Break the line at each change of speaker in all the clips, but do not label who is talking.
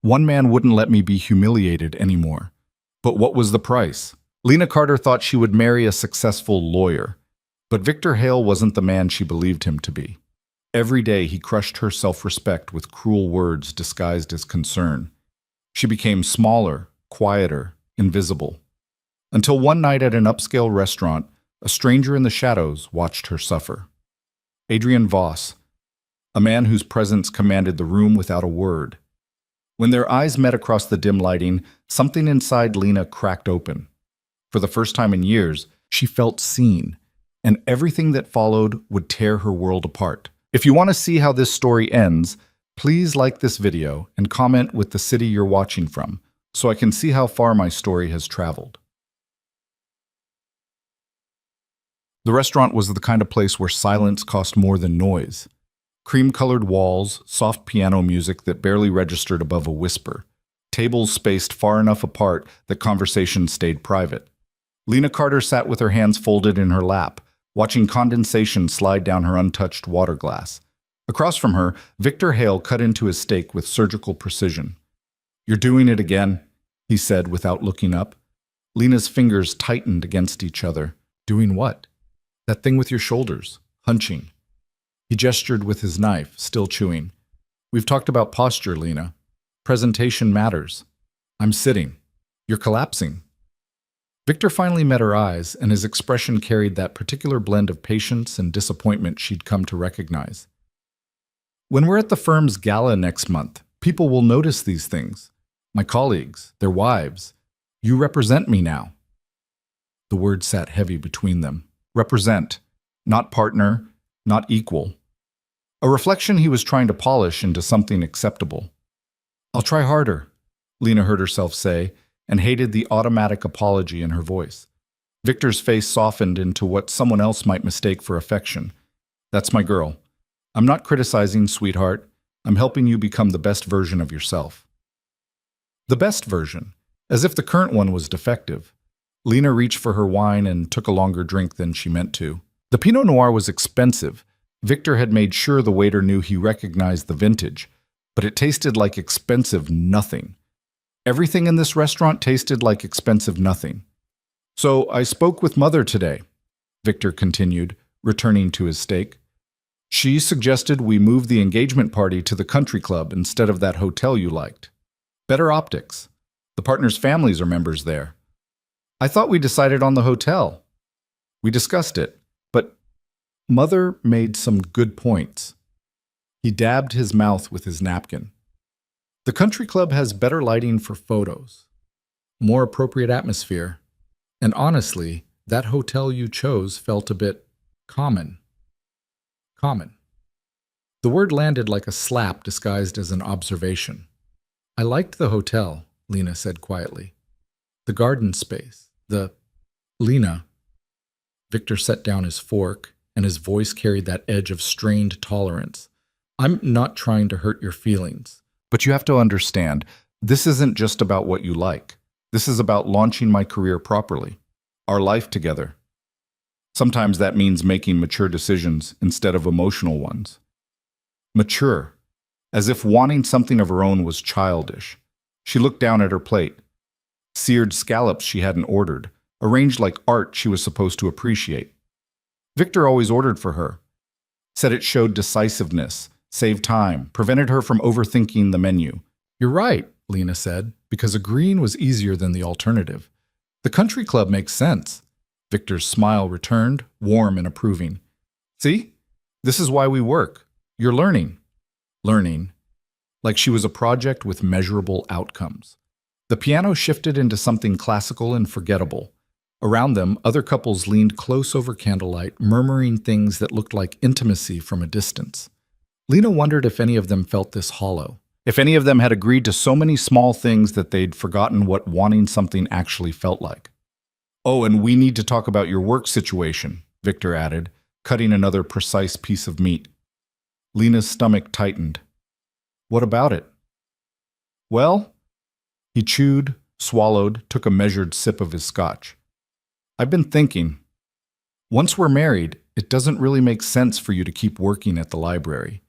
One man wouldn't let me be humiliated anymore. But what was the price? Lena Carter thought she would marry a successful lawyer, but Victor Hale wasn't the man she believed him to be. Every day he crushed her self-respect with cruel words disguised as concern. She became smaller, quieter, invisible. Until one night at an upscale restaurant, a stranger in the shadows watched her suffer. Adrian Voss, a man whose presence commanded the room without a word. When their eyes met across the dim lighting, something inside Lena cracked open. For the first time in years, she felt seen, and everything that followed would tear her world apart. If you want to see how this story ends, please like this video and comment with the city you're watching from, so I can see how far my story has traveled. The restaurant was the kind of place where silence cost more than noise. Cream-colored walls, soft piano music that barely registered above a whisper. Tables spaced far enough apart that conversation stayed private. Lena Carter sat with her hands folded in her lap, watching condensation slide down her untouched water glass. Across from her, Victor Hale cut into his steak with surgical precision. "You're doing it again," he said without looking up. Lena's fingers tightened against each other. "Doing what?" "That thing with your shoulders, hunching." He gestured with his knife, still chewing. "We've talked about posture, Lena. Presentation matters. I'm sitting. You're collapsing." Victor finally met her eyes, and his expression carried that particular blend of patience and disappointment she'd come to recognize. "When we're at the firm's gala next month, people will notice these things. My colleagues, their wives. You represent me now." The word sat heavy between them. Represent, not partner, not equal. A reflection he was trying to polish into something acceptable. "I'll try harder," Lena heard herself say, and hated the automatic apology in her voice. Victor's face softened into what someone else might mistake for affection. "That's my girl. I'm not criticizing, sweetheart. I'm helping you become the best version of yourself." The best version, as if the current one was defective. Lena reached for her wine and took a longer drink than she meant to. The Pinot Noir was expensive. Victor had made sure the waiter knew he recognized the vintage, but it tasted like expensive nothing. Everything in this restaurant tasted like expensive nothing. "So I spoke with Mother today," Victor continued, returning to his steak. "She suggested we move the engagement party to the country club instead of that hotel you liked. Better optics. The partners' families are members there." "I thought we decided on the hotel." "We discussed it, but Mother made some good points." He dabbed his mouth with his napkin. "The country club has better lighting for photos, more appropriate atmosphere, and honestly, that hotel you chose felt a bit common." Common. The word landed like a slap disguised as an observation. "I liked the hotel," Lena said quietly. "The garden space, Lena." Victor set down his fork, and his voice carried that edge of strained tolerance. "I'm not trying to hurt your feelings, but you have to understand, this isn't just about what you like. This is about launching my career properly, our life together. Sometimes that means making mature decisions instead of emotional ones." Mature, as if wanting something of her own was childish. She looked down at her plate. Seared scallops she hadn't ordered, arranged like art she was supposed to appreciate. Victor always ordered for her. Said it showed decisiveness, saved time, prevented her from overthinking the menu. "You're right," Lena said, because agreeing was easier than the alternative. "The country club makes sense." Victor's smile returned, warm and approving. "See? This is why we work. You're learning." Learning. Like she was a project with measurable outcomes. The piano shifted into something classical and forgettable. Around them, other couples leaned close over candlelight, murmuring things that looked like intimacy from a distance. Lena wondered if any of them felt this hollow. If any of them had agreed to so many small things that they'd forgotten what wanting something actually felt like. "Oh, and we need to talk about your work situation," Victor added, cutting another precise piece of meat. Lena's stomach tightened. "What about it?" "Well," he chewed, swallowed, took a measured sip of his scotch. "I've been thinking. Once we're married, it doesn't really make sense for you to keep working at the library.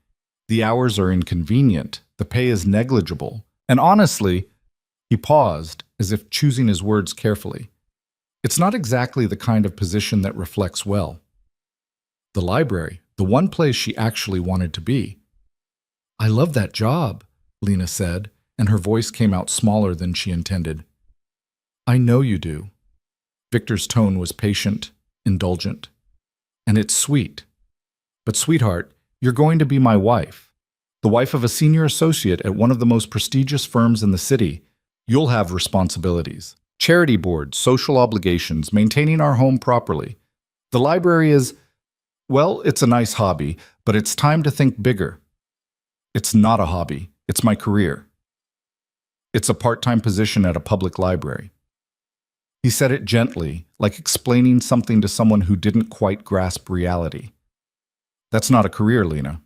The hours are inconvenient, the pay is negligible, And honestly, he paused, as if choosing his words carefully. It's not exactly the kind of position that reflects well. The library, the one place she actually wanted to be. I love that job, Lena said, and her voice came out smaller than she intended. I know you do. Victor's tone was patient, indulgent. And it's sweet. But sweetheart, you're going to be my wife. The wife of a senior associate at one of the most prestigious firms in the city. You'll have responsibilities. Charity boards, social obligations, maintaining our home properly. The library is, well, it's a nice hobby, but it's time to think bigger. It's not a hobby. It's my career. It's a part-time position at a public library. He said it gently, like explaining something to someone who didn't quite grasp reality. That's not a career, Lena.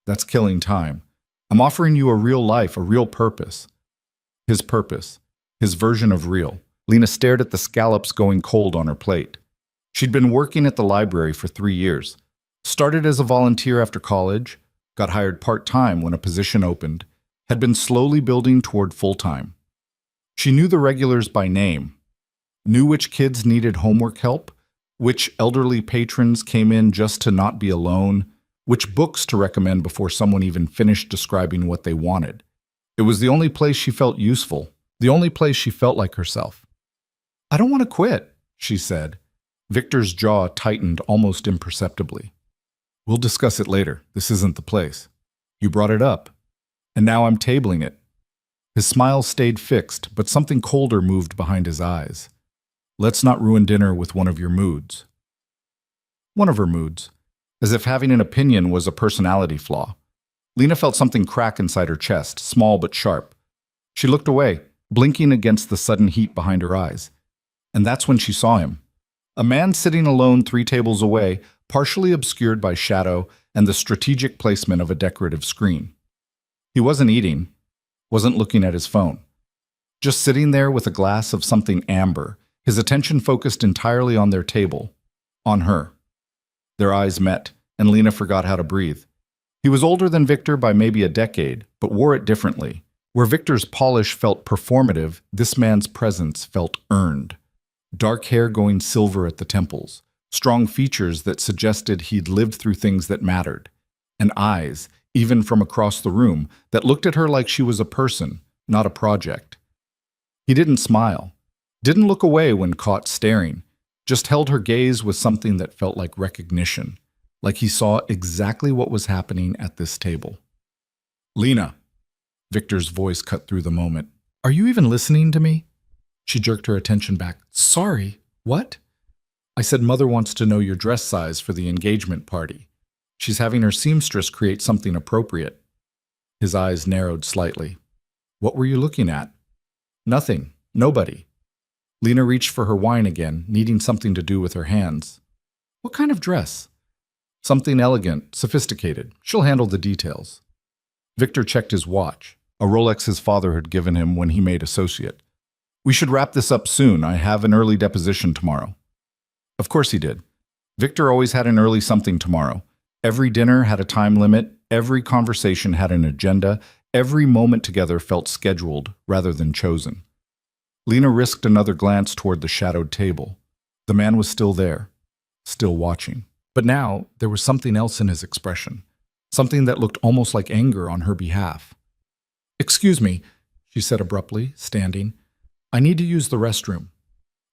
That's killing time. I'm offering you a real life, a real purpose. His purpose. His version of real. Lena stared at the scallops going cold on her plate. She'd been working at the library for 3 years. Started as a volunteer after college, got hired part-time when a position opened, had been slowly building toward full-time. She knew the regulars by name, knew which kids needed homework help, which elderly patrons came in just to not be alone, which books to recommend before someone even finished describing what they wanted. It was the only place she felt useful, the only place she felt like herself. I don't want to quit, she said. Victor's jaw tightened almost imperceptibly. We'll discuss it later. This isn't the place. You brought it up. And now I'm tabling it. His smile stayed fixed, but something colder moved behind his eyes. Let's not ruin dinner with one of your moods. One of her moods. As if having an opinion was a personality flaw. Lena felt something crack inside her chest, small but sharp. She looked away, blinking against the sudden heat behind her eyes. And that's when she saw him. A man sitting alone 3 tables away, partially obscured by shadow and the strategic placement of a decorative screen. He wasn't eating, wasn't looking at his phone. Just sitting there with a glass of something amber, his attention focused entirely on their table, on her. Their eyes met, and Lena forgot how to breathe. He was older than Victor by maybe a decade, but wore it differently. Where Victor's polish felt performative, this man's presence felt earned. Dark hair going silver at the temples, strong features that suggested he'd lived through things that mattered, and eyes, even from across the room, that looked at her like she was a person, not a project. He didn't smile, didn't look away when caught staring, just held her gaze with something that felt like recognition, like he saw exactly what was happening at this table. Lena, Victor's voice cut through the moment. Are you even listening to me? She jerked her attention back. Sorry, what? I said Mother wants to know your dress size for the engagement party. She's having her seamstress create something appropriate. His eyes narrowed slightly. What were you looking at? Nothing. Nobody. Lena reached for her wine again, needing something to do with her hands. What kind of dress? Something elegant, sophisticated. She'll handle the details. Victor checked his watch, a Rolex his father had given him when he made associate. We should wrap this up soon. I have an early deposition tomorrow. Of course he did. Victor always had an early something tomorrow. Every dinner had a time limit, every conversation had an agenda, every moment together felt scheduled rather than chosen. Lena risked another glance toward the shadowed table. The man was still there, still watching. But now there was something else in his expression, something that looked almost like anger on her behalf. Excuse me, she said abruptly, standing. I need to use the restroom.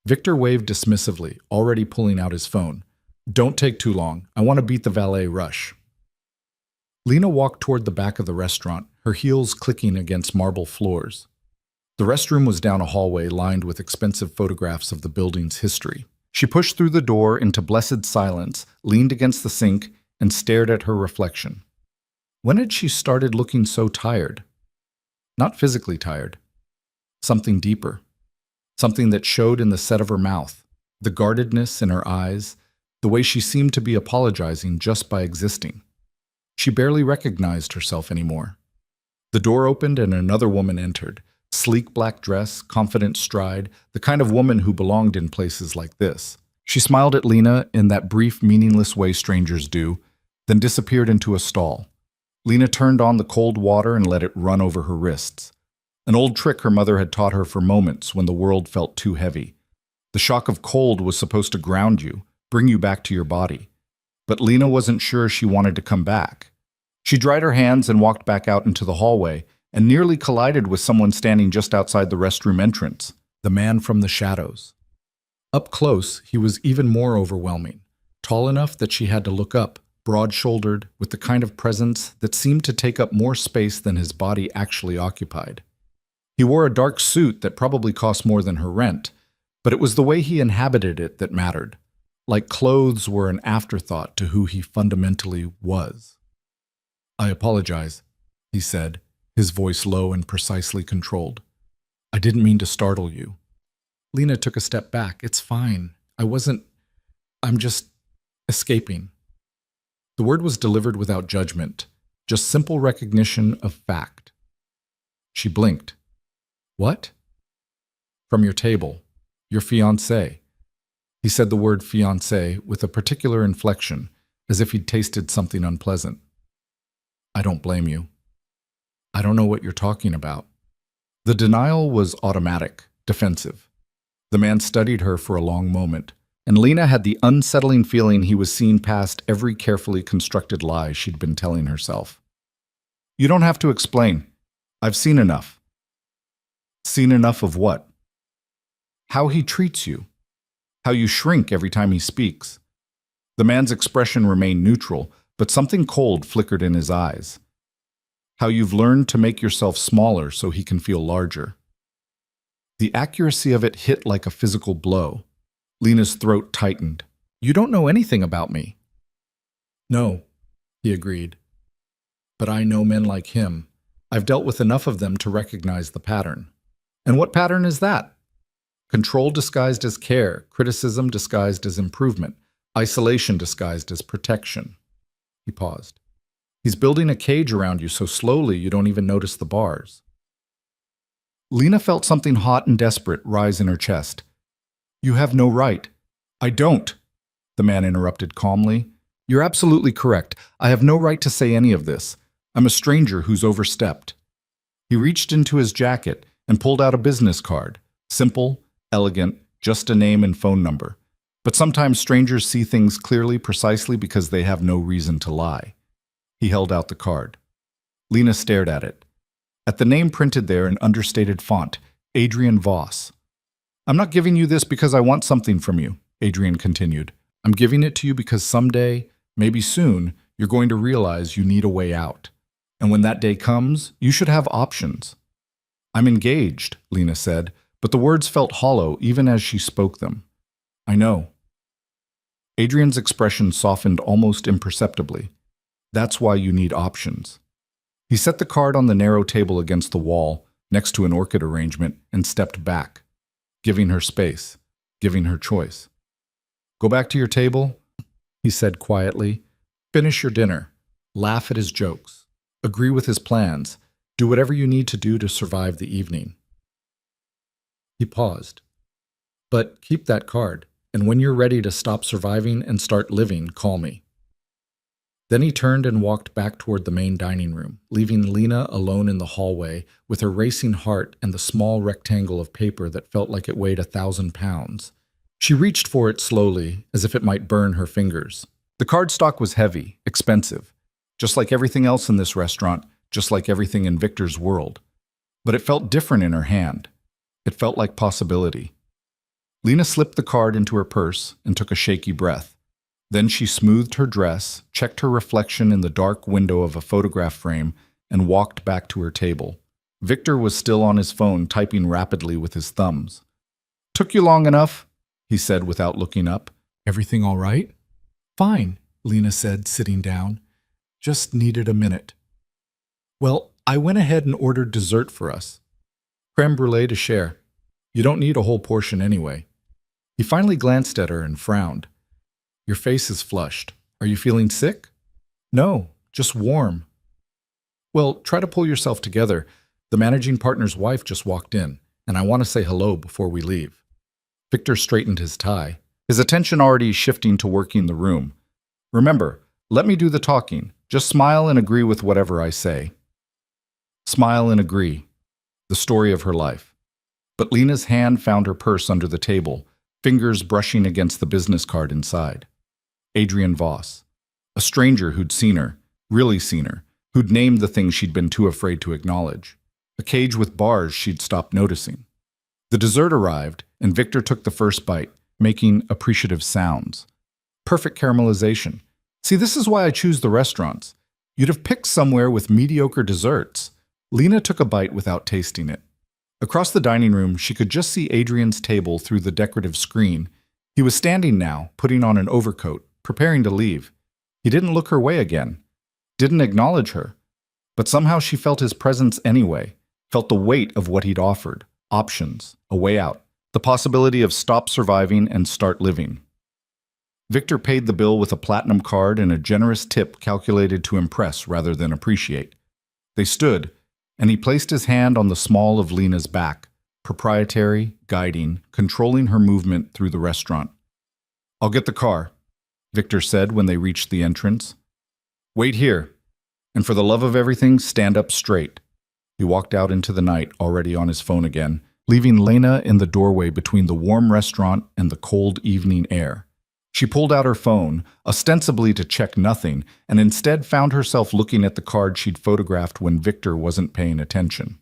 Victor waved dismissively, already pulling out his phone. Don't take too long. I want to beat the valet rush. Lena walked toward the back of the restaurant, her heels clicking against marble floors. The restroom was down a hallway lined with expensive photographs of the building's history. She pushed through the door into blessed silence, leaned against the sink, and stared at her reflection. When had she started looking so tired? Not physically tired. Something deeper. Something that showed in the set of her mouth, the guardedness in her eyes, the way she seemed to be apologizing just by existing. She barely recognized herself anymore. The door opened and another woman entered. Sleek black dress, confident stride, the kind of woman who belonged in places like this. She smiled at Lena in that brief, meaningless way strangers do, then disappeared into a stall. Lena turned on the cold water and let it run over her wrists. An old trick her mother had taught her for moments when the world felt too heavy. The shock of cold was supposed to ground you, bring you back to your body. But Lena wasn't sure she wanted to come back. She dried her hands and walked back out into the hallway and nearly collided with someone standing just outside the restroom entrance, the man from the shadows. Up close, he was even more overwhelming, tall enough that she had to look up, broad-shouldered, with the kind of presence that seemed to take up more space than his body actually occupied. He wore a dark suit that probably cost more than her rent, but it was the way he inhabited it that mattered, like clothes were an afterthought to who he fundamentally was. "I apologize," he said, his voice low and precisely controlled. "I didn't mean to startle you." Lena took a step back. "It's fine. I'm just escaping." The word was delivered without judgment, just simple recognition of fact. She blinked. "What?" "From your table. Your fiancé." He said the word fiancé with a particular inflection, as if he'd tasted something unpleasant. "I don't blame you." "I don't know what you're talking about." The denial was automatic, defensive. The man studied her for a long moment, and Lena had the unsettling feeling he was seeing past every carefully constructed lie she'd been telling herself. "You don't have to explain. I've seen enough." "Seen enough of what?" "How he treats you. How you shrink every time he speaks." The man's expression remained neutral, but something cold flickered in his eyes. "How you've learned to make yourself smaller so he can feel larger." The accuracy of it hit like a physical blow. Lena's throat tightened. "You don't know anything about me." "No," he agreed. "But I know men like him. I've dealt with enough of them to recognize the pattern." "And what pattern is that?" "Control disguised as care, criticism disguised as improvement, isolation disguised as protection." He paused. "He's building a cage around you so slowly you don't even notice the bars." Lena felt something hot and desperate rise in her chest. "You have no right." "I don't," the man interrupted calmly. "You're absolutely correct. I have no right to say any of this. I'm a stranger who's overstepped." He reached into his jacket and pulled out a business card. Simple, elegant, just a name and phone number. But sometimes strangers see things clearly precisely because they have no reason to lie. He held out the card. Lena stared at it. At the name printed there in understated font, Adrian Voss. "I'm not giving you this because I want something from you," Adrian continued. "I'm giving it to you because someday, maybe soon, you're going to realize you need a way out. And when that day comes, you should have options." "I'm engaged," Lena said, but the words felt hollow even as she spoke them. "I know." Adrian's expression softened almost imperceptibly. "That's why you need options." He set the card on the narrow table against the wall, next to an orchid arrangement, and stepped back, giving her space, giving her choice. "Go back to your table," he said quietly. "Finish your dinner. Laugh at his jokes. Agree with his plans. Do whatever you need to do to survive the evening." He paused. "But keep that card, and when you're ready to stop surviving and start living, call me." Then he turned and walked back toward the main dining room, leaving Lena alone in the hallway with her racing heart and the small rectangle of paper that felt like it weighed 1,000 pounds. She reached for it slowly, as if it might burn her fingers. The cardstock was heavy, expensive, just like everything else in this restaurant, just like everything in Victor's world. But it felt different in her hand. It felt like possibility. Lena slipped the card into her purse and took a shaky breath. Then she smoothed her dress, checked her reflection in the dark window of a photograph frame, and walked back to her table. Victor was still on his phone, typing rapidly with his thumbs. "Took you long enough," he said without looking up. "Everything all right?" "Fine," Lena said, sitting down. "Just needed a minute." "Well, I went ahead and ordered dessert for us. Crème brûlée to share. You don't need a whole portion anyway." He finally glanced at her and frowned. "Your face is flushed. Are you feeling sick?" "No, just warm." "Well, try to pull yourself together. The managing partner's wife just walked in, and I want to say hello before we leave." Victor straightened his tie, his attention already shifting to working the room. "Remember, let me do the talking. Just smile and agree with whatever I say." "Smile and agree." the story of her life. But Lena's hand found her purse under the table, fingers brushing against the business card inside. Adrian Voss. A stranger who'd seen her, really seen her, who'd named the things she'd been too afraid to acknowledge. A cage with bars she'd stopped noticing. The dessert arrived, and Victor took the first bite, making appreciative sounds. Perfect caramelization. See, this is why I choose the restaurants. You'd have picked somewhere with mediocre desserts. Lena took a bite without tasting it. Across the dining room, she could just see Adrian's table through the decorative screen. He was standing now, putting on an overcoat, preparing to leave. He didn't look her way again, didn't acknowledge her. But somehow she felt his presence anyway, felt the weight of what he'd offered, options, a way out, the possibility of stop surviving and start living. Victor paid the bill with a platinum card and a generous tip calculated to impress rather than appreciate. They stood, and he placed his hand on the small of Lena's back, proprietary, guiding, controlling her movement through the restaurant. "I'll get the car," Victor said when they reached the entrance. "Wait here, and for the love of everything, stand up straight." He walked out into the night, already on his phone again, leaving Lena in the doorway between the warm restaurant and the cold evening air. She pulled out her phone, ostensibly to check nothing, and instead found herself looking at the card she'd photographed when Victor wasn't paying attention.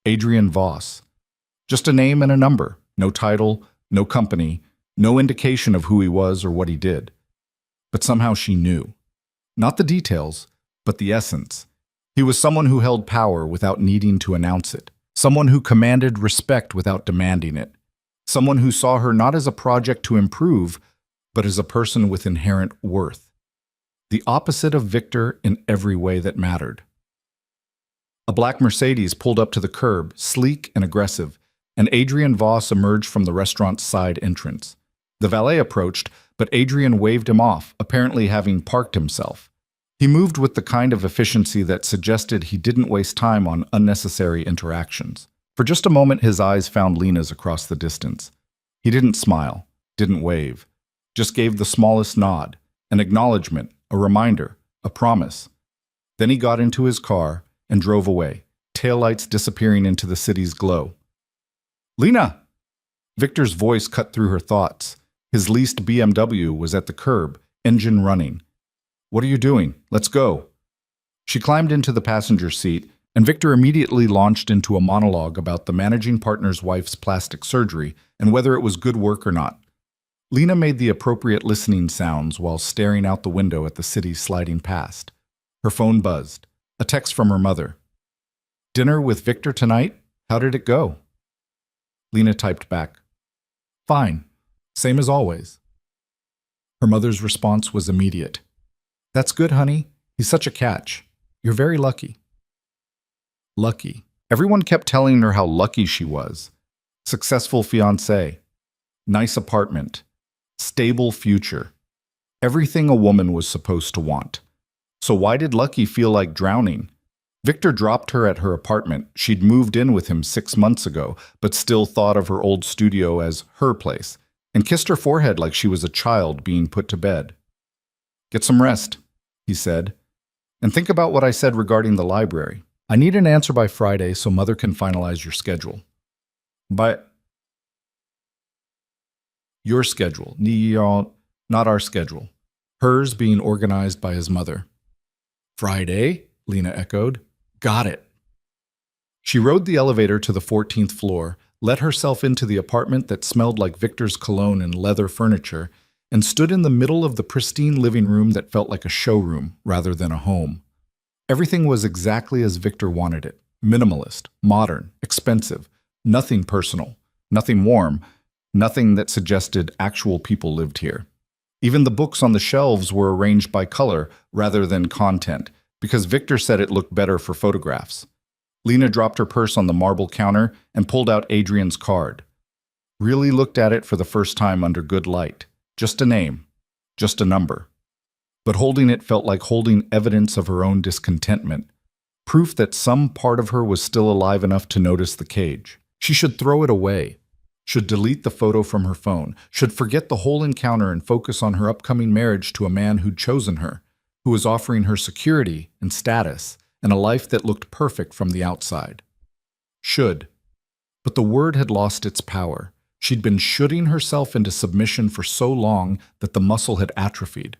Adrian Voss. Just a name and a number, no title, no company, no indication of who he was or what he did. But somehow she knew. Not the details, but the essence. He was someone who held power without needing to announce it. Someone who commanded respect without demanding it. Someone who saw her not as a project to improve, but as a person with inherent worth. The opposite of Victor in every way that mattered. A black Mercedes pulled up to the curb, sleek and aggressive, and Adrian Voss emerged from the restaurant's side entrance. The valet approached, but Adrian waved him off, apparently having parked himself. He moved with the kind of efficiency that suggested he didn't waste time on unnecessary interactions. For just a moment, his eyes found Lena's across the distance. He didn't smile, didn't wave. Just gave the smallest nod, an acknowledgement, a reminder, a promise. Then he got into his car and drove away, taillights disappearing into the city's glow. "Lena!" Victor's voice cut through her thoughts. His leased BMW was at the curb, engine running. "What are you doing? Let's go." She climbed into the passenger seat, and Victor immediately launched into a monologue about the managing partner's wife's plastic surgery and whether it was good work or not. Lena made the appropriate listening sounds while staring out the window at the city sliding past. Her phone buzzed. A text from her mother. "Dinner with Victor tonight? How did it go?" Lena typed back, "Fine. Same as always." Her mother's response was immediate. "That's good, honey. He's such a catch. You're very lucky." Lucky. Everyone kept telling her how lucky she was. Successful fiancé. Nice apartment. Stable future. Everything a woman was supposed to want. So why did Lucky feel like drowning? Victor dropped her at her apartment. She'd moved in with him 6 months ago, but still thought of her old studio as her place, and kissed her forehead like she was a child being put to bed. "Get some rest," he said, "and think about what I said regarding the library. I need an answer by Friday so Mother can finalize your schedule." "But your schedule, not our schedule." Hers being organized by his mother. "Friday?" Lena echoed. "Got it." She rode the elevator to the 14th floor, let herself into the apartment that smelled like Victor's cologne and leather furniture, and stood in the middle of the pristine living room that felt like a showroom rather than a home. Everything was exactly as Victor wanted it. Minimalist, modern, expensive, nothing personal, nothing warm, nothing that suggested actual people lived here. Even the books on the shelves were arranged by color rather than content, because Victor said it looked better for photographs. Lena dropped her purse on the marble counter and pulled out Adrian's card. Really looked at it for the first time under good light. Just a name. Just a number. But holding it felt like holding evidence of her own discontentment. Proof that some part of her was still alive enough to notice the cage. She should throw it away. Should delete the photo from her phone. Should forget the whole encounter and focus on her upcoming marriage to a man who'd chosen her, who was offering her security and status and a life that looked perfect from the outside. Should. But the word had lost its power. She'd been shoulding herself into submission for so long that the muscle had atrophied.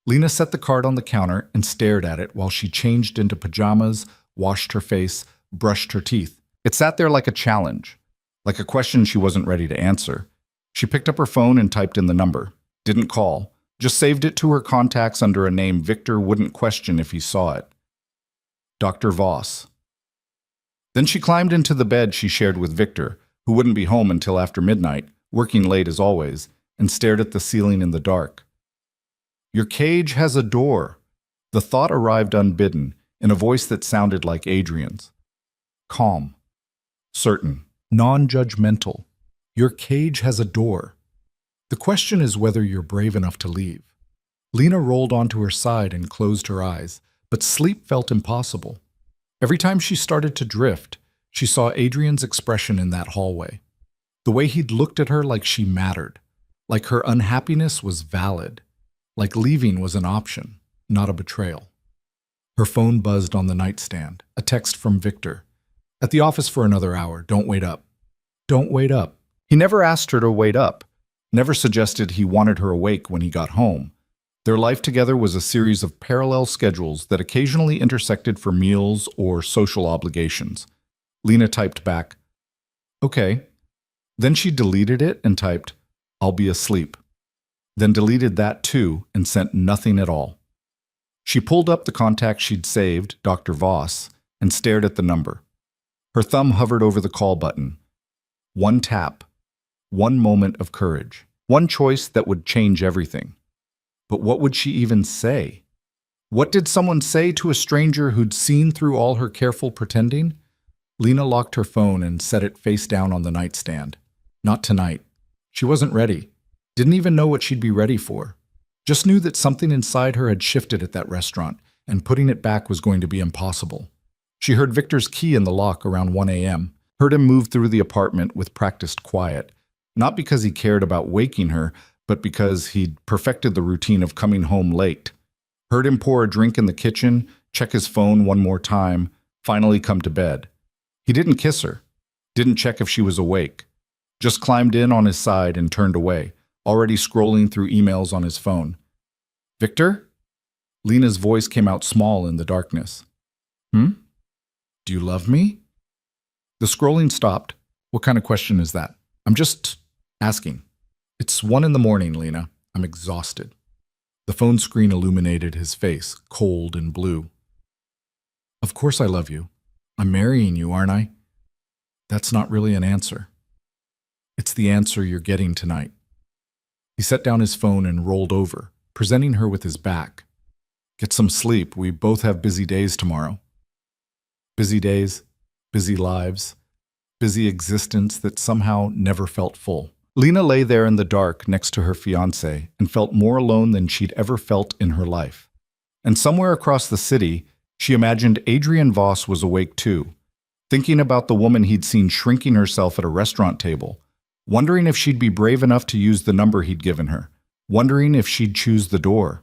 Lena set the card on the counter and stared at it while she changed into pajamas, washed her face, brushed her teeth. It sat there like a challenge, like a question she wasn't ready to answer. She picked up her phone and typed in the number. Didn't call, just saved it to her contacts under a name Victor wouldn't question if he saw it. Dr. Voss. Then she climbed into the bed she shared with Victor, who wouldn't be home until after midnight, working late as always, and stared at the ceiling in the dark. Your cage has a door. The thought arrived unbidden, in a voice that sounded like Adrian's. Calm. Certain. Non-judgmental. Your cage has a door. The question is whether you're brave enough to leave. Lena rolled onto her side and closed her eyes, but sleep felt impossible. Every time she started to drift, she saw Adrian's expression in that hallway. The way he'd looked at her like she mattered, like her unhappiness was valid, like leaving was an option, not a betrayal. Her phone buzzed on the nightstand, a text from Victor. At the office for another hour, don't wait up. Don't wait up. He never asked her to wait up, never suggested he wanted her awake when he got home. Their life together was a series of parallel schedules that occasionally intersected for meals or social obligations. Lena typed back, okay. Then she deleted it and typed, I'll be asleep. Then deleted that too and sent nothing at all. She pulled up the contact she'd saved, Dr. Voss, and stared at the number. Her thumb hovered over the call button. One tap, one moment of courage, one choice that would change everything. But what would she even say? What did someone say to a stranger who'd seen through all her careful pretending? Lena locked her phone and set it face down on the nightstand. Not tonight. She wasn't ready. Didn't even know what she'd be ready for. Just knew that something inside her had shifted at that restaurant, and putting it back was going to be impossible. She heard Victor's key in the lock around 1 a.m., heard him move through the apartment with practiced quiet, not because he cared about waking her, but because he'd perfected the routine of coming home late. Heard him pour a drink in the kitchen, check his phone one more time, finally come to bed. He didn't kiss her, didn't check if she was awake, just climbed in on his side and turned away, already scrolling through emails on his phone. Victor? Lena's voice came out small in the darkness. Do you love me? The scrolling stopped. What kind of question is that? I'm just asking. It's 1 a.m, Lena. I'm exhausted. The phone screen illuminated his face, cold and blue. Of course I love you. I'm marrying you, aren't I? That's not really an answer. It's the answer you're getting tonight. He set down his phone and rolled over, presenting her with his back. Get some sleep. We both have busy days tomorrow. Busy days, busy lives, busy existence that somehow never felt full. Lena lay there in the dark next to her fiancé and felt more alone than she'd ever felt in her life. And somewhere across the city, she imagined Adrian Voss was awake too, thinking about the woman he'd seen shrinking herself at a restaurant table, wondering if she'd be brave enough to use the number he'd given her, wondering if she'd choose the door.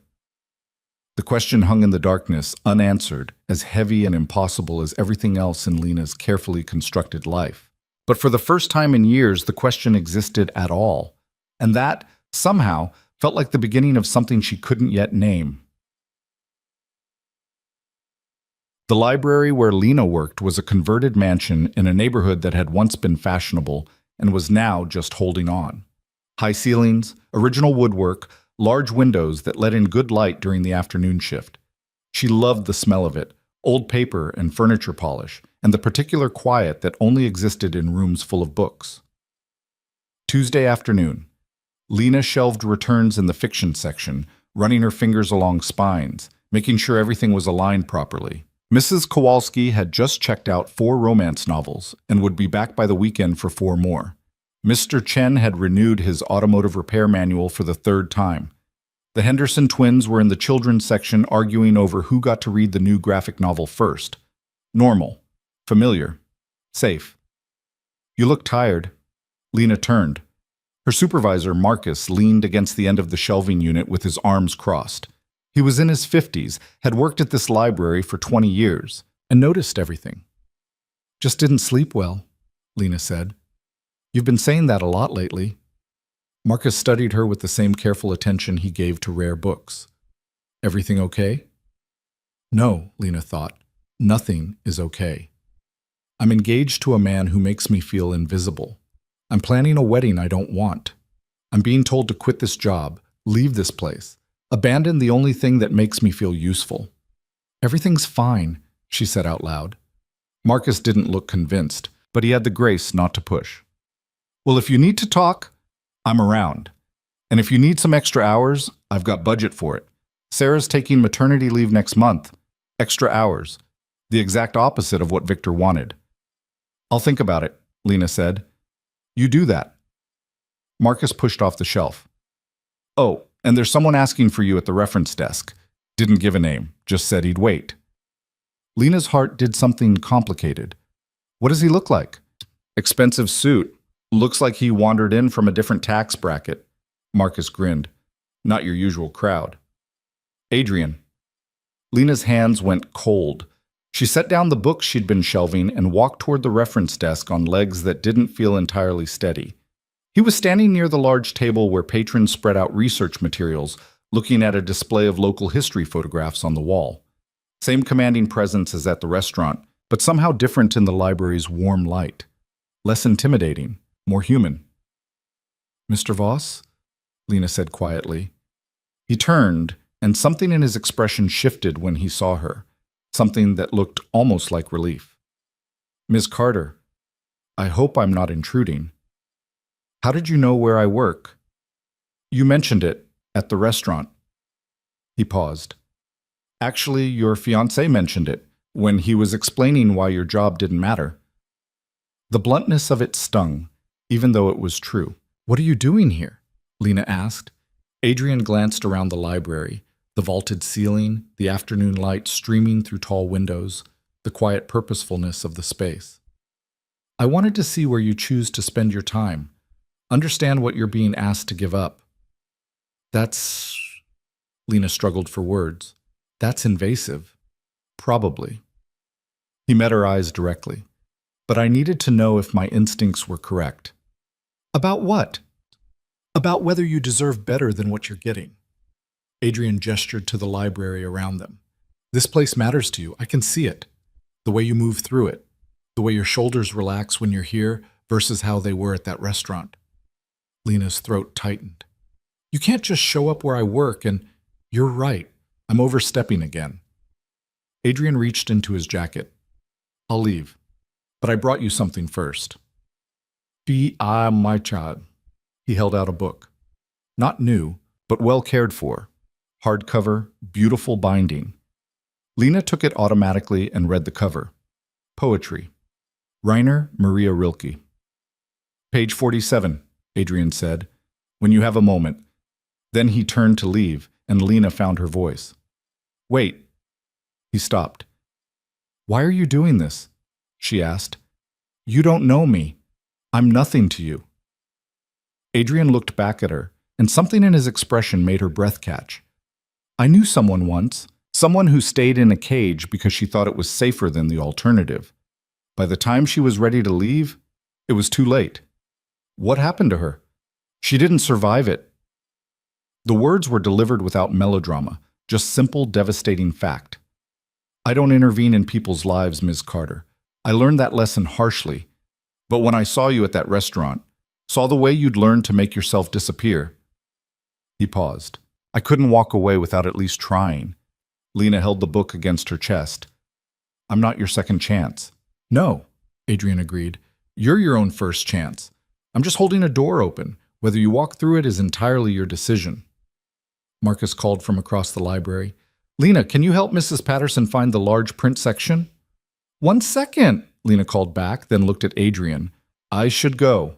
The question hung in the darkness, unanswered, as heavy and impossible as everything else in Lena's carefully constructed life. But for the first time in years, the question existed at all, and that, somehow, felt like the beginning of something she couldn't yet name. The library where Lena worked was a converted mansion in a neighborhood that had once been fashionable and was now just holding on. High ceilings, original woodwork, large windows that let in good light during the afternoon shift. She loved the smell of it, old paper and furniture polish, and the particular quiet that only existed in rooms full of books. Tuesday afternoon. Lena shelved returns in the fiction section, running her fingers along spines, making sure everything was aligned properly. Mrs. Kowalski had just checked out 4 romance novels and would be back by the weekend for 4 more. Mr. Chen had renewed his automotive repair manual for the 3rd time. The Henderson twins were in the children's section arguing over who got to read the new graphic novel first. Normal. Familiar. Safe. You look tired. Lena turned. Her supervisor, Marcus, leaned against the end of the shelving unit with his arms crossed. He was in his 50s, had worked at this library for 20 years, and noticed everything. Just didn't sleep well, Lena said. You've been saying that a lot lately. Marcus studied her with the same careful attention he gave to rare books. Everything okay? No, Lena thought. Nothing is okay. I'm engaged to a man who makes me feel invisible. I'm planning a wedding I don't want. I'm being told to quit this job, leave this place, abandon the only thing that makes me feel useful. Everything's fine, she said out loud. Marcus didn't look convinced, but he had the grace not to push. Well, if you need to talk, I'm around. And if you need some extra hours, I've got budget for it. Sarah's taking maternity leave next month. Extra hours. The exact opposite of what Victor wanted. I'll think about it, Lena said. You do that. Marcus pushed off the shelf. Oh, and there's someone asking for you at the reference desk. Didn't give a name, just said he'd wait. Lena's heart did something complicated. What does he look like? Expensive suit. Looks like he wandered in from a different tax bracket. Marcus grinned. Not your usual crowd. Adrian. Lena's hands went cold. She set down the books she'd been shelving and walked toward the reference desk on legs that didn't feel entirely steady. He was standing near the large table where patrons spread out research materials, looking at a display of local history photographs on the wall. Same commanding presence as at the restaurant, but somehow different in the library's warm light. Less intimidating, more human. Mr. Voss? Lena said quietly. He turned, and something in his expression shifted when he saw her, something that looked almost like relief. Ms. Carter, I hope I'm not intruding. How did you know where I work? You mentioned it at the restaurant. He paused. Actually, your fiancé mentioned it when he was explaining why your job didn't matter. The bluntness of it stung, even though it was true. What are you doing here? Lena asked. Adrian glanced around the library, the vaulted ceiling, the afternoon light streaming through tall windows, the quiet purposefulness of the space. I wanted to see where you choose to spend your time, understand what you're being asked to give up. That's... Lena struggled for words. That's invasive. Probably. He met her eyes directly. But I needed to know if my instincts were correct. About what? About whether you deserve better than what you're getting. Adrian gestured to the library around them. This place matters to you. I can see it. The way you move through it. The way your shoulders relax when you're here versus how they were at that restaurant. Lena's throat tightened. You can't just show up where I work and... You're right. I'm overstepping again. Adrian reached into his jacket. I'll leave. But I brought you something first. Be I my child. He held out a book. Not new, but well cared for. Hardcover, beautiful binding. Lena took it automatically and read the cover. Poetry. Rainer Maria Rilke. Page 47, Adrian said, when you have a moment. Then he turned to leave, and Lena found her voice. Wait. He stopped. Why are you doing this? She asked. You don't know me. I'm nothing to you. Adrian looked back at her, and something in his expression made her breath catch. I knew someone once, someone who stayed in a cage because she thought it was safer than the alternative. By the time she was ready to leave, it was too late. What happened to her? She didn't survive it. The words were delivered without melodrama, just simple, devastating fact. I don't intervene in people's lives, Ms. Carter. I learned that lesson harshly. But when I saw you at that restaurant, saw the way you'd learned to make yourself disappear. He paused. I couldn't walk away without at least trying. Lena held the book against her chest. I'm not your second chance. No, Adrian agreed. You're your own first chance. I'm just holding a door open. Whether you walk through it is entirely your decision. Marcus called from across the library. Lena, can you help Mrs. Patterson find the large print section? 1 second, Lena called back, then looked at Adrian. I should go.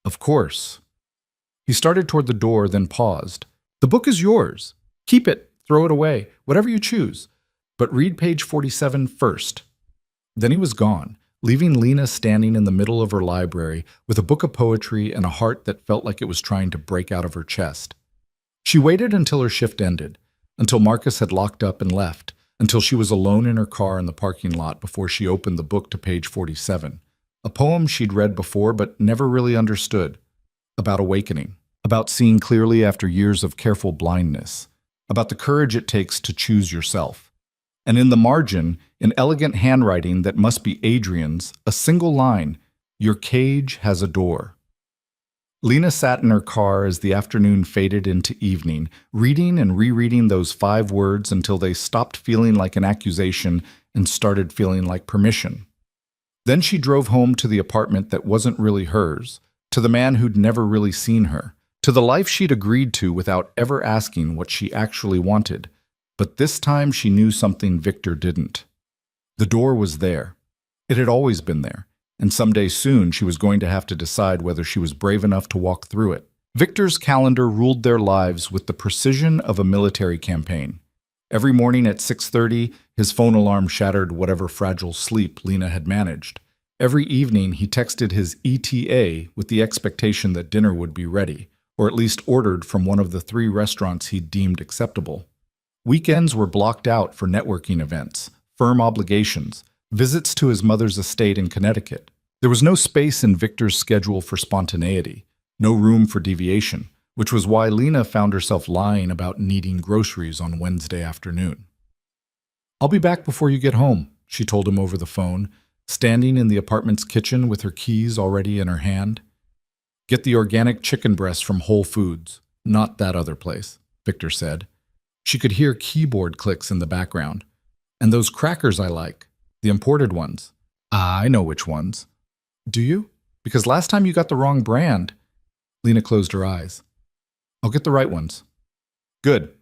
Of course. He started toward the door, then paused. The book is yours. Keep it, throw it away, whatever you choose. But read page 47 first. Then he was gone, leaving Lena standing in the middle of her library with a book of poetry and a heart that felt like it was trying to break out of her chest. She waited until her shift ended, until Marcus had locked up and left, until she was alone in her car in the parking lot before she opened the book to page 47. A poem she'd read before but never really understood. About awakening. About seeing clearly after years of careful blindness. About the courage it takes to choose yourself. And in the margin, in elegant handwriting that must be Adrian's, a single line, "Your cage has a door." Lena sat in her car as the afternoon faded into evening, reading and rereading those 5 words until they stopped feeling like an accusation and started feeling like permission. Then she drove home to the apartment that wasn't really hers, to the man who'd never really seen her, to the life she'd agreed to without ever asking what she actually wanted. But this time she knew something Victor didn't. The door was there. It had always been there. And someday soon she was going to have to decide whether she was brave enough to walk through it. Victor's calendar ruled their lives with the precision of a military campaign. Every morning at 6:30, his phone alarm shattered whatever fragile sleep Lena had managed. Every evening he texted his ETA with the expectation that dinner would be ready, or at least ordered from one of the 3 restaurants he deemed acceptable. Weekends were blocked out for networking events, firm obligations, visits to his mother's estate in Connecticut. There was no space in Victor's schedule for spontaneity, no room for deviation, which was why Lena found herself lying about needing groceries on Wednesday afternoon. "I'll be back before you get home," she told him over the phone, standing in the apartment's kitchen with her keys already in her hand. "Get the organic chicken breast from Whole Foods, not that other place," Victor said. She could hear keyboard clicks in the background. "And those crackers I like. The imported ones." "I know which ones." "Do you? Because last time you got the wrong brand." Lena closed her eyes. "I'll get the right ones." "Good.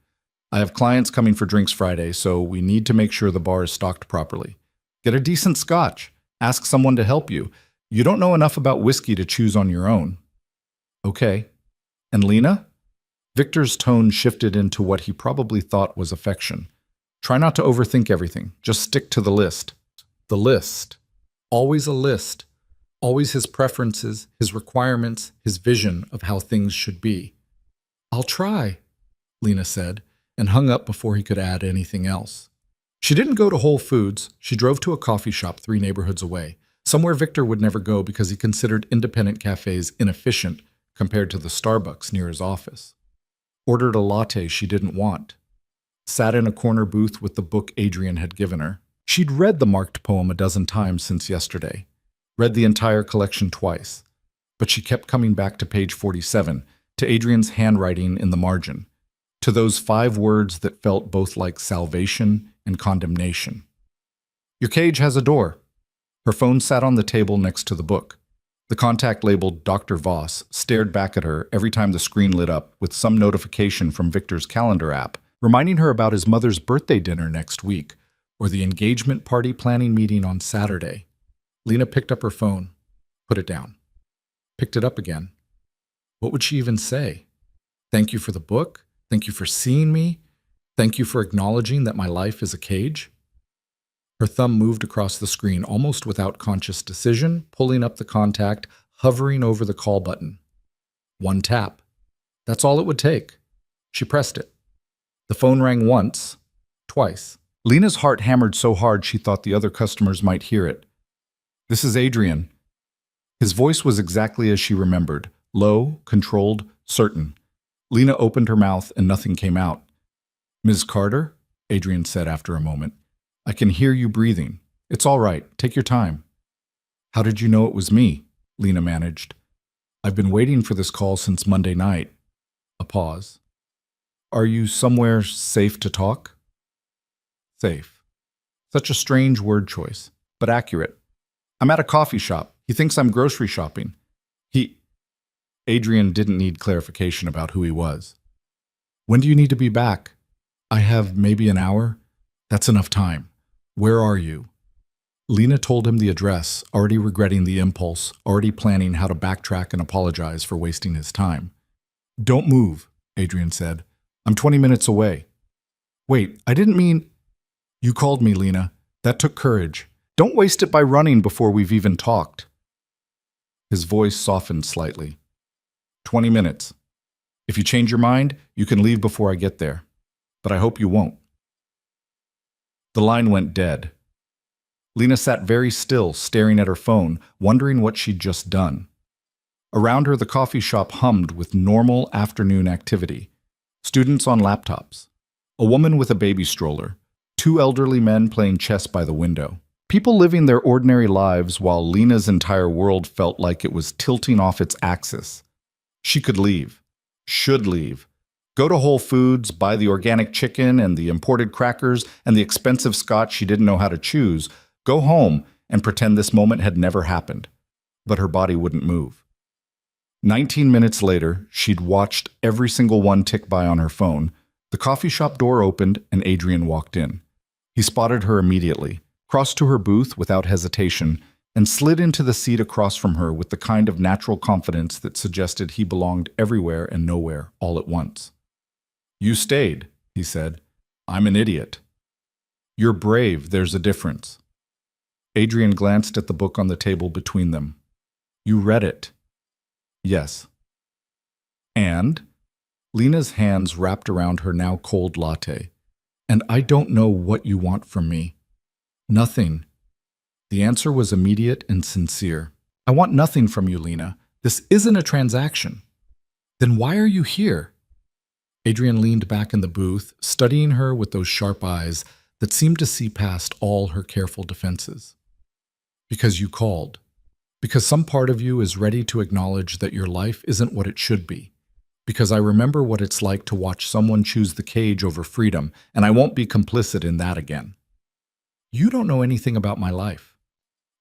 I have clients coming for drinks Friday, so we need to make sure the bar is stocked properly. Get a decent scotch. Ask someone to help you. You don't know enough about whiskey to choose on your own." "Okay. And Lena?" Victor's tone shifted into what he probably thought was affection. "Try not to overthink everything. Just stick to the list." The list. Always a list. Always his preferences, his requirements, his vision of how things should be. "I'll try," Lena said, and hung up before he could add anything else. She didn't go to Whole Foods. She drove to a coffee shop 3 neighborhoods away, somewhere Victor would never go because he considered independent cafes inefficient compared to the Starbucks near his office. Ordered a latte she didn't want. Sat in a corner booth with the book Adrian had given her. She'd read the marked poem a dozen times since yesterday, read the entire collection twice, but she kept coming back to page 47, to Adrian's handwriting in the margin, to those 5 words that felt both like salvation and condemnation. "Your cage has a door." Her phone sat on the table next to the book. The contact labeled Dr. Voss stared back at her every time the screen lit up with some notification from Victor's calendar app, reminding her about his mother's birthday dinner next week, or the engagement party planning meeting on Saturday. Lena picked up her phone, put it down, picked it up again. What would she even say? Thank you for the book? Thank you for seeing me? Thank you for acknowledging that my life is a cage? Her thumb moved across the screen almost without conscious decision, pulling up the contact, hovering over the call button. 1 tap. That's all it would take. She pressed it. The phone rang once, twice. Lena's heart hammered so hard she thought the other customers might hear it. "This is Adrian." His voice was exactly as she remembered, low, controlled, certain. Lena opened her mouth and nothing came out. "Ms. Carter," Adrian said after a moment, "I can hear you breathing. It's all right. Take your time." "How did you know it was me?" Lena managed. "I've been waiting for this call since Monday night." A pause. "Are you somewhere safe to talk?" Safe. Such a strange word choice, but accurate. "I'm at a coffee shop. He thinks I'm grocery shopping. Adrian didn't need clarification about who he was. "When do you need to be back?" "I have maybe an hour." "That's enough time. Where are you?" Lena told him the address, already regretting the impulse, already planning how to backtrack and apologize for wasting his time. "Don't move," Adrian said. "I'm 20 minutes away." "Wait, I didn't mean—" "You called me, Lena. That took courage. Don't waste it by running before we've even talked." His voice softened slightly. 20 minutes. If you change your mind, you can leave before I get there. But I hope you won't." The line went dead. Lena sat very still, staring at her phone, wondering what she'd just done. Around her, the coffee shop hummed with normal afternoon activity. Students on laptops. A woman with a baby stroller. Two elderly men playing chess by the window. People living their ordinary lives while Lena's entire world felt like it was tilting off its axis. She could leave. Should leave. Go to Whole Foods, buy the organic chicken and the imported crackers and the expensive scotch she didn't know how to choose, go home and pretend this moment had never happened. But her body wouldn't move. 19 minutes later, she'd watched every single one tick by on her phone. The coffee shop door opened and Adrian walked in. He spotted her immediately, crossed to her booth without hesitation, and slid into the seat across from her with the kind of natural confidence that suggested he belonged everywhere and nowhere all at once. "You stayed," he said. "I'm an idiot." "You're brave, there's a difference." Adrian glanced at the book on the table between them. "You read it." "Yes." "And?" Lena's hands wrapped around her now cold latte. "And I don't know what you want from me." "Nothing." The answer was immediate and sincere. "I want nothing from you, Lena. This isn't a transaction." "Then why are you here?" Adrian leaned back in the booth, studying her with those sharp eyes that seemed to see past all her careful defenses. "Because you called. Because some part of you is ready to acknowledge that your life isn't what it should be. Because I remember what it's like to watch someone choose the cage over freedom, and I won't be complicit in that again." "You don't know anything about my life."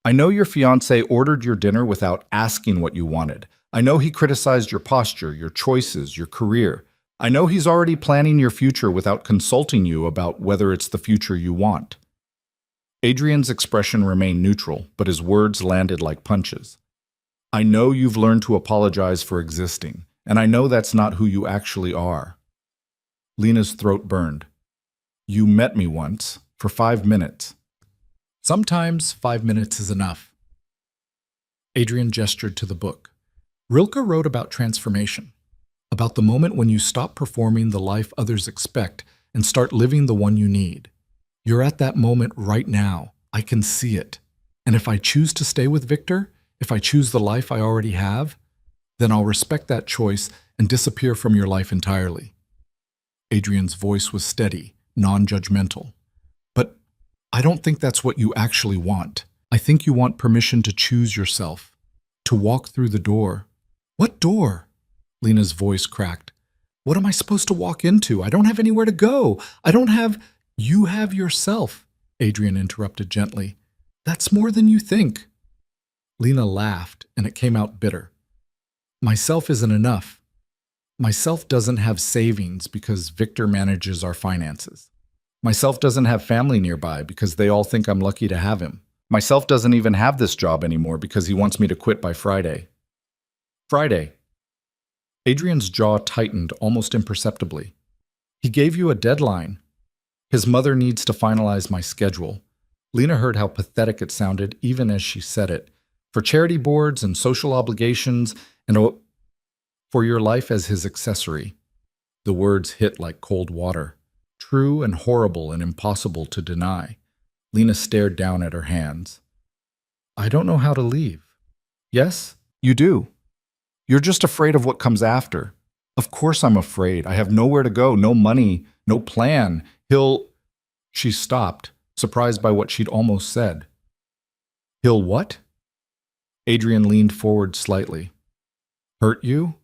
"I know your fiancé ordered your dinner without asking what you wanted. I know he criticized your posture, your choices, your career. I know he's already planning your future without consulting you about whether it's the future you want." Adrian's expression remained neutral, but his words landed like punches. "I know you've learned to apologize for existing, and I know that's not who you actually are." Lena's throat burned. "You met me once, for 5 minutes. Sometimes 5 minutes is enough." Adrian gestured to the book. Rilke wrote about transformation, about the moment when you stop performing the life others expect and start living the one you need. You're at that moment right now. I can see it. And if I choose to stay with Victor, if I choose the life I already have, then I'll respect that choice and disappear from your life entirely. Adrian's voice was steady, non-judgmental. "But I don't think that's what you actually want. I think you want permission to choose yourself, to walk through the door." "What door?" Lena's voice cracked. "What am I supposed to walk into? I don't have anywhere to go. I don't have—" "You have yourself," Adrian interrupted gently. "That's more than you think." Lena laughed, and it came out bitter. "Myself isn't enough. Myself doesn't have savings because Victor manages our finances. Myself doesn't have family nearby because they all think I'm lucky to have him. Myself doesn't even have this job anymore because he wants me to quit by Friday." "Friday." Adrian's jaw tightened almost imperceptibly. "He gave you a deadline." "His mother needs to finalize my schedule." Lena heard how pathetic it sounded even as she said it. "For charity boards and social obligations and for your life as his accessory." The words hit like cold water. True and horrible and impossible to deny. Lena stared down at her hands. "I don't know how to leave." "Yes, you do. You're just afraid of what comes after." "Of course I'm afraid. I have nowhere to go, no money, no plan. He'll—" She stopped, surprised by what she'd almost said. "He'll what?" Adrian leaned forward slightly. "Hurt you?"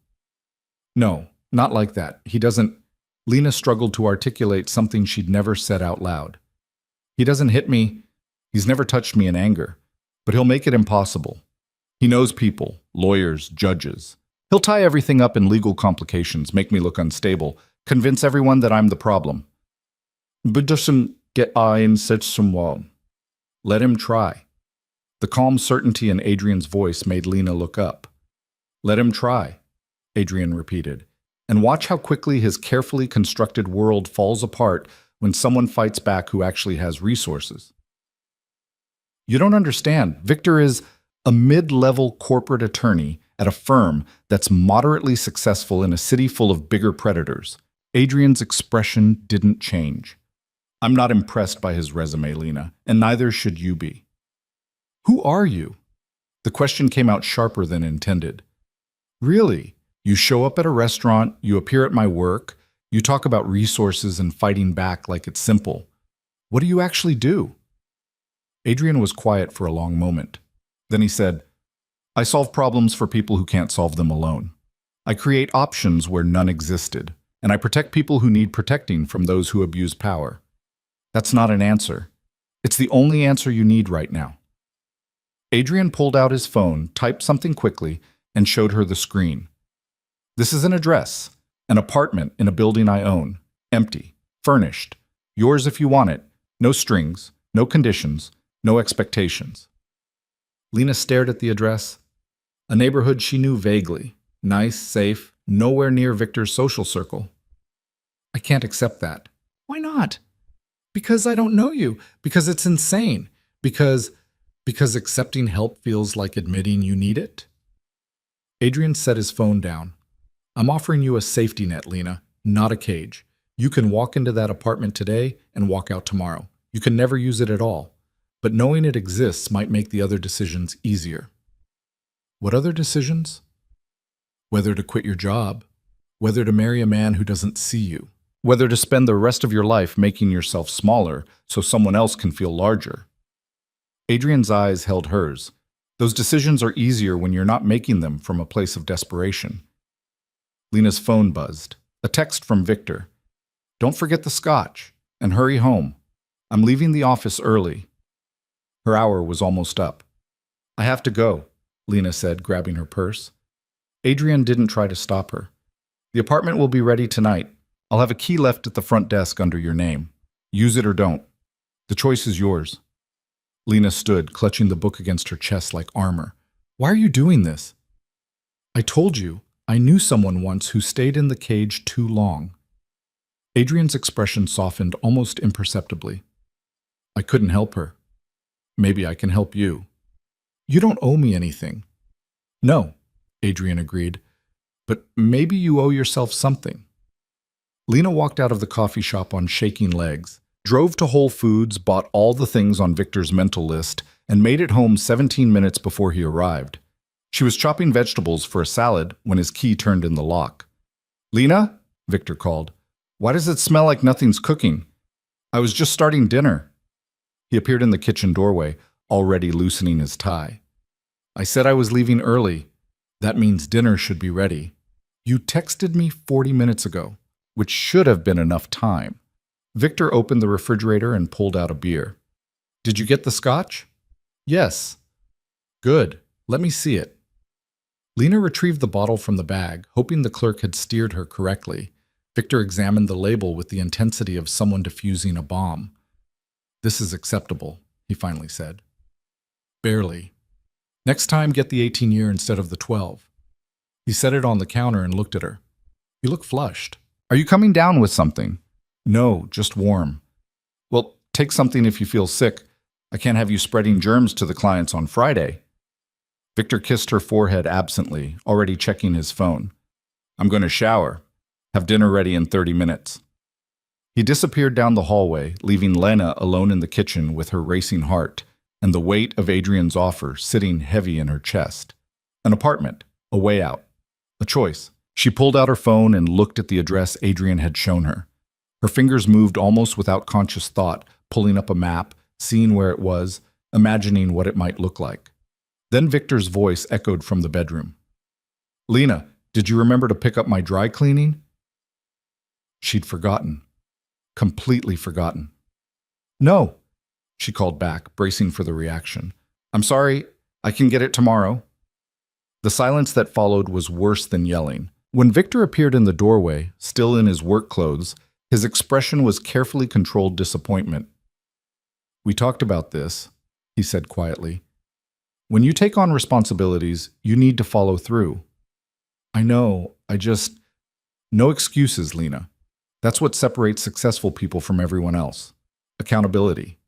"No, not like that. He doesn't—" Lena struggled to articulate something she'd never said out loud. "He doesn't hit me. He's never touched me in anger. But he'll make it impossible. He knows people, lawyers, judges. He'll tie everything up in legal complications, make me look unstable, convince everyone that I'm the problem. But doesn't get in such someone. Let him try." The calm certainty in Adrian's voice made Lena look up. "Let him try," Adrian repeated, "and watch how quickly his carefully constructed world falls apart when someone fights back who actually has resources." "You don't understand. Victor is a mid-level corporate attorney at a firm that's moderately successful in a city full of bigger predators." Adrian's expression didn't change. I'm not impressed by his resume, Lena, and neither should you be. Who are you? The question came out sharper than intended. Really? You show up at a restaurant, you appear at my work, you talk about resources and fighting back like it's simple. What do you actually do? Adrian was quiet for a long moment. Then he said, I solve problems for people who can't solve them alone. I create options where none existed, and I protect people who need protecting from those who abuse power. That's not an answer. It's the only answer you need right now. Adrian pulled out his phone, typed something quickly, and showed her the screen. This is an address, an apartment in a building I own, empty, furnished, yours if you want it, no strings, no conditions, no expectations. Lena stared at the address. A neighborhood she knew vaguely, nice, safe, nowhere near Victor's social circle. I can't accept that. Why not? Because I don't know you, because it's insane, because accepting help feels like admitting you need it. Adrian set his phone down. I'm offering you a safety net, Lena, not a cage. You can walk into that apartment today and walk out tomorrow. You can never use it at all. But knowing it exists might make the other decisions easier. What other decisions? Whether to quit your job, whether to marry a man who doesn't see you, whether to spend the rest of your life making yourself smaller so someone else can feel larger. Adrian's eyes held hers. Those decisions are easier when you're not making them from a place of desperation. Lena's phone buzzed. A text from Victor. Don't forget the scotch, and hurry home. I'm leaving the office early. Her hour was almost up. I have to go, Lena said, grabbing her purse. Adrian didn't try to stop her. The apartment will be ready tonight. I'll have a key left at the front desk under your name. Use it or don't. The choice is yours. Lena stood, clutching the book against her chest like armor. Why are you doing this? I told you, I knew someone once who stayed in the cage too long. Adrian's expression softened almost imperceptibly. I couldn't help her. Maybe I can help you. You don't owe me anything. No, Adrian agreed. But maybe you owe yourself something. Lena walked out of the coffee shop on shaking legs, drove to Whole Foods, bought all the things on Victor's mental list, and made it home 17 minutes before he arrived. She was chopping vegetables for a salad when his key turned in the lock. Lena? Victor called. Why does it smell like nothing's cooking? I was just starting dinner. He appeared in the kitchen doorway, already loosening his tie. I said I was leaving early. That means dinner should be ready. You texted me 40 minutes ago, which should have been enough time. Victor opened the refrigerator and pulled out a beer. Did you get the scotch? Yes. Good. Let me see it. Lena retrieved the bottle from the bag, hoping the clerk had steered her correctly. Victor examined the label with the intensity of someone defusing a bomb. This is acceptable, he finally said. Barely. Next time, get the 18-year instead of the 12. He set it on the counter and looked at her. You look flushed. Are you coming down with something? No, just warm. Well, take something if you feel sick. I can't have you spreading germs to the clients on Friday. Victor kissed her forehead absently, already checking his phone. I'm going to shower. Have dinner ready in 30 minutes. He disappeared down the hallway, leaving Lena alone in the kitchen with her racing heart and the weight of Adrian's offer sitting heavy in her chest. An apartment, a way out, a choice. She pulled out her phone and looked at the address Adrian had shown her. Her fingers moved almost without conscious thought, pulling up a map, seeing where it was, imagining what it might look like. Then Victor's voice echoed from the bedroom. Lena, did you remember to pick up my dry cleaning? She'd forgotten. Completely forgotten. No, she called back, bracing for the reaction. I'm sorry, I can get it tomorrow. The silence that followed was worse than yelling. When Victor appeared in the doorway, still in his work clothes, his expression was carefully controlled disappointment. We talked about this, he said quietly. When you take on responsibilities, you need to follow through. I know, No excuses, Lena. That's what separates successful people from everyone else. Accountability.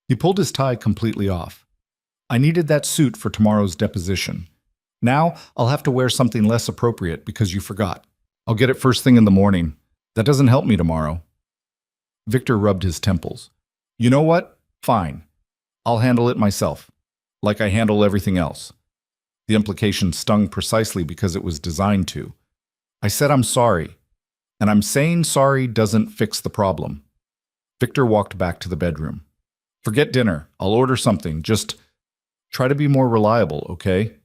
He pulled his tie completely off. I needed that suit for tomorrow's deposition. Now I'll have to wear something less appropriate because you forgot. I'll get it first thing in the morning. That doesn't help me tomorrow. Victor rubbed his temples. You know what? Fine. I'll handle it myself, like I handle everything else. The implication stung precisely because it was designed to. I said I'm sorry, and I'm saying sorry doesn't fix the problem. Victor walked back to the bedroom. Forget dinner. I'll order something. Just try to be more reliable, okay?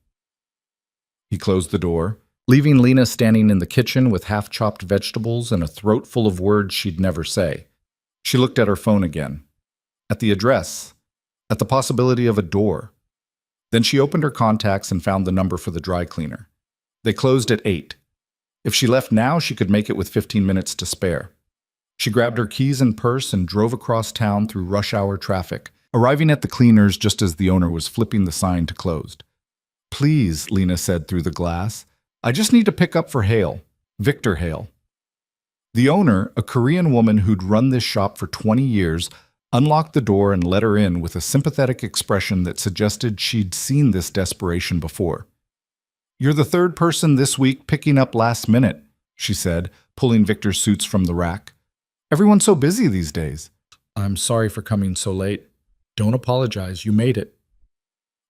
He closed the door, leaving Lena standing in the kitchen with half-chopped vegetables and a throat full of words she'd never say. She looked at her phone again, at the address, at the possibility of a door. Then she opened her contacts and found the number for the dry cleaner. They closed at 8. If she left now, she could make it with 15 minutes to spare. She grabbed her keys and purse and drove across town through rush-hour traffic, arriving at the cleaners just as the owner was flipping the sign to closed. Please, Lena said through the glass. I just need to pick up for Hale, Victor Hale. The owner, a Korean woman who'd run this shop for 20 years, unlocked the door and let her in with a sympathetic expression that suggested she'd seen this desperation before. You're the third person this week picking up last minute, she said, pulling Victor's suits from the rack. Everyone's so busy these days. I'm sorry for coming so late. Don't apologize, you made it.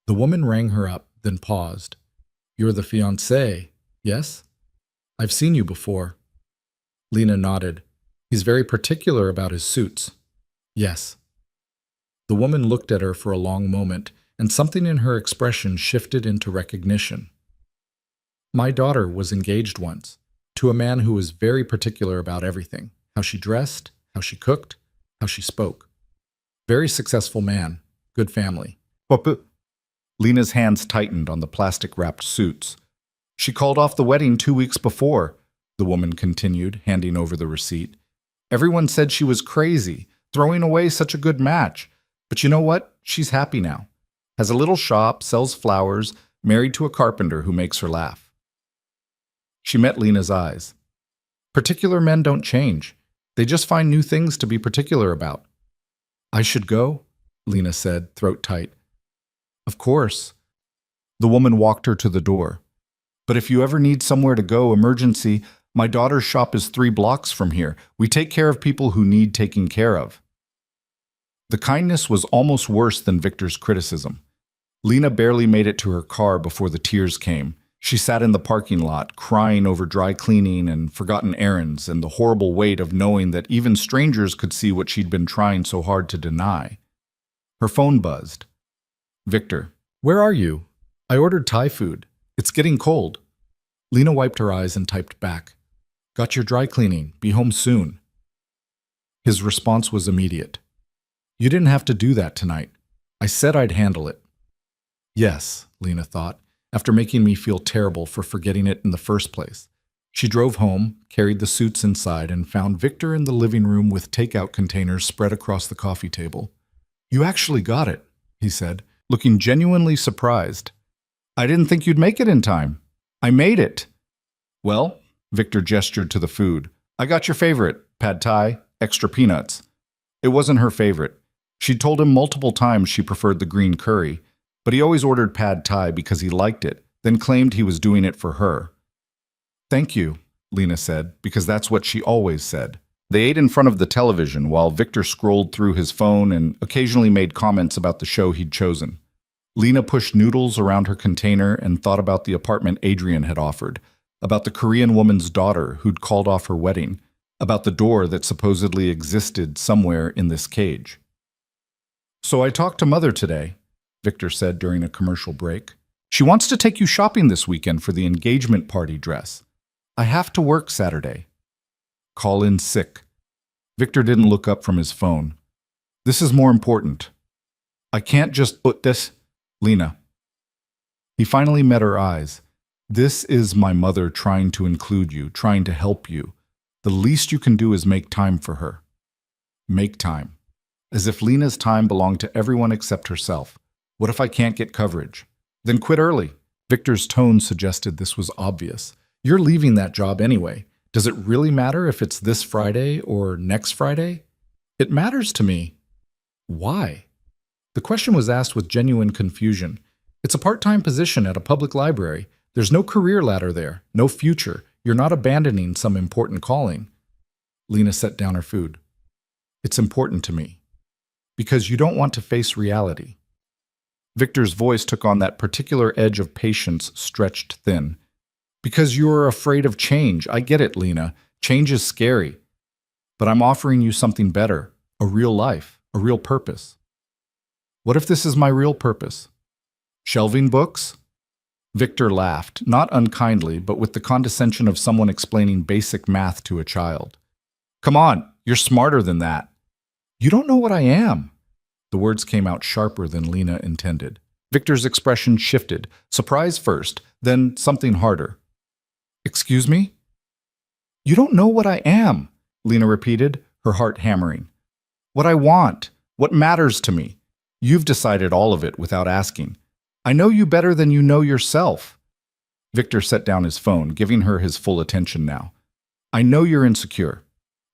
The woman rang her up, then paused. You're the fiancé, yes? I've seen you before. Lena nodded. He's very particular about his suits. Yes. The woman looked at her for a long moment, and something in her expression shifted into recognition. My daughter was engaged once, to a man who was very particular about everything, how she dressed, how she cooked, how she spoke. Very successful man, good family. Lena's hands tightened on the plastic-wrapped suits. She called off the wedding 2 weeks before, the woman continued, handing over the receipt. Everyone said she was crazy, throwing away such a good match. But you know what? She's happy now. Has a little shop, sells flowers, married to a carpenter who makes her laugh. She met Lena's eyes. Particular men don't change. They just find new things to be particular about. I should go, Lena said, throat tight. Of course. The woman walked her to the door. But if you ever need somewhere to go, emergency, my daughter's shop is 3 blocks from here. We take care of people who need taking care of. The kindness was almost worse than Victor's criticism. Lena barely made it to her car before the tears came. She sat in the parking lot, crying over dry cleaning and forgotten errands and the horrible weight of knowing that even strangers could see what she'd been trying so hard to deny. Her phone buzzed. Victor, where are you? I ordered Thai food. It's getting cold. Lena wiped her eyes and typed back. Got your dry cleaning. Be home soon. His response was immediate. You didn't have to do that tonight. I said I'd handle it. Yes, Lena thought, after making me feel terrible for forgetting it in the first place. She drove home, carried the suits inside, and found Victor in the living room with takeout containers spread across the coffee table. You actually got it, he said, looking genuinely surprised. I didn't think you'd make it in time. I made it. Well, Victor gestured to the food. I got your favorite, pad thai, extra peanuts. It wasn't her favorite. She'd told him multiple times she preferred the green curry, but he always ordered pad thai because he liked it, then claimed he was doing it for her. Thank you, Lena said, because that's what she always said. They ate in front of the television while Victor scrolled through his phone and occasionally made comments about the show he'd chosen. Lena pushed noodles around her container and thought about the apartment Adrian had offered, about the Korean woman's daughter who'd called off her wedding, about the door that supposedly existed somewhere in this cage. So I talked to Mother today, Victor said during a commercial break. She wants to take you shopping this weekend for the engagement party dress. I have to work Saturday. Call in sick. Victor didn't look up from his phone. This is more important. I can't just put this, Lena. He finally met her eyes. This is my mother trying to include you, trying to help you. The least you can do is make time for her. Make time. As if Lena's time belonged to everyone except herself. What if I can't get coverage? Then quit early. Victor's tone suggested this was obvious. You're leaving that job anyway. Does it really matter if it's this Friday or next Friday? It matters to me. Why? The question was asked with genuine confusion. It's a part-time position at a public library. There's no career ladder there, no future. You're not abandoning some important calling. Lena set down her food. It's important to me. Because you don't want to face reality. Victor's voice took on that particular edge of patience stretched thin. Because you're afraid of change. I get it, Lena. Change is scary. But I'm offering you something better. A real life. A real purpose. What if this is my real purpose? Shelving books? Victor laughed, not unkindly, but with the condescension of someone explaining basic math to a child. Come on, you're smarter than that. You don't know what I am. The words came out sharper than Lena intended. Victor's expression shifted, surprise first, then something harder. Excuse me? You don't know what I am, Lena repeated, her heart hammering. What I want, what matters to me. You've decided all of it without asking. I know you better than you know yourself. Victor set down his phone, giving her his full attention now. I know you're insecure.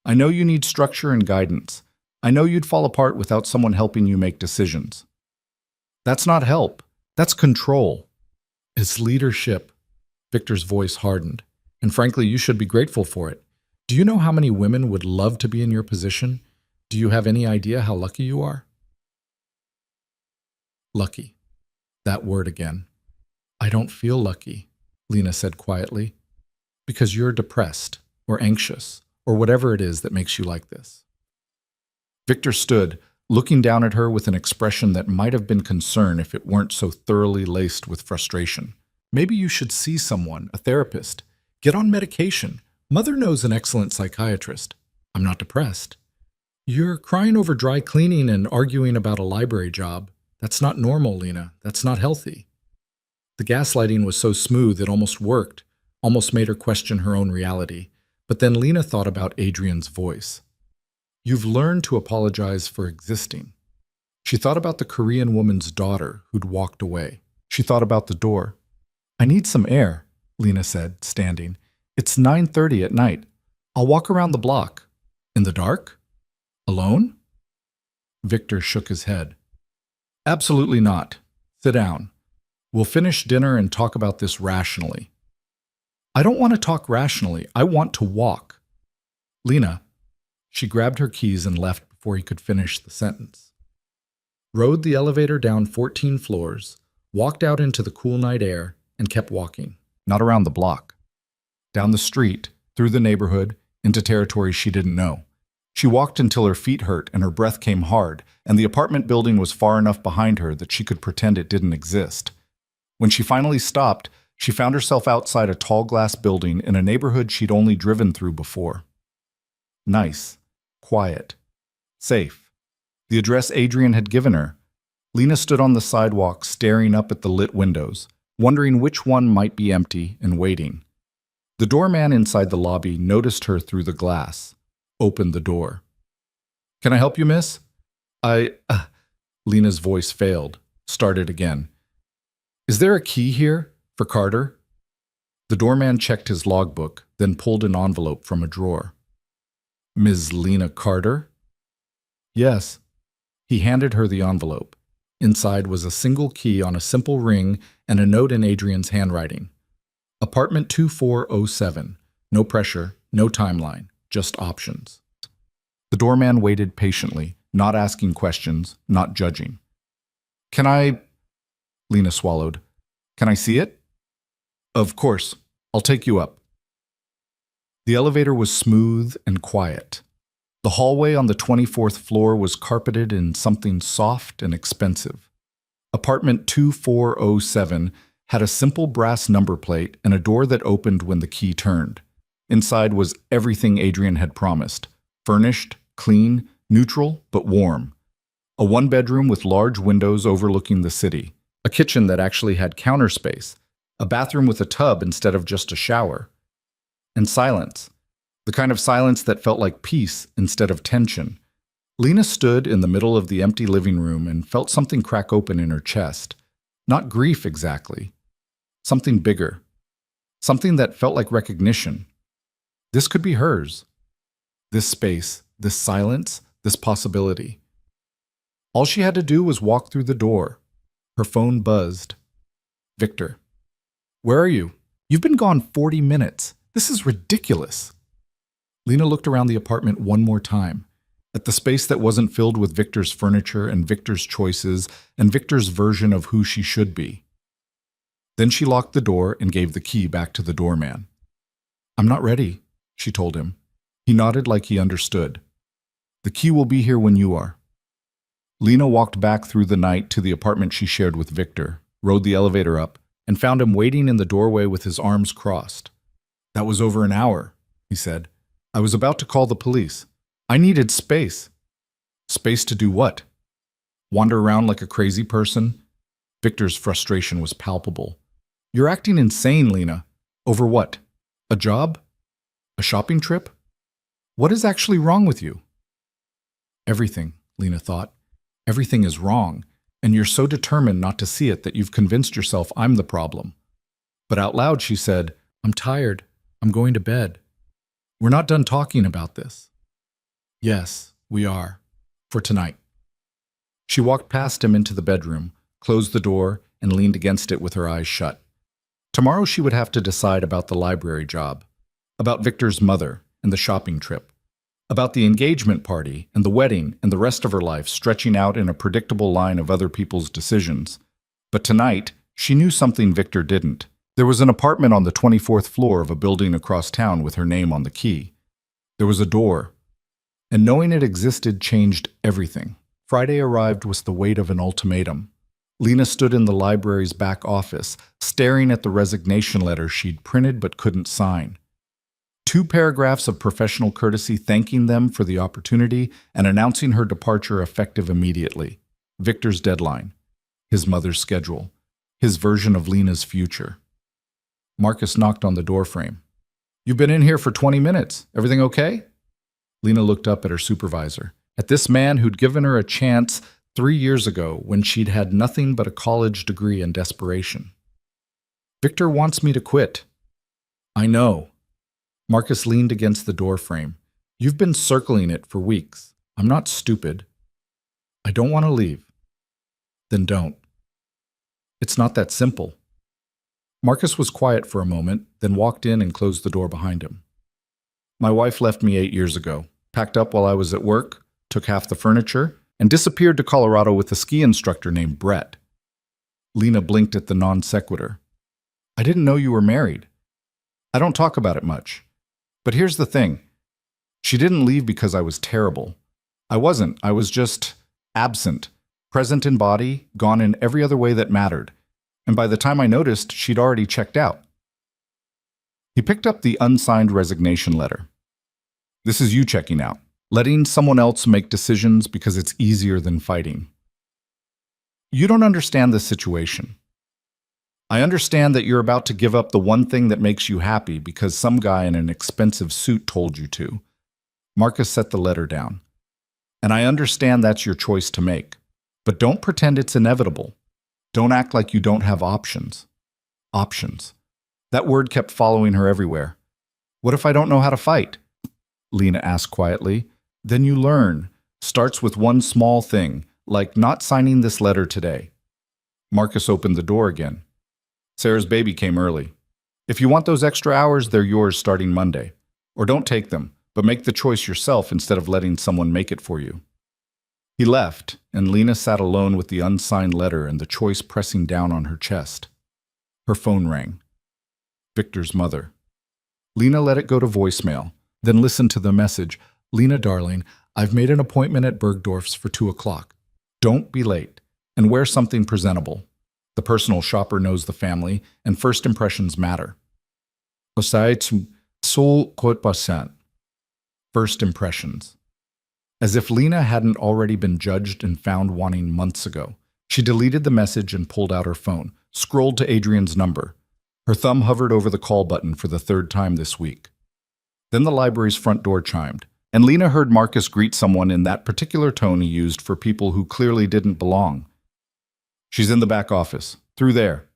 I know you need structure and guidance. I know you'd fall apart without someone helping you make decisions. That's not help. That's control. It's leadership. Victor's voice hardened. And frankly, you should be grateful for it. Do you know how many women would love to be in your position? Do you have any idea how lucky you are? Lucky. That word again. I don't feel lucky, Lena said quietly. Because you're depressed, or anxious, or whatever it is that makes you like this. Victor stood, looking down at her with an expression that might have been concern if it weren't so thoroughly laced with frustration. Maybe you should see someone, a therapist. Get on medication. Mother knows an excellent psychiatrist. I'm not depressed. You're crying over dry cleaning and arguing about a library job. That's not normal, Lena. That's not healthy. The gaslighting was so smooth it almost worked, almost made her question her own reality. But then Lena thought about Adrian's voice. You've learned to apologize for existing. She thought about the Korean woman's daughter who'd walked away. She thought about the door. I need some air, Lena said, standing. It's 9:30 at night. I'll walk around the block. In the dark? Alone? Victor shook his head. Absolutely not. Sit down. We'll finish dinner and talk about this rationally. I don't want to talk rationally. I want to walk. Lena. She grabbed her keys and left before he could finish the sentence. Rode the elevator down 14 floors, walked out into the cool night air, and kept walking. Not around the block. Down the street, through the neighborhood, into territory she didn't know. She walked until her feet hurt and her breath came hard, and the apartment building was far enough behind her that she could pretend it didn't exist. When she finally stopped, she found herself outside a tall glass building in a neighborhood she'd only driven through before. Nice. Quiet. Safe. The address Adrian had given her. Lena stood on the sidewalk staring up at the lit windows, wondering which one might be empty and waiting. The doorman inside the lobby noticed her through the glass, opened the door. Can I help you, miss? Lena's voice failed, started again. Is there a key here for Carter? The doorman checked his logbook, then pulled an envelope from a drawer. Ms. Lena Carter? Yes. He handed her the envelope. Inside was a single key on a simple ring and a note in Adrian's handwriting. Apartment 2407. No pressure, no timeline, just options. The doorman waited patiently, not asking questions, not judging. Can I... Lena swallowed. Can I see it? Of course. I'll take you up. The elevator was smooth and quiet. The hallway on the 24th floor was carpeted in something soft and expensive. Apartment 2407 had a simple brass number plate and a door that opened when the key turned. Inside was everything Adrian had promised. Furnished, clean, neutral, but warm. A one-bedroom with large windows overlooking the city. A kitchen that actually had counter space. A bathroom with a tub instead of just a shower. And silence. The kind of silence that felt like peace instead of tension. Lena stood in the middle of the empty living room and felt something crack open in her chest. Not grief exactly. Something bigger. Something that felt like recognition. This could be hers. This space, this silence, this possibility. All she had to do was walk through the door. Her phone buzzed. Victor. Where are you? You've been gone 40 minutes. This is ridiculous. Lena looked around the apartment one more time. at the space that wasn't filled with Victor's furniture and Victor's choices and Victor's version of who she should be. Then she locked the door and gave the key back to the doorman. "I'm not ready," she told him. He nodded like he understood. "The key will be here when you are." Lena walked back through the night to the apartment she shared with Victor, rode the elevator up, and found him waiting in the doorway with his arms crossed. "That was over an hour," he said. "I was about to call the police. I needed space." "Space to do what? Wander around like a crazy person?" Victor's frustration was palpable. "You're acting insane, Lena. Over what? A job? A shopping trip? What is actually wrong with you?" "Everything," Lena thought. "Everything is wrong, and you're so determined not to see it that you've convinced yourself I'm the problem." But out loud she said, "I'm tired. I'm going to bed. We're not done talking about this." "Yes, we are. For tonight." She walked past him into the bedroom, closed the door, and leaned against it with her eyes shut. Tomorrow she would have to decide about the library job, about Victor's mother and the shopping trip, about the engagement party and the wedding and the rest of her life stretching out in a predictable line of other people's decisions. But tonight, she knew something Victor didn't. There was an apartment on the 24th floor of a building across town with her name on the key. There was a door, and knowing it existed changed everything. Friday arrived with the weight of an ultimatum. Lena stood in the library's back office, staring at the resignation letter she'd printed but couldn't sign. 2 paragraphs of professional courtesy thanking them for the opportunity and announcing her departure effective immediately. Victor's deadline, his mother's schedule, his version of Lena's future. Marcus knocked on the doorframe. "You've been in here for 20 minutes. Everything okay?" Lena looked up at her supervisor, at this man who'd given her a chance 3 years ago when she'd had nothing but a college degree and desperation. "Victor wants me to quit." "I know." Marcus leaned against the doorframe. "You've been circling it for weeks. I'm not stupid." "I don't want to leave." "Then don't." "It's not that simple." Marcus was quiet for a moment, then walked in and closed the door behind him. "My wife left me 8 years ago, packed up while I was at work, took half the furniture, and disappeared to Colorado with a ski instructor named Brett." Lena blinked at the non sequitur. "I didn't know you were married." "I don't talk about it much. But here's the thing. She didn't leave because I was terrible. I wasn't. I was just absent, present in body, gone in every other way that mattered. And by the time I noticed, she'd already checked out." He picked up the unsigned resignation letter. "This is you checking out, letting someone else make decisions because it's easier than fighting. You don't understand this situation. I understand that you're about to give up the one thing that makes you happy because some guy in an expensive suit told you to." Marcus set the letter down. "And I understand that's your choice to make. But don't pretend it's inevitable. Don't act like you don't have options." Options. That word kept following her everywhere. "What if I don't know how to fight?" Lena asked quietly. "Then you learn. Starts with one small thing, like not signing this letter today." Marcus opened the door again. "Sarah's baby came early. If you want those extra hours, they're yours starting Monday. Or don't take them, but make the choice yourself instead of letting someone make it for you." He left, and Lena sat alone with the unsigned letter and the choice pressing down on her chest. Her phone rang. Victor's mother. Lena let it go to voicemail, then listened to the message. "Lena, darling, I've made an appointment at Bergdorf's for 2 o'clock. Don't be late, and wear something presentable. The personal shopper knows the family, and first impressions matter." First impressions. As if Lena hadn't already been judged and found wanting months ago, she deleted the message and pulled out her phone, scrolled to Adrian's number. Her thumb hovered over the call button for the 3rd time this week. Then the library's front door chimed, and Lena heard Marcus greet someone in that particular tone he used for people who clearly didn't belong. "She's in the back office. Through there."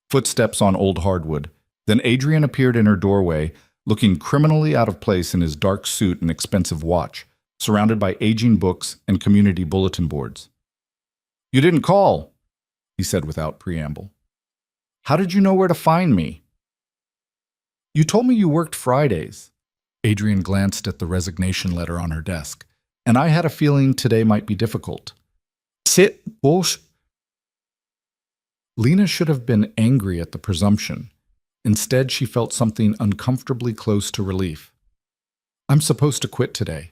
Footsteps on old hardwood. Then Adrian appeared in her doorway, looking criminally out of place in his dark suit and expensive watch, surrounded by aging books and community bulletin boards. "You didn't call," he said without preamble. "How did you know where to find me?" "You told me you worked Fridays." Adrian glanced at the resignation letter on her desk, and I had a feeling today might be difficult. Sit, bullsh. Lena should have been angry at the presumption. Instead, she felt something uncomfortably close to relief. I'm supposed to quit today.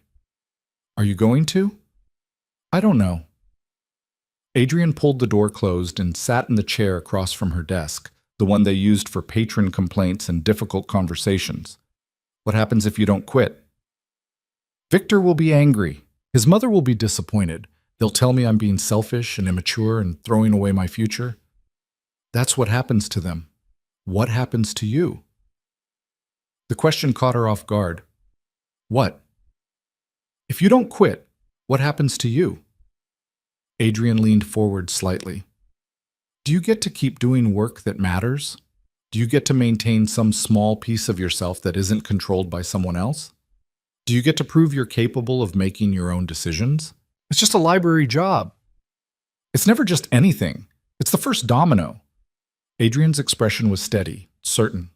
Are you going to? I don't know. Adrian pulled the door closed and sat in the chair across from her desk, the one they used for patron complaints and difficult conversations. What happens if you don't quit? Victor will be angry. His mother will be disappointed. They'll tell me I'm being selfish and immature and throwing away my future. That's what happens to them. What happens to you? The question caught her off guard. What? If you don't quit, what happens to you? Adrian leaned forward slightly. Do you get to keep doing work that matters? Do you get to maintain some small piece of yourself that isn't controlled by someone else? Do you get to prove you're capable of making your own decisions? It's just a library job. It's never just anything. It's the first domino. Adrian's expression was steady, certain.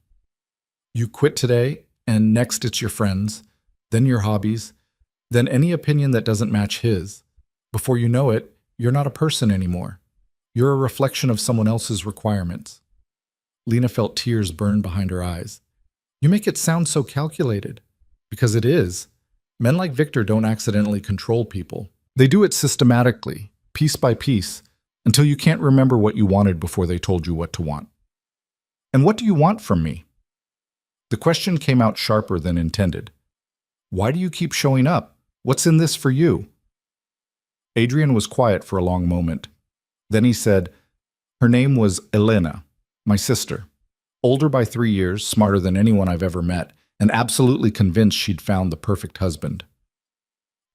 You quit today, and next it's your friends, then your hobbies, then any opinion that doesn't match his. Before you know it, you're not a person anymore. You're a reflection of someone else's requirements. Lena felt tears burn behind her eyes. You make it sound so calculated. Because it is. Men like Victor don't accidentally control people. They do it systematically, piece by piece, until you can't remember what you wanted before they told you what to want. And what do you want from me? The question came out sharper than intended. Why do you keep showing up? What's in this for you? Adrian was quiet for a long moment. Then he said, her name was Elena, my sister. Older by 3 years, smarter than anyone I've ever met, and absolutely convinced she'd found the perfect husband.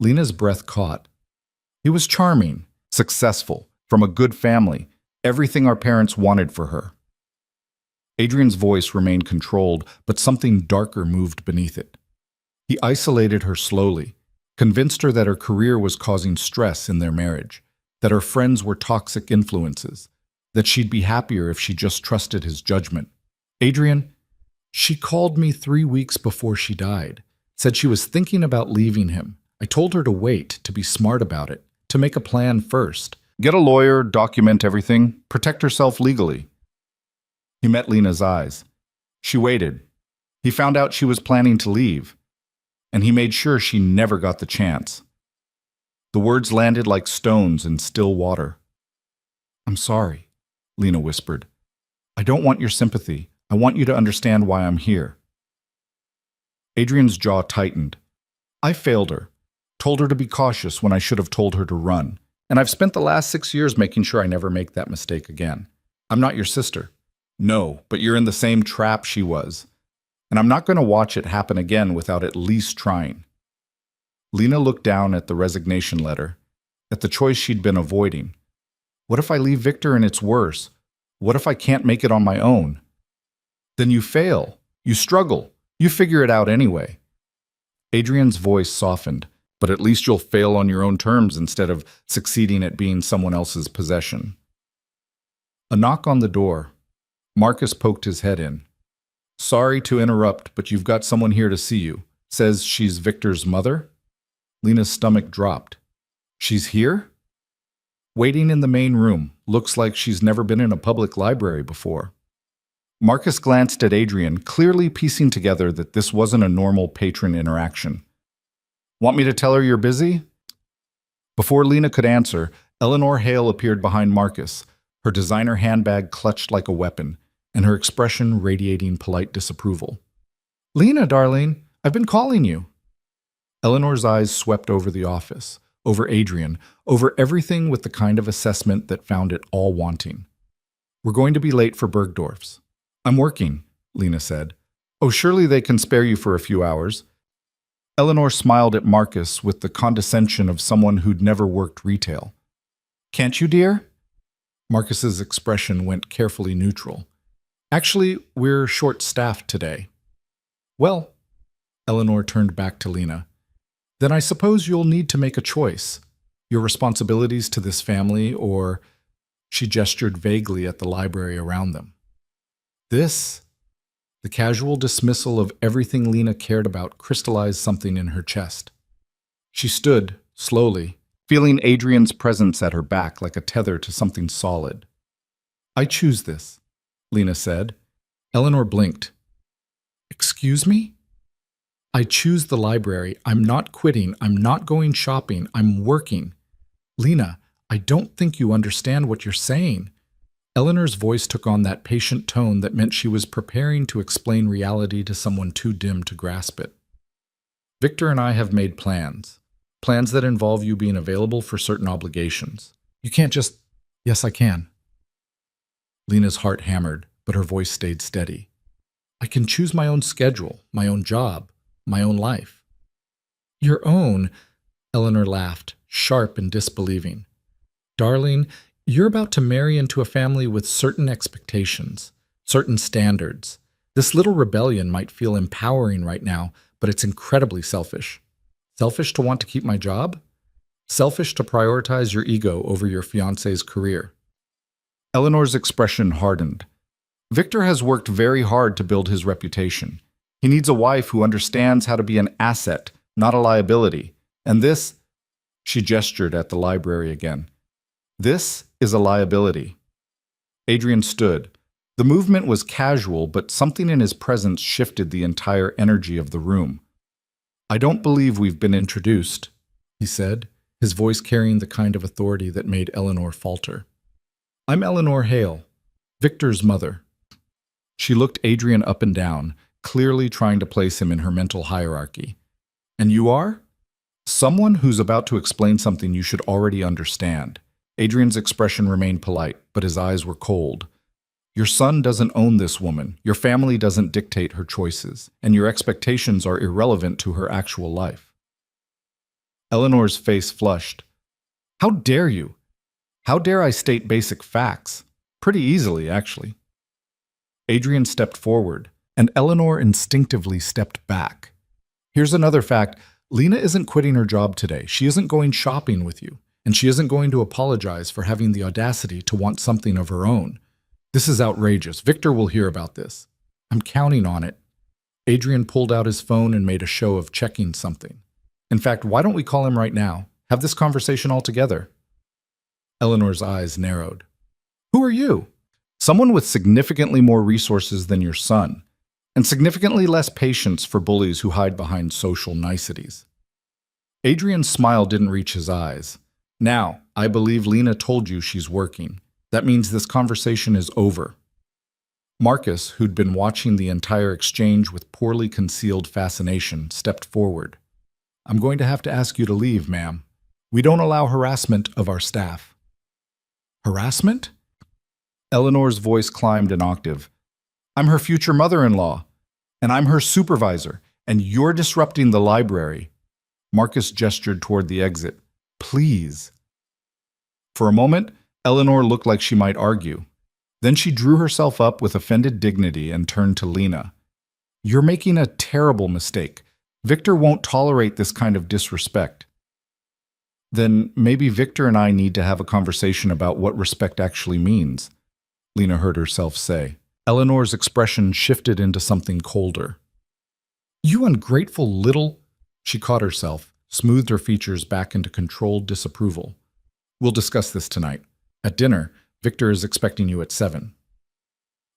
Lena's breath caught. He was charming, successful, from a good family, everything our parents wanted for her. Adrian's voice remained controlled, but something darker moved beneath it. He isolated her slowly, convinced her that her career was causing stress in their marriage, that her friends were toxic influences, that she'd be happier if she just trusted his judgment. Adrian, she called me 3 weeks before she died, said she was thinking about leaving him. I told her to wait, to be smart about it, to make a plan first. Get a lawyer, document everything, protect herself legally. He met Lena's eyes. She waited. He found out she was planning to leave, and he made sure she never got the chance. The words landed like stones in still water. I'm sorry, Lena whispered. I don't want your sympathy. I want you to understand why I'm here. Adrian's jaw tightened. I failed her, told her to be cautious when I should have told her to run, and I've spent the last 6 years making sure I never make that mistake again. I'm not your sister. No, but you're in the same trap she was, and I'm not going to watch it happen again without at least trying. Lena looked down at the resignation letter, at the choice she'd been avoiding. What if I leave Victor and it's worse? What if I can't make it on my own? Then you fail. You struggle. You figure it out anyway. Adrian's voice softened, but at least you'll fail on your own terms instead of succeeding at being someone else's possession. A knock on the door. Marcus poked his head in. Sorry to interrupt, but you've got someone here to see you. Says she's Victor's mother? Lena's stomach dropped. She's here? Waiting in the main room. Looks like she's never been in a public library before. Marcus glanced at Adrian, clearly piecing together that this wasn't a normal patron interaction. Want me to tell her you're busy? Before Lena could answer, Eleanor Hale appeared behind Marcus, her designer handbag clutched like a weapon, and her expression radiating polite disapproval. Lena, darling, I've been calling you. Eleanor's eyes swept over the office, over Adrian, over everything with the kind of assessment that found it all wanting. We're going to be late for Bergdorf's. I'm working, Lena said. Oh, surely they can spare you for a few hours. Eleanor smiled at Marcus with the condescension of someone who'd never worked retail. Can't you, dear? Marcus's expression went carefully neutral. Actually, we're short-staffed today. Well, Eleanor turned back to Lena. Then I suppose you'll need to make a choice. Your responsibilities to this family, or... She gestured vaguely at the library around them. This, the casual dismissal of everything Lena cared about, crystallized something in her chest. She stood, slowly, feeling Adrian's presence at her back like a tether to something solid. I choose this, Lena said. Eleanor blinked. Excuse me? I choose the library. I'm not quitting. I'm not going shopping. I'm working. Lena, I don't think you understand what you're saying. Eleanor's voice took on that patient tone that meant she was preparing to explain reality to someone too dim to grasp it. Victor and I have made plans. Plans that involve you being available for certain obligations. You can't just... Yes, I can. Lena's heart hammered, but her voice stayed steady. I can choose my own schedule, my own job, my own life. Your own, Eleanor laughed, sharp and disbelieving. Darling, you're about to marry into a family with certain expectations, certain standards. This little rebellion might feel empowering right now, but it's incredibly selfish. Selfish to want to keep my job? Selfish to prioritize your ego over your fiancé's career. Eleanor's expression hardened. Victor has worked very hard to build his reputation. He needs a wife who understands how to be an asset, not a liability. And this, she gestured at the library again. This is a liability. Adrian stood. The movement was casual, but something in his presence shifted the entire energy of the room. I don't believe we've been introduced, he said, his voice carrying the kind of authority that made Eleanor falter. I'm Eleanor Hale, Victor's mother. She looked Adrian up and down, clearly trying to place him in her mental hierarchy. And you are? Someone who's about to explain something you should already understand. Adrian's expression remained polite, but his eyes were cold. Your son doesn't own this woman, your family doesn't dictate her choices, and your expectations are irrelevant to her actual life. Eleanor's face flushed. How dare you? How dare I state basic facts? Pretty easily, actually. Adrian stepped forward, and Eleanor instinctively stepped back. Here's another fact. Lena isn't quitting her job today. She isn't going shopping with you, and she isn't going to apologize for having the audacity to want something of her own. This is outrageous. Victor will hear about this. I'm counting on it. Adrian pulled out his phone and made a show of checking something. In fact, why don't we call him right now? Have this conversation all together. Eleanor's eyes narrowed. Who are you? Someone with significantly more resources than your son, and significantly less patience for bullies who hide behind social niceties. Adrian's smile didn't reach his eyes. Now, I believe Lena told you she's working. That means this conversation is over. Marcus, who'd been watching the entire exchange with poorly concealed fascination, stepped forward. I'm going to have to ask you to leave, ma'am. We don't allow harassment of our staff. Harassment? Eleanor's voice climbed an octave. I'm her future mother-in-law, and I'm her supervisor, and you're disrupting the library. Marcus gestured toward the exit. Please. For a moment, Eleanor looked like she might argue. Then she drew herself up with offended dignity and turned to Lena. You're making a terrible mistake. Victor won't tolerate this kind of disrespect. Then maybe Victor and I need to have a conversation about what respect actually means, Lena heard herself say. Eleanor's expression shifted into something colder. You ungrateful little... She caught herself, smoothed her features back into controlled disapproval. We'll discuss this tonight. At dinner, Victor is expecting you at 7.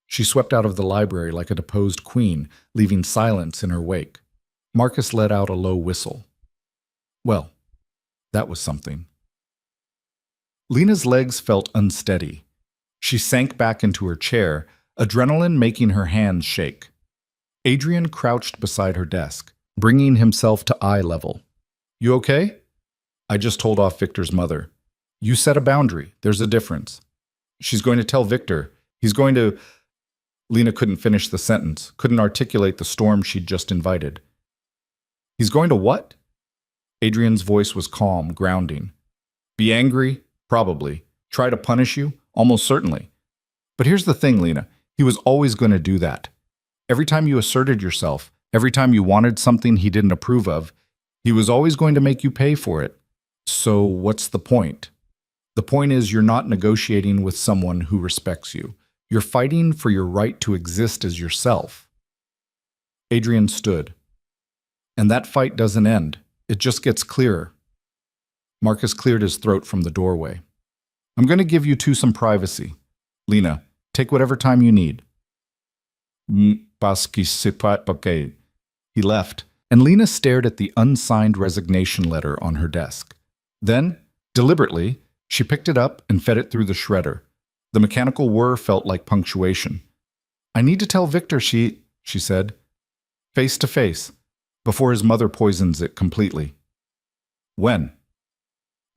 She swept out of the library like a deposed queen, leaving silence in her wake. Marcus let out a low whistle. Well, that was something. Lena's legs felt unsteady. She sank back into her chair, adrenaline making her hands shake. Adrian crouched beside her desk, bringing himself to eye level. You okay? I just told off Victor's mother. You set a boundary. There's a difference. She's going to tell Victor. He's going to... Lena couldn't finish the sentence, couldn't articulate the storm she'd just invited. He's going to what? Adrian's voice was calm, grounding. Be angry? Probably. Try to punish you? Almost certainly. But here's the thing, Lena. He was always going to do that. Every time you asserted yourself, every time you wanted something he didn't approve of, he was always going to make you pay for it. So what's the point? The point is you're not negotiating with someone who respects you. You're fighting for your right to exist as yourself. Adrian stood. And that fight doesn't end. It just gets clearer. Marcus cleared his throat from the doorway. I'm going to give you two some privacy. Lena, take whatever time you need. Okay. He left, and Lena stared at the unsigned resignation letter on her desk. Then, deliberately, she picked it up and fed it through the shredder. The mechanical whir felt like punctuation. I need to tell Victor she said, face to face, before his mother poisons it completely. When?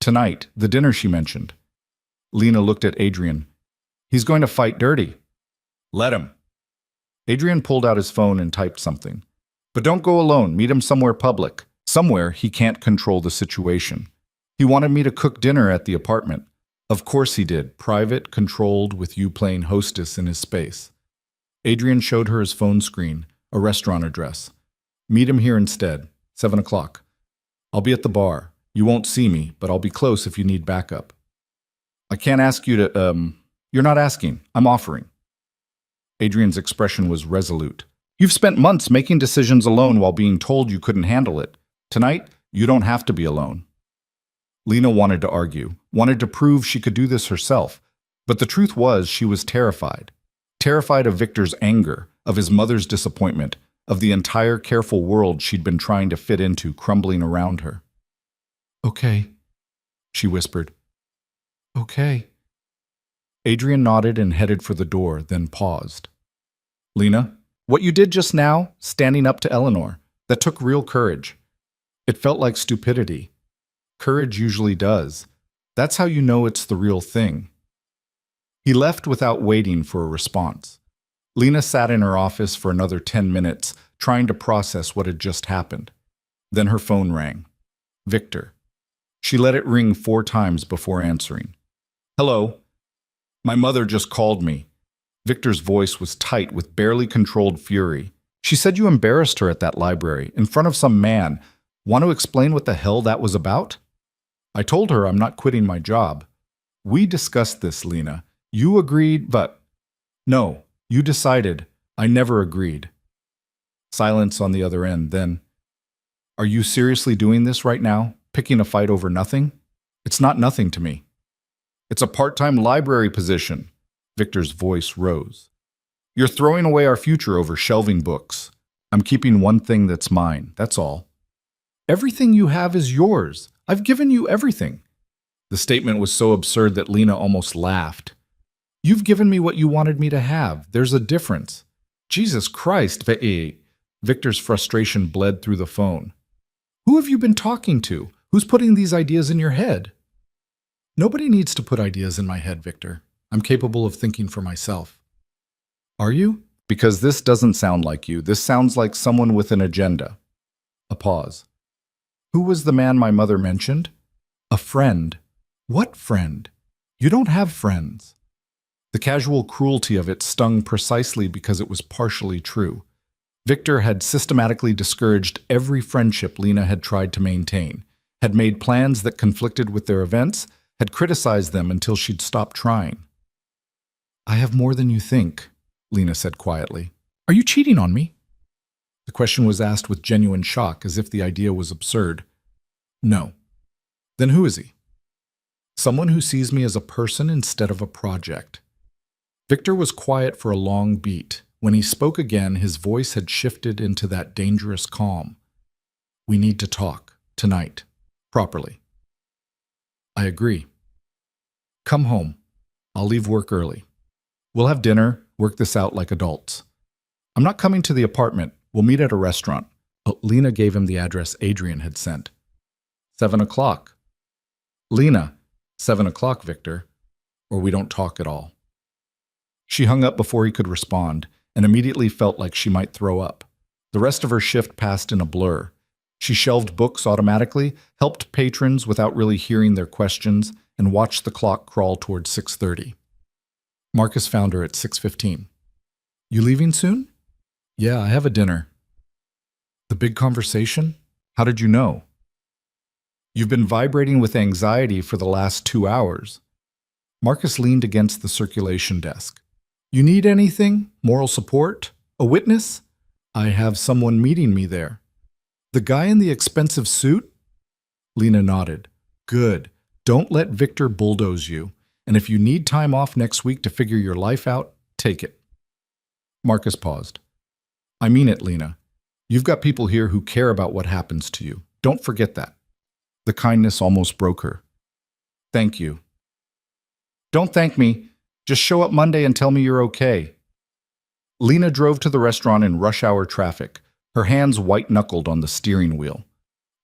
Tonight, the dinner she mentioned. Lena looked at Adrian. He's going to fight dirty. Let him. Adrian pulled out his phone and typed something. But don't go alone. Meet him somewhere public. Somewhere he can't control the situation. He wanted me to cook dinner at the apartment. Of course he did. Private, controlled, with you playing hostess in his space. Adrian showed her his phone screen, a restaurant address. Meet him here instead, 7 o'clock. I'll be at the bar. You won't see me, but I'll be close if you need backup. I can't ask you to, You're not asking. I'm offering. Adrian's expression was resolute. You've spent months making decisions alone while being told you couldn't handle it. Tonight, you don't have to be alone. Lena wanted to argue, wanted to prove she could do this herself, but the truth was she was terrified. Terrified of Victor's anger, of his mother's disappointment, of the entire careful world she'd been trying to fit into crumbling around her. Okay, she whispered. Okay. Adrian nodded and headed for the door, then paused. Lena, what you did just now, standing up to Eleanor, that took real courage. It felt like stupidity. Courage usually does. That's how you know it's the real thing. He left without waiting for a response. Lena sat in her office for another 10 minutes, trying to process what had just happened. Then her phone rang. Victor. She let it ring 4 times before answering. Hello. My mother just called me. Victor's voice was tight with barely controlled fury. She said you embarrassed her at that library, in front of some man. Want to explain what the hell that was about? I told her I'm not quitting my job. We discussed this, Lena. You agreed, but... No, you decided. I never agreed. Silence on the other end, then... Are you seriously doing this right now? Picking a fight over nothing? It's not nothing to me. It's a part-time library position. Victor's voice rose. You're throwing away our future over shelving books. I'm keeping one thing that's mine, that's all. Everything you have is yours. I've given you everything. The statement was so absurd that Lena almost laughed. You've given me what you wanted me to have. There's a difference. Jesus Christ, Victor's frustration bled through the phone. Who have you been talking to? Who's putting these ideas in your head? Nobody needs to put ideas in my head, Victor. I'm capable of thinking for myself. Are you? Because this doesn't sound like you. This sounds like someone with an agenda. A pause. Who was the man my mother mentioned? A friend. What friend? You don't have friends. The casual cruelty of it stung precisely because it was partially true. Victor had systematically discouraged every friendship Lena had tried to maintain, had made plans that conflicted with their events, had criticized them until she'd stopped trying. I have more than you think, Lena said quietly. Are you cheating on me? The question was asked with genuine shock, as if the idea was absurd. No. Then who is he? Someone who sees me as a person instead of a project. Victor was quiet for a long beat. When he spoke again, his voice had shifted into that dangerous calm. We need to talk, tonight, properly. I agree. Come home. I'll leave work early. We'll have dinner, work this out like adults. I'm not coming to the apartment. We'll meet at a restaurant. Lena gave him the address Adrian had sent. 7 o'clock. Lena, 7 o'clock, Victor, or we don't talk at all. She hung up before he could respond, and immediately felt like she might throw up. The rest of her shift passed in a blur. She shelved books automatically, helped patrons without really hearing their questions, and watched the clock crawl towards 6:30. Marcus found her at 6:15. You leaving soon? Yeah, I have a dinner. The big conversation? How did you know? You've been vibrating with anxiety for the last 2 hours. Marcus leaned against the circulation desk. You need anything? Moral support? A witness? I have someone meeting me there. The guy in the expensive suit? Lena nodded. Good. Don't let Victor bulldoze you. And if you need time off next week to figure your life out, take it. Marcus paused. I mean it, Lena. You've got people here who care about what happens to you. Don't forget that. The kindness almost broke her. Thank you. Don't thank me. Just show up Monday and tell me you're okay. Lena drove to the restaurant in rush hour traffic, her hands white-knuckled on the steering wheel.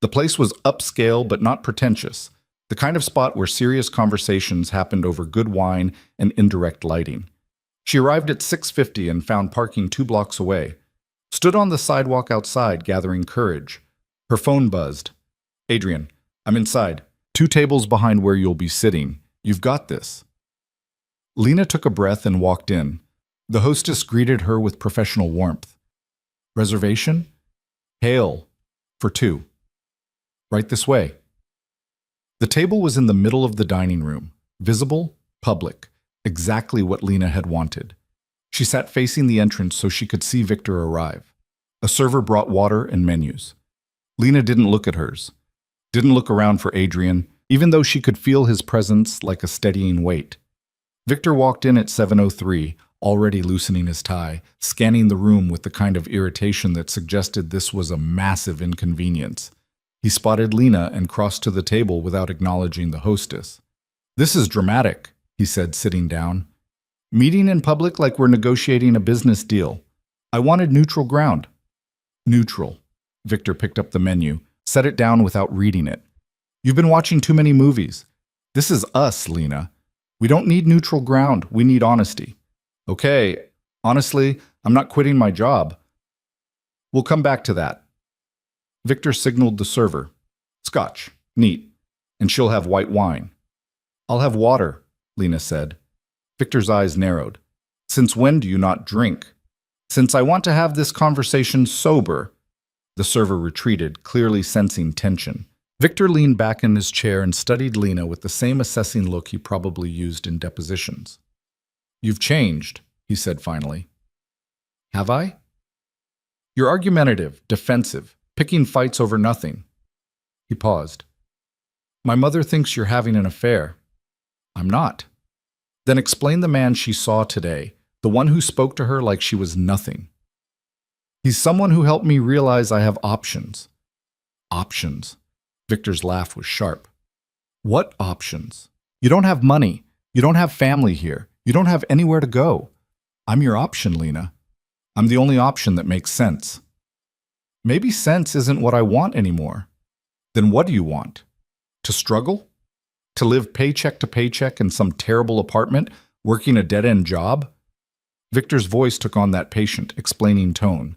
The place was upscale but not pretentious, the kind of spot where serious conversations happened over good wine and indirect lighting. She arrived at 6:50 and found parking 2 blocks away. Stood on the sidewalk outside, gathering courage. Her phone buzzed. Adrian, I'm inside. 2 tables behind where you'll be sitting. You've got this. Lena took a breath and walked in. The hostess greeted her with professional warmth. Reservation? Hail. For 2. Right this way. The table was in the middle of the dining room, visible, public, exactly what Lena had wanted. She sat facing the entrance so she could see Victor arrive. A server brought water and menus. Lena didn't look at hers, didn't look around for Adrian, even though she could feel his presence like a steadying weight. Victor walked in at 7:03, already loosening his tie, scanning the room with the kind of irritation that suggested this was a massive inconvenience. He spotted Lena and crossed to the table without acknowledging the hostess. This is dramatic, he said, sitting down. Meeting in public like we're negotiating a business deal. I wanted neutral ground. Neutral. Victor picked up the menu, set it down without reading it. You've been watching too many movies. This is us, Lena. We don't need neutral ground, we need honesty. Okay, honestly, I'm not quitting my job. We'll come back to that. Victor signaled the server. Scotch, neat, and she'll have white wine. I'll have water, Lena said. Victor's eyes narrowed. Since when do you not drink? Since I want to have this conversation sober. The server retreated, clearly sensing tension. Victor leaned back in his chair and studied Lena with the same assessing look he probably used in depositions. You've changed, he said finally. Have I? You're argumentative, defensive, picking fights over nothing. He paused. My mother thinks you're having an affair. I'm not. Then explain the man she saw today, the one who spoke to her like she was nothing. He's someone who helped me realize I have options. Options. Victor's laugh was sharp. What options? You don't have money. You don't have family here. You don't have anywhere to go. I'm your option, Lena. I'm the only option that makes sense. Maybe sense isn't what I want anymore. Then what do you want? To struggle? To live paycheck to paycheck in some terrible apartment, working a dead-end job? Victor's voice took on that patient, explaining tone.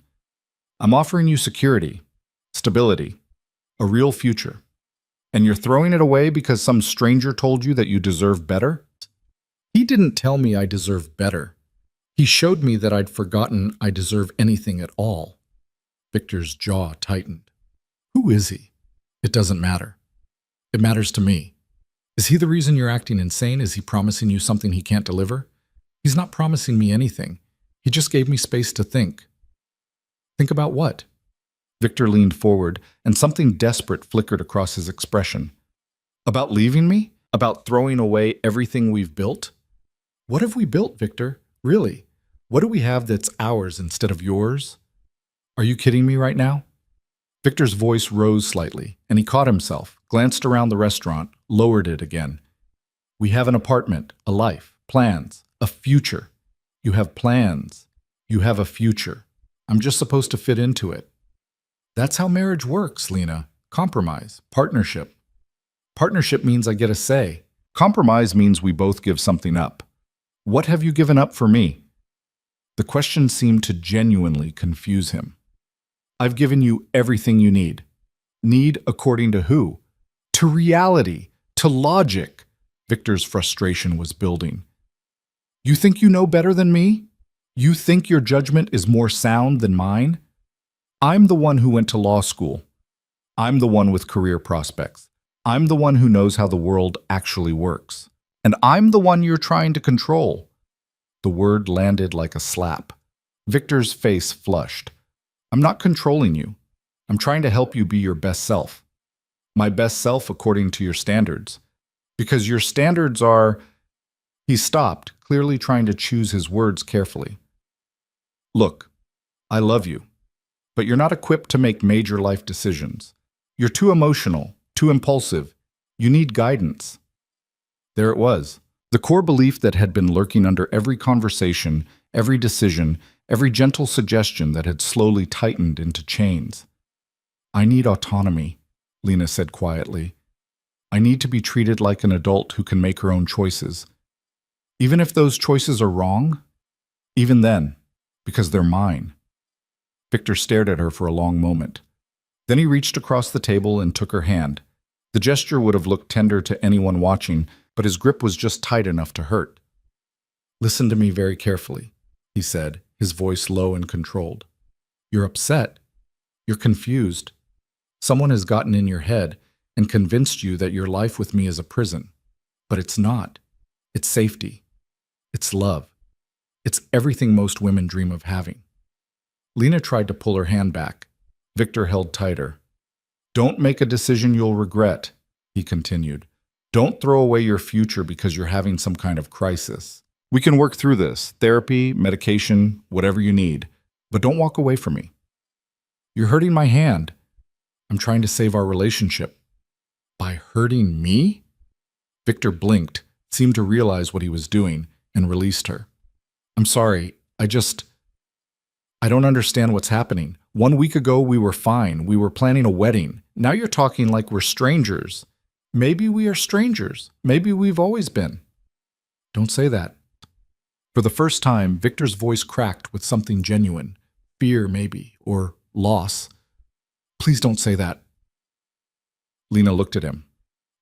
I'm offering you security, stability, a real future. And you're throwing it away because some stranger told you that you deserve better? He didn't tell me I deserve better. He showed me that I'd forgotten I deserve anything at all. Victor's jaw tightened. Who is he? It doesn't matter. It matters to me. Is he the reason you're acting insane? Is he promising you something he can't deliver? He's not promising me anything. He just gave me space to think. Think about what? Victor leaned forward, and something desperate flickered across his expression. About leaving me? About throwing away everything we've built? What have we built, Victor? Really? What do we have that's ours instead of yours? Are you kidding me right now? Victor's voice rose slightly, and he caught himself, glanced around the restaurant, lowered it again. We have an apartment, a life, plans, a future. You have plans. You have a future. I'm just supposed to fit into it. That's how marriage works, Lena. Compromise, partnership. Partnership means I get a say. Compromise means we both give something up. What have you given up for me? The question seemed to genuinely confuse him. I've given you everything you need. Need according to who? To reality, to logic. Victor's frustration was building. You think you know better than me? You think your judgment is more sound than mine? I'm the one who went to law school. I'm the one with career prospects. I'm the one who knows how the world actually works. And I'm the one you're trying to control. The word landed like a slap. Victor's face flushed. I'm not controlling you. I'm trying to help you be your best self. My best self according to your standards. Because your standards are... He stopped, clearly trying to choose his words carefully. Look, I love you, but you're not equipped to make major life decisions. You're too emotional, too impulsive. You need guidance. There it was. The core belief that had been lurking under every conversation, every decision, every gentle suggestion that had slowly tightened into chains. I need autonomy, Lena said quietly. I need to be treated like an adult who can make her own choices. Even if those choices are wrong, even then, because they're mine. Victor stared at her for a long moment. Then he reached across the table and took her hand. The gesture would have looked tender to anyone watching, but his grip was just tight enough to hurt. Listen to me very carefully, he said, his voice low and controlled. You're upset. You're confused. Someone has gotten in your head and convinced you that your life with me is a prison. But it's not. It's safety. It's love. It's everything most women dream of having. Lena tried to pull her hand back. Victor held tighter. Don't make a decision you'll regret, he continued. Don't throw away your future because you're having some kind of crisis. We can work through this, therapy, medication, whatever you need, but don't walk away from me. You're hurting my hand. I'm trying to save our relationship. By hurting me? Victor blinked, seemed to realize what he was doing, and released her. I'm sorry, I don't understand what's happening. 1 week ago, we were fine. We were planning a wedding. Now you're talking like we're strangers. Maybe we are strangers. Maybe we've always been. Don't say that. For the first time, Victor's voice cracked with something genuine. Fear, maybe, or loss. Please don't say that. Lena looked at him.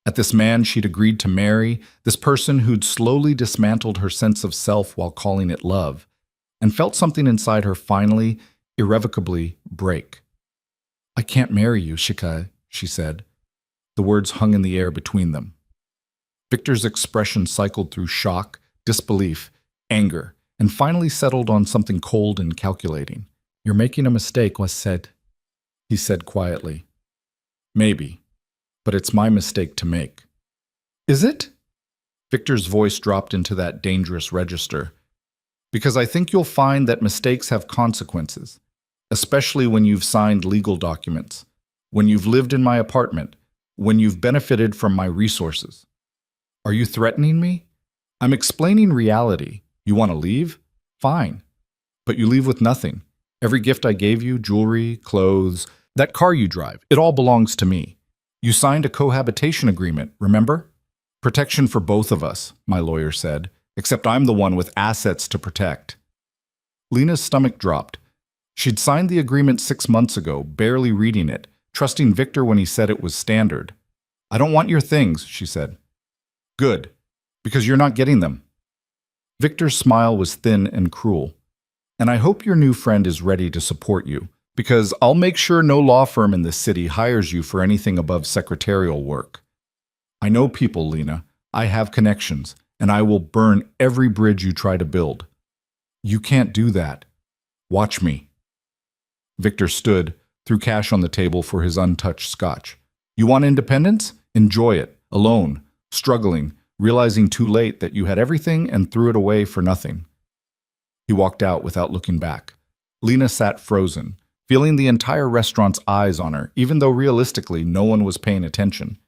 At this man she'd agreed to marry, this person who'd slowly dismantled her sense of self while calling it love, and felt something inside her finally, irrevocably break. I can't marry you, Shika, she said. The words hung in the air between them. Victor's expression cycled through shock, disbelief, anger, and finally settled on something cold and calculating. You're making a mistake, was said, he said quietly. Maybe, but it's my mistake to make. Is it? Victor's voice dropped into that dangerous register. Because I think you'll find that mistakes have consequences, especially when you've signed legal documents, when you've lived in my apartment, when you've benefited from my resources. Are you threatening me? I'm explaining reality. You want to leave? Fine. But you leave with nothing. Every gift I gave you, jewelry, clothes, that car you drive, it all belongs to me. You signed a cohabitation agreement, remember? Protection for both of us, my lawyer said, except I'm the one with assets to protect. Lena's stomach dropped. She'd signed the agreement 6 months ago, barely reading it, trusting Victor when he said it was standard. I don't want your things, she said. Good, because you're not getting them. Victor's smile was thin and cruel. And I hope your new friend is ready to support you, because I'll make sure no law firm in this city hires you for anything above secretarial work. I know people, Lena. I have connections, and I will burn every bridge you try to build. You can't do that. Watch me. Victor stood, threw cash on the table for his untouched scotch. You want independence? Enjoy it, alone, struggling, realizing too late that you had everything and threw it away for nothing. He walked out without looking back. Lena sat frozen, feeling the entire restaurant's eyes on her, even though realistically no one was paying attention.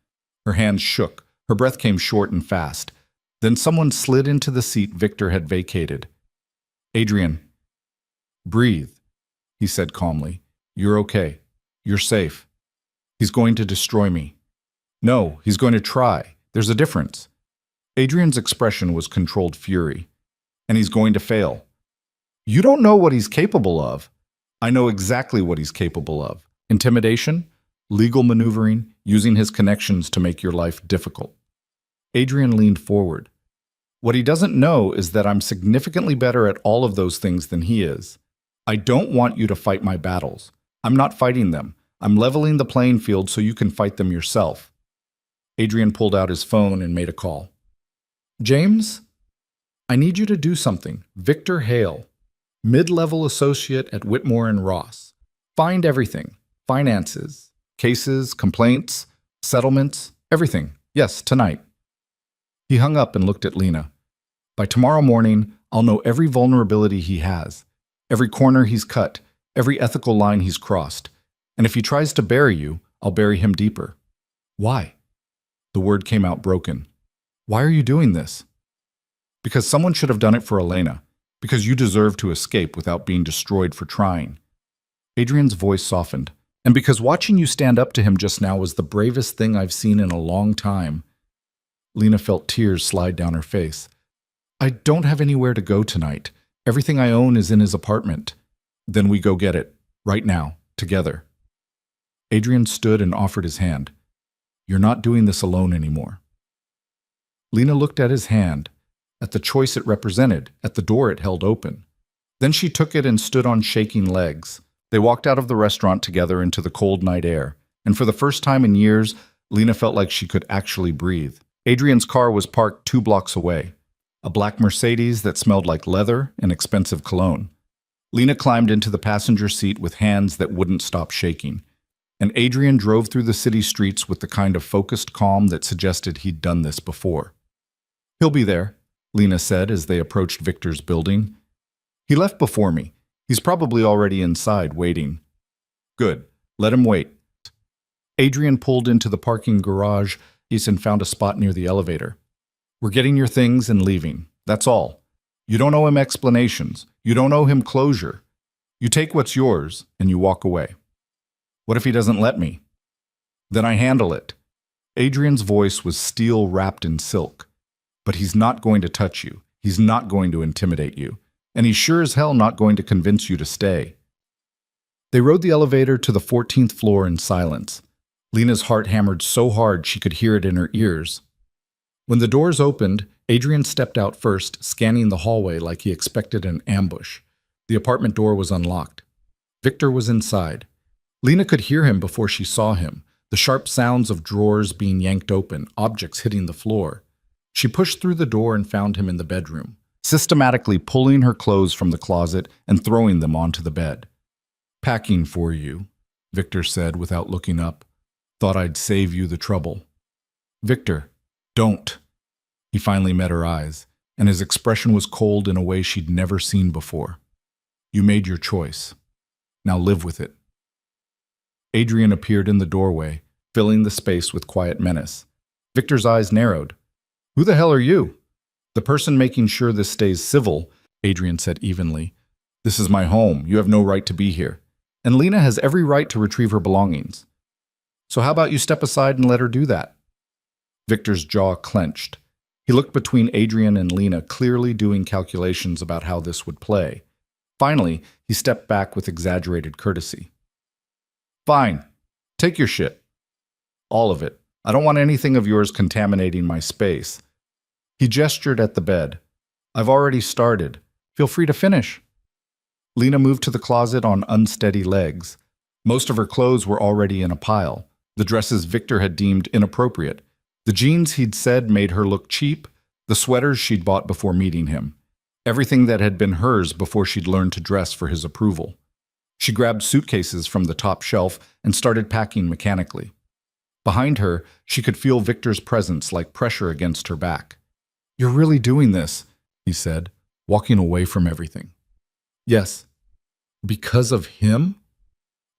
Her hands shook, her breath came short and fast. Then someone slid into the seat Victor had vacated. Adrian, breathe, he said calmly. You're okay. You're safe. He's going to destroy me. No, he's going to try. There's a difference. Adrian's expression was controlled fury. And he's going to fail. You don't know what he's capable of. I know exactly what he's capable of. Intimidation, legal maneuvering, using his connections to make your life difficult. Adrian leaned forward. What he doesn't know is that I'm significantly better at all of those things than he is. I don't want you to fight my battles. I'm not fighting them. I'm leveling the playing field so you can fight them yourself. Adrian pulled out his phone and made a call. James, I need you to do something. Victor Hale, mid-level associate at Whitmore and Ross. Find everything. Finances, cases, complaints, Settlements, everything. Yes, tonight. He hung up and looked at Lena. By tomorrow morning, I'll know every vulnerability he has, every corner he's cut, every ethical line he's crossed. And if he tries to bury you, I'll bury him deeper. Why? The word came out broken. Why are you doing this? Because someone should have done it for Elena. Because you deserve to escape without being destroyed for trying. Adrian's voice softened. And because watching you stand up to him just now was the bravest thing I've seen in a long time. Lena felt tears slide down her face. I don't have anywhere to go tonight. Everything I own is in his apartment. Then we go get it. Right now. Together. Adrian stood and offered his hand. You're not doing this alone anymore. Lena looked at his hand, at the choice it represented, at the door it held open. Then she took it and stood on shaking legs. They walked out of the restaurant together into the cold night air, and for the first time in years, Lena felt like she could actually breathe. Adrian's car was parked 2 blocks away, a black Mercedes that smelled like leather and expensive cologne. Lena climbed into the passenger seat with hands that wouldn't stop shaking, and Adrian drove through the city streets with the kind of focused calm that suggested he'd done this before. He'll be there, Lena said as they approached Victor's building. He left before me. He's probably already inside, waiting. Good. Let him wait. Adrian pulled into the parking garage and found a spot near the elevator. We're getting your things and leaving. That's all. You don't owe him explanations. You don't owe him closure. You take what's yours and you walk away. What if he doesn't let me? Then I handle it. Adrian's voice was steel wrapped in silk. But he's not going to touch you. He's not going to intimidate you. And he's sure as hell not going to convince you to stay. They rode the elevator to the 14th floor in silence. Lena's heart hammered so hard she could hear it in her ears. When the doors opened, Adrian stepped out first, scanning the hallway like he expected an ambush. The apartment door was unlocked. Victor was inside. Lena could hear him before she saw him, the sharp sounds of drawers being yanked open, objects hitting the floor. She pushed through the door and found him in the bedroom, systematically pulling her clothes from the closet and throwing them onto the bed. Packing for you, Victor said without looking up. Thought I'd save you the trouble. Victor, don't. He finally met her eyes, and his expression was cold in a way she'd never seen before. You made your choice. Now live with it. Adrian appeared in the doorway, filling the space with quiet menace. Victor's eyes narrowed. Who the hell are you? The person making sure this stays civil, Adrian said evenly. This is my home. You have no right to be here. And Lena has every right to retrieve her belongings. So how about you step aside and let her do that? Victor's jaw clenched. He looked between Adrian and Lena, clearly doing calculations about how this would play. Finally, he stepped back with exaggerated courtesy. Fine. Take your shit. All of it. I don't want anything of yours contaminating my space. He gestured at the bed. I've already started. Feel free to finish. Lena moved to the closet on unsteady legs. Most of her clothes were already in a pile. The dresses Victor had deemed inappropriate. The jeans he'd said made her look cheap. The sweaters she'd bought before meeting him. Everything that had been hers before she'd learned to dress for his approval. She grabbed suitcases from the top shelf and started packing mechanically. Behind her, she could feel Victor's presence like pressure against her back. You're really doing this, he said, walking away from everything. Yes. Because of him?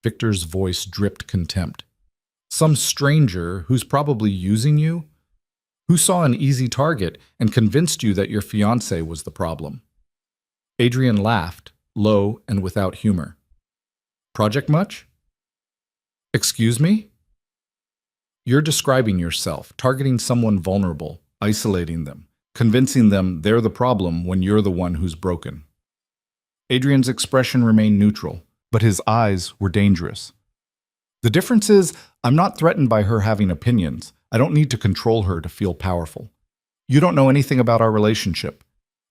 Victor's voice dripped contempt. Some stranger who's probably using you? Who saw an easy target and convinced you that your fiancé was the problem? Adrian laughed, low and without humor. Project much? Excuse me? You're describing yourself, targeting someone vulnerable, isolating them, convincing them they're the problem when you're the one who's broken. Adrian's expression remained neutral, but his eyes were dangerous. The difference is, I'm not threatened by her having opinions. I don't need to control her to feel powerful. You don't know anything about our relationship.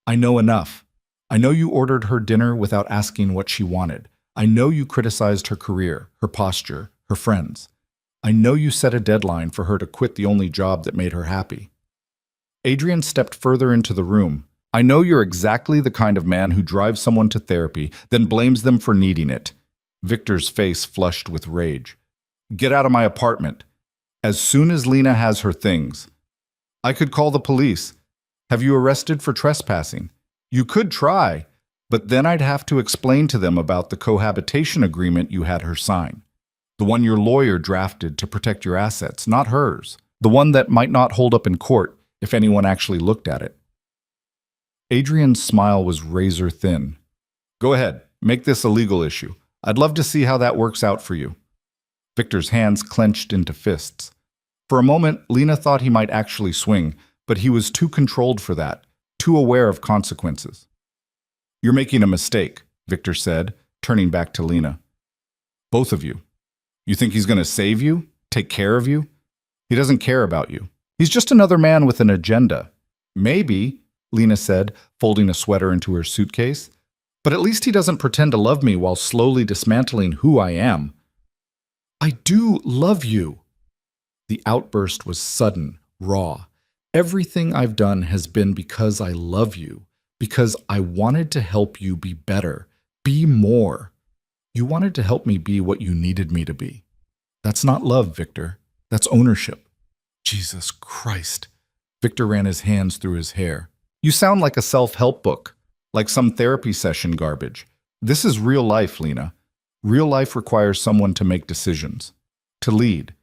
I know enough. I know you ordered her dinner without asking what she wanted. I know you criticized her career, her posture, her friends. I know you set a deadline for her to quit the only job that made her happy. Adrian stepped further into the room. I know you're exactly the kind of man who drives someone to therapy, then blames them for needing it. Victor's face flushed with rage. Get out of my apartment. As soon as Lena has her things. I could call the police. Have you arrested for trespassing? You could try, but then I'd have to explain to them about the cohabitation agreement you had her sign. The one your lawyer drafted to protect your assets, not hers. The one that might not hold up in court if anyone actually looked at it. Adrian's smile was razor thin. Go ahead, make this a legal issue. I'd love to see how that works out for you. Victor's hands clenched into fists. For a moment, Lena thought he might actually swing, but he was too controlled for that, too aware of consequences. You're making a mistake, Victor said, turning back to Lena. Both of you. You think he's going to save you? Take care of you? He doesn't care about you. He's just another man with an agenda. Maybe, Lena said, folding a sweater into her suitcase. But at least he doesn't pretend to love me while slowly dismantling who I am. I do love you. The outburst was sudden, raw. Everything I've done has been because I love you, because I wanted to help you be better, be more. You wanted to help me be what you needed me to be. That's not love, Victor. That's ownership. Jesus Christ. Victor ran his hands through his hair. You sound like a self-help book, like some therapy session garbage. This is real life, Lena. Real life requires someone to make decisions, to lead.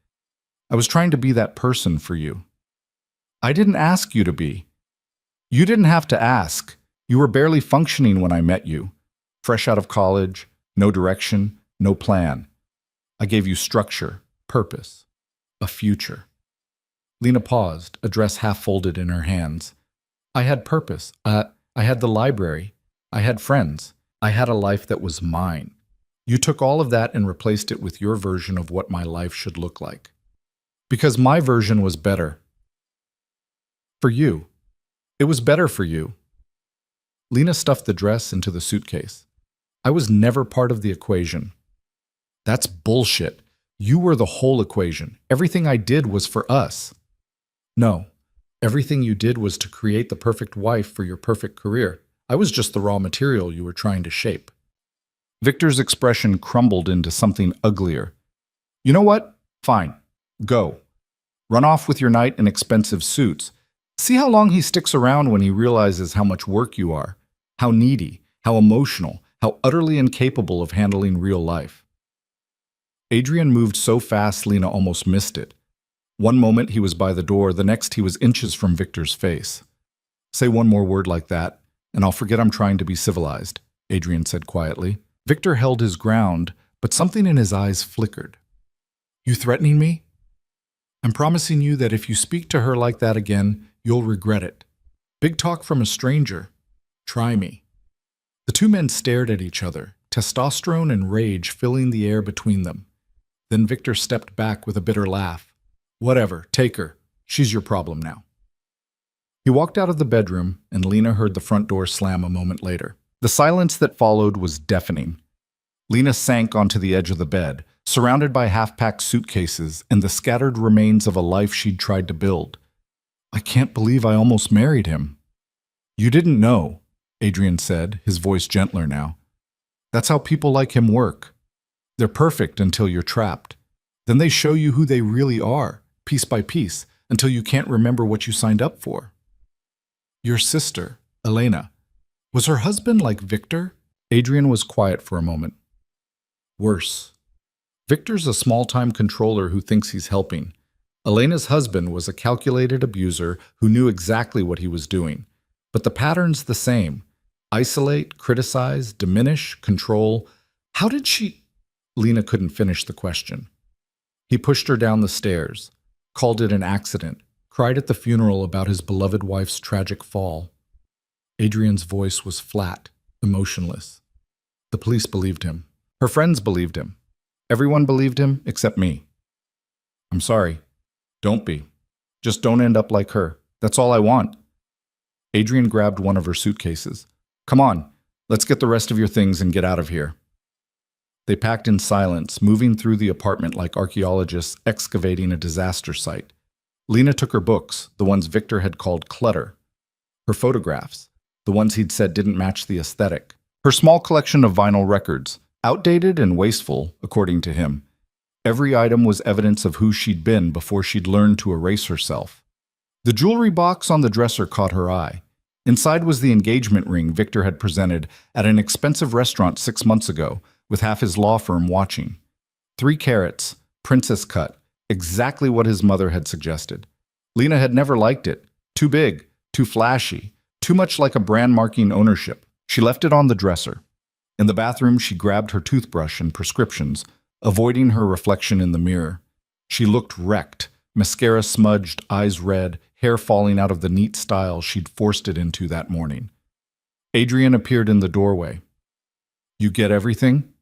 I was trying to be that person for you. I didn't ask you to be. You didn't have to ask. You were barely functioning when I met you. Fresh out of college, no direction, no plan. I gave you structure, purpose, a future. Lena paused, a dress half folded in her hands. I had purpose. I had the library. I had friends. I had a life that was mine. You took all of that and replaced it with your version of what my life should look like. Because my version was better. For you. It was better for you. Lena stuffed the dress into the suitcase. I was never part of the equation. That's bullshit. You were the whole equation. Everything I did was for us. No, everything you did was to create the perfect wife for your perfect career. I was just the raw material you were trying to shape. Victor's expression crumbled into something uglier. You know what? Fine. Go. Run off with your knight in expensive suits. See how long he sticks around when he realizes how much work you are, how needy, how emotional, how utterly incapable of handling real life. Adrian moved so fast Lena almost missed it. One moment he was by the door, the next he was inches from Victor's face. Say one more word like that, and I'll forget I'm trying to be civilized, Adrian said quietly. Victor held his ground, but something in his eyes flickered. You threatening me? I'm promising you that if you speak to her like that again, you'll regret it. Big talk from a stranger. Try me. The two men stared at each other, testosterone and rage filling the air between them. Then Victor stepped back with a bitter laugh. Whatever, take her. She's your problem now. He walked out of the bedroom, and Lena heard the front door slam a moment later. The silence that followed was deafening. Lena sank onto the edge of the bed, surrounded by half-packed suitcases and the scattered remains of a life she'd tried to build. I can't believe I almost married him. You didn't know, Adrian said, his voice gentler now. That's how people like him work. They're perfect until you're trapped. Then they show you who they really are, piece by piece, until you can't remember what you signed up for. Your sister, Elena. Was her husband like Victor? Adrian was quiet for a moment. Worse. Victor's a small-time controller who thinks he's helping. Elena's husband was a calculated abuser who knew exactly what he was doing. But the pattern's the same. Isolate, criticize, diminish, control. How did she... Lena couldn't finish the question. He pushed her down the stairs, called it an accident, cried at the funeral about his beloved wife's tragic fall. Adrian's voice was flat, emotionless. The police believed him. Her friends believed him. Everyone believed him except me. I'm sorry. Don't be. Just don't end up like her. That's all I want. Adrian grabbed one of her suitcases. Come on, let's get the rest of your things and get out of here. They packed in silence, moving through the apartment like archaeologists excavating a disaster site. Lena took her books, the ones Victor had called clutter. Her photographs, the ones he'd said didn't match the aesthetic. Her small collection of vinyl records, outdated and wasteful, according to him. Every item was evidence of who she'd been before she'd learned to erase herself. The jewelry box on the dresser caught her eye. Inside was the engagement ring Victor had presented at an expensive restaurant 6 months ago, with half his law firm watching. 3 carats, princess cut, exactly what his mother had suggested. Lena had never liked it. Too big, too flashy, too much like a brand-marking ownership. She left it on the dresser. In the bathroom, she grabbed her toothbrush and prescriptions, avoiding her reflection in the mirror. She looked wrecked, mascara smudged, eyes red, hair falling out of the neat style she'd forced it into that morning. Adrian appeared in the doorway. "You get everything?"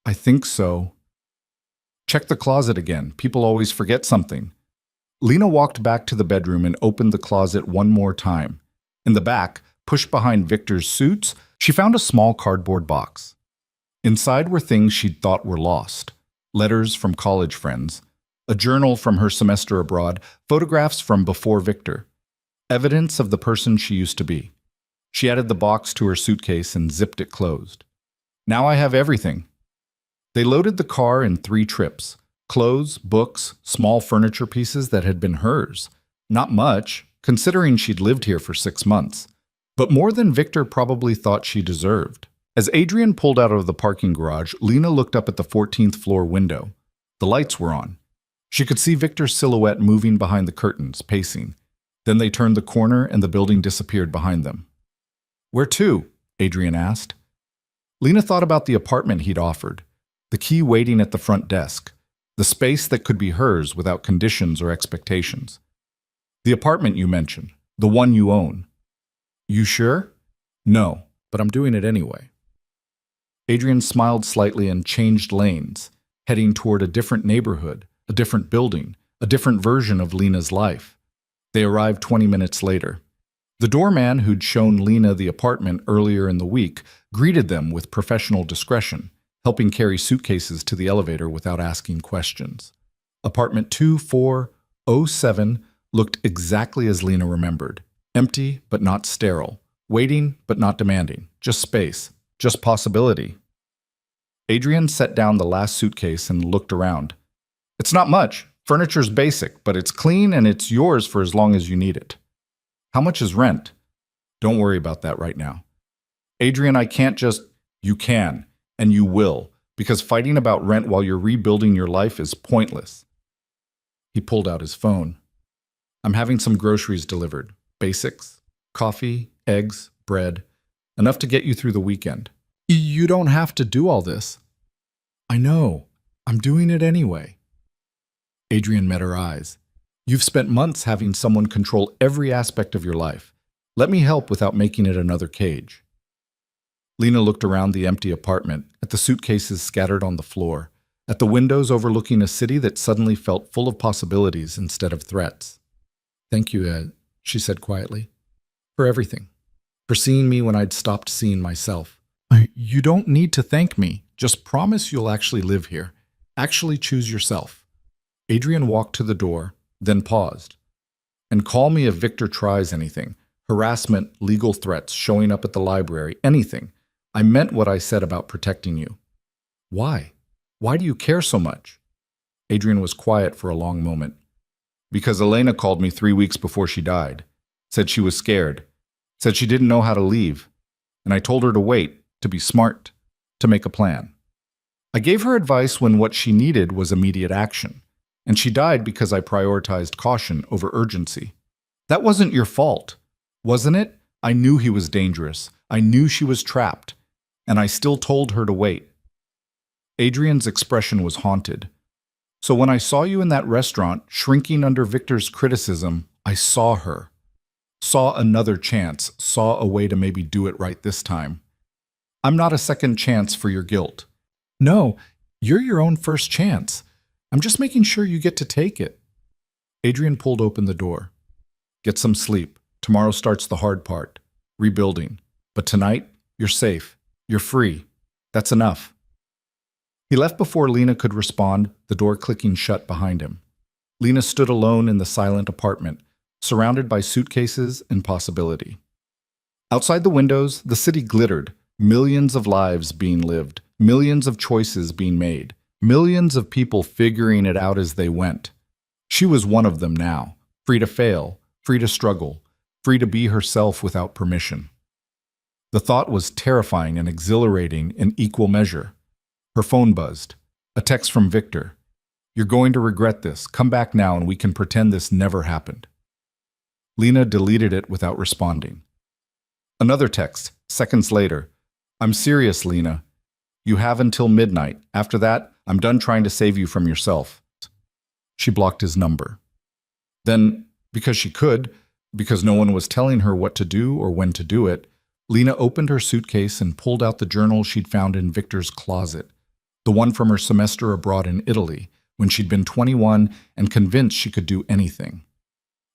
"I think so." "Check the closet again. People always forget something." Lena walked back to the bedroom and opened the closet one more time. In the back, pushed behind Victor's suits, she found a small cardboard box. Inside were things she'd thought were lost. Letters from college friends, a journal from her semester abroad, photographs from before Victor. Evidence of the person she used to be. She added the box to her suitcase and zipped it closed. "Now I have everything." They loaded the car in 3 trips. Clothes, books, small furniture pieces that had been hers. Not much, considering she'd lived here for 6 months. But more than Victor probably thought she deserved. As Adrian pulled out of the parking garage, Lena looked up at the 14th floor window. The lights were on. She could see Victor's silhouette moving behind the curtains, pacing. Then they turned the corner and the building disappeared behind them. "Where to?" Adrian asked. Lena thought about the apartment he'd offered, the key waiting at the front desk, the space that could be hers without conditions or expectations. "The apartment you mentioned, the one you own." "You sure?" "No, but I'm doing it anyway." Adrian smiled slightly and changed lanes, heading toward a different neighborhood, a different building, a different version of Lena's life. They arrived 20 minutes later. The doorman who'd shown Lena the apartment earlier in the week greeted them with professional discretion, helping carry suitcases to the elevator without asking questions. Apartment 2407 looked exactly as Lena remembered. Empty but not sterile. Waiting but not demanding. Just space. Just possibility. Adrian set down the last suitcase and looked around. "It's not much. Furniture's basic, but it's clean and it's yours for as long as you need it." "How much is rent?" "Don't worry about that right now." "Adrian, I can't just—" "You can, and you will, because fighting about rent while you're rebuilding your life is pointless." He pulled out his phone. "I'm having some groceries delivered. Basics. Coffee, eggs, bread. Enough to get you through the weekend." "You don't have to do all this." "I know. I'm doing it anyway." Adrian met her eyes. "You've spent months having someone control every aspect of your life. Let me help without making it another cage." Lena looked around the empty apartment, at the suitcases scattered on the floor, at the windows overlooking a city that suddenly felt full of possibilities instead of threats. "Thank you, Ed," she said quietly, "for everything. For seeing me when I'd stopped seeing myself." "You don't need to thank me. Just promise you'll actually live here. Actually choose yourself." Adrian walked to the door, then paused. "And call me if Victor tries anything. Harassment, legal threats, showing up at the library, anything. I meant what I said about protecting you." "Why? Why do you care so much?" Adrian was quiet for a long moment. "Because Elena called me 3 weeks before she died. Said she was scared. Said she didn't know how to leave. And I told her to wait, to be smart, to make a plan. I gave her advice when what she needed was immediate action. And she died because I prioritized caution over urgency. That wasn't your fault, wasn't it? I knew he was dangerous. I knew she was trapped. And I still told her to wait." Adrian's expression was haunted. "So when I saw you in that restaurant, shrinking under Victor's criticism, I saw her. Saw another chance, saw a way to maybe do it right this time. I'm not a second chance for your guilt." "No, you're your own first chance. I'm just making sure you get to take it." Adrian pulled open the door. "Get some sleep. Tomorrow starts the hard part, rebuilding. But tonight, you're safe. You're free. That's enough." He left before Lena could respond, the door clicking shut behind him. Lena stood alone in the silent apartment, surrounded by suitcases and possibility. Outside the windows, the city glittered, millions of lives being lived, millions of choices being made. Millions of people figuring it out as they went. She was one of them now, free to fail, free to struggle, free to be herself without permission. The thought was terrifying and exhilarating in equal measure. Her phone buzzed. A text from Victor. "You're going to regret this. Come back now and we can pretend this never happened." Lena deleted it without responding. Another text, seconds later. "I'm serious, Lena. You have until midnight. After that, I'm done trying to save you from yourself." She blocked his number. Then, because she could, because no one was telling her what to do or when to do it, Lena opened her suitcase and pulled out the journal she'd found in Victor's closet, the one from her semester abroad in Italy, when she'd been 21 and convinced she could do anything.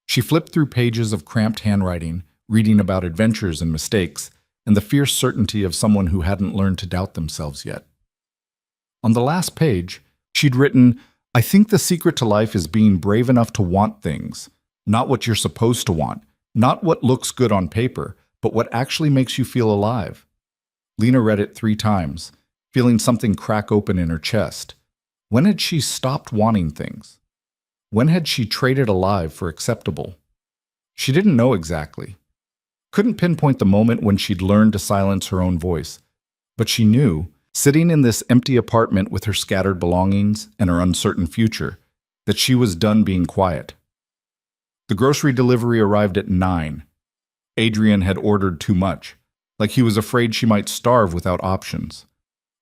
She flipped through pages of cramped handwriting, reading about adventures and mistakes, and the fierce certainty of someone who hadn't learned to doubt themselves yet. On the last page, she'd written, "I think the secret to life is being brave enough to want things, not what you're supposed to want, not what looks good on paper, but what actually makes you feel alive." Lena read it 3 times, feeling something crack open in her chest. When had she stopped wanting things? When had she traded alive for acceptable? She didn't know exactly. Couldn't pinpoint the moment when she'd learned to silence her own voice. But she knew, sitting in this empty apartment with her scattered belongings and her uncertain future, that she was done being quiet. The grocery delivery arrived at 9. Adrian had ordered too much, like he was afraid she might starve without options.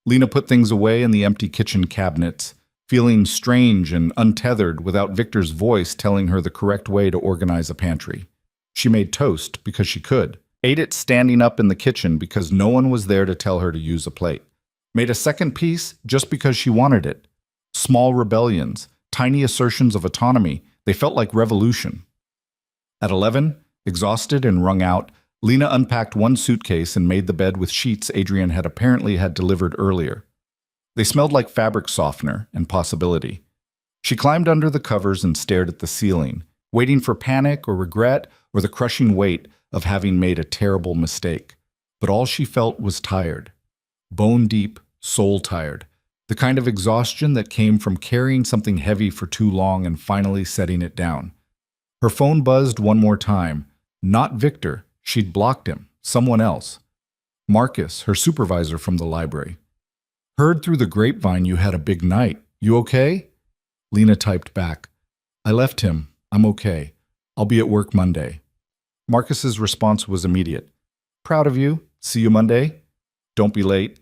Lena put things away in the empty kitchen cabinets, feeling strange and untethered without Victor's voice telling her the correct way to organize a pantry. She made toast because she could, ate it standing up in the kitchen because no one was there to tell her to use a plate, made a second piece just because she wanted it. Small rebellions, tiny assertions of autonomy, they felt like revolution. At 11, exhausted and wrung out, Lena unpacked one suitcase and made the bed with sheets Adrian had apparently had delivered earlier. They smelled like fabric softener and possibility. She climbed under the covers and stared at the ceiling, waiting for panic or regret or the crushing weight of having made a terrible mistake. But all she felt was tired. Bone deep, soul tired. The kind of exhaustion that came from carrying something heavy for too long and finally setting it down. Her phone buzzed one more time. Not Victor. She'd blocked him. Someone else. Marcus, her supervisor from the library. "Heard through the grapevine you had a big night. You okay?" Lena typed back. "I left him. I'm okay. I'll be at work Monday." Marcus's response was immediate. "Proud of you. See you Monday. Don't be late."